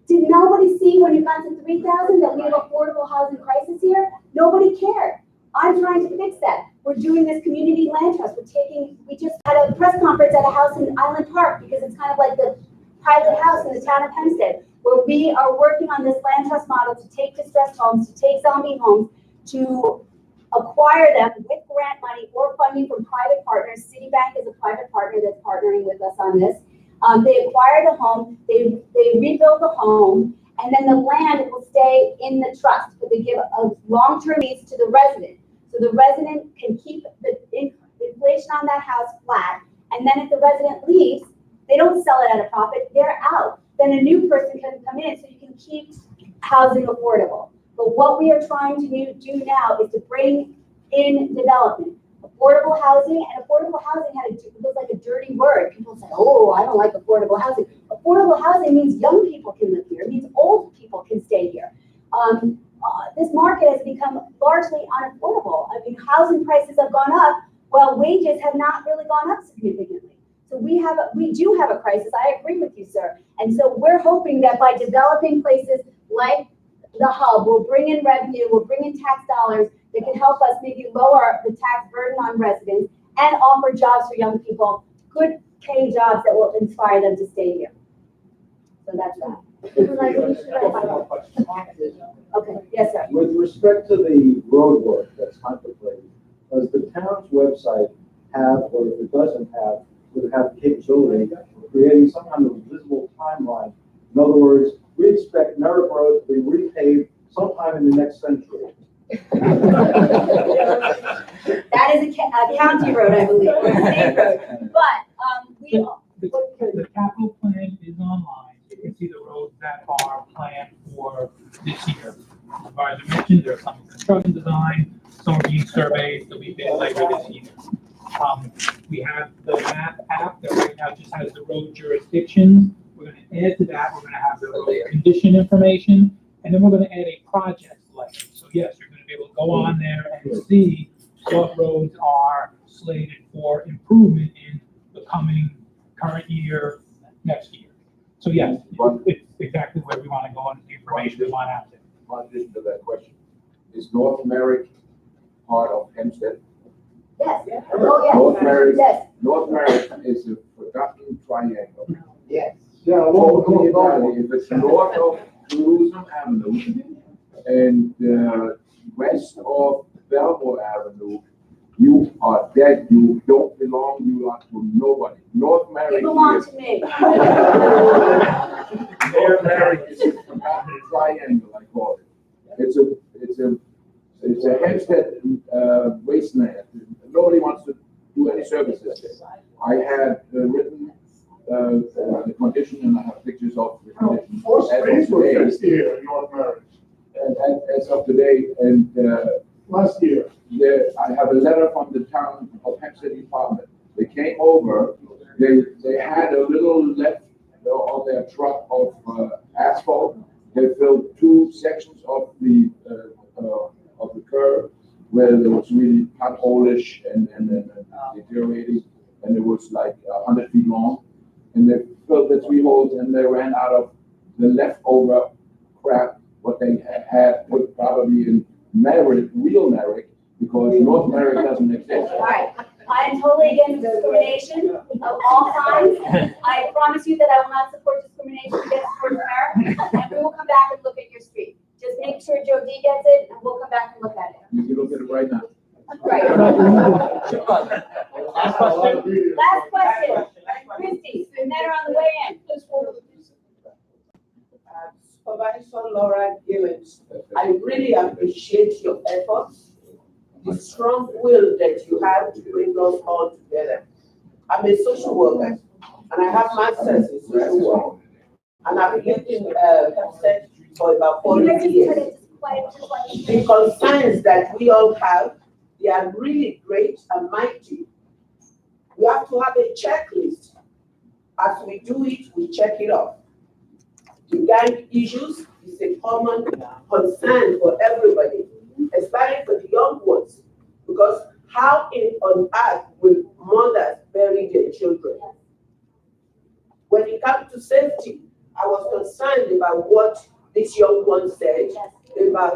D: Did nobody see when it got to 3,000 that we have affordable housing crisis here? Nobody cared. I'm trying to fix that. We're doing this community land trust. We just had a press conference at a house in Island Park because it's kind of like the pilot house in the town of Hempstead, where we are working on this land trust model to take distressed homes, to take zombie homes, to acquire them with grant money or funding from private partners. Citibank is a private partner that's partnering with us on this. They acquire the home, they rebuild the home, and then the land will stay in the trust, but they give a long-term lease to the resident. So the resident can keep the inflation on that house flat, and then if the resident leaves, they don't sell it at a profit, they're out. Then a new person can come in, so you can keep housing affordable. But what we are trying to do now is to bring in development. Affordable housing, and affordable housing was like a dirty word. People say, oh, I don't like affordable housing. Affordable housing means young people can live here. It means old people can stay here. This market has become largely unaffordable. I mean, housing prices have gone up, while wages have not really gone up significantly. So we do have a crisis. I agree with you, sir. And so we're hoping that by developing places like the hub, we'll bring in revenue, we'll bring in tax dollars that can help us maybe lower the tax burden on residents and offer jobs for young people, good paying jobs that will inspire them to stay here. So that's that. Okay, yes, sir.
R: With respect to the road work that's contemplated, does the town's website have, or if it doesn't have, would it have the capability of creating some kind of visible timeline? In other words, we expect Merrick Road to be repaved sometime in the next century.
D: That is a county road, I believe, or a state road. But
G: the capital plan is online. You can see the roads that are planned for this year. As far as I mentioned, there's some construction design, some being surveyed that we did later this year. We have the map app that right now just has the road jurisdictions. We're going to add to that. We're going to have the road condition information, and then we're going to add a project list. So yes, you're going to be able to go on there and see what roads are slated for improvement in the current year, next year. So yes, it's exactly where we want to go and the information we want out there.
N: In addition to that question, is North Merrick part of Hempstead?
D: yes. Oh, yes.
N: North Merrick,
D: Yes.
N: North Merrick is a forgotten triangle.
Q: Yes.
R: Yeah,
N: Totally If it's north of Jerusalem Avenue and west of Belmore Avenue, you are dead. You don't belong. You are to nobody. North Merrick.
D: You belong to me.
N: North Merrick is a forgotten triangle, I call it. It's a Hempstead wasteland. Nobody wants to do any services there. I had written the condition, and I have pictures of the condition.
K: Four streets were fixed here in North America.
N: And as of today, and
K: Last year.
N: I have a letter from the town of Hempstead Department. They came over, they had a little left on their truck of asphalt. They filled 2 sections of the curb where there was really potholish and deteriorating, and it was like 100 feet long. And they filled the 3 holes, and they ran out of the leftover crap, what they had put probably in Merrick, real Merrick, because North Merrick doesn't exist.
D: All right. I am totally against discrimination of all kinds. I promise you that I will not support discrimination against North America, and we will come back and look at your street. Just make sure Joe D gets it, and we'll come back and look at it.
N: You can look at it right now.
D: Right.
G: Last question.
D: Last question. Christie, and then on the way in.
S: Supervisor Laura Gillen, I really appreciate your efforts, the strong will that you have to bring us all together. I'm a social worker, and I have masters in social work, and I've lived in Hempstead for about 40 years. The concerns that we all have, they are really great and mighty. We have to have a checklist. As we do it, we check it off. The gang issues is a common concern for everybody, especially for the young ones, because how on earth will mothers bury their children? When it comes to safety, I was concerned about what this young one said about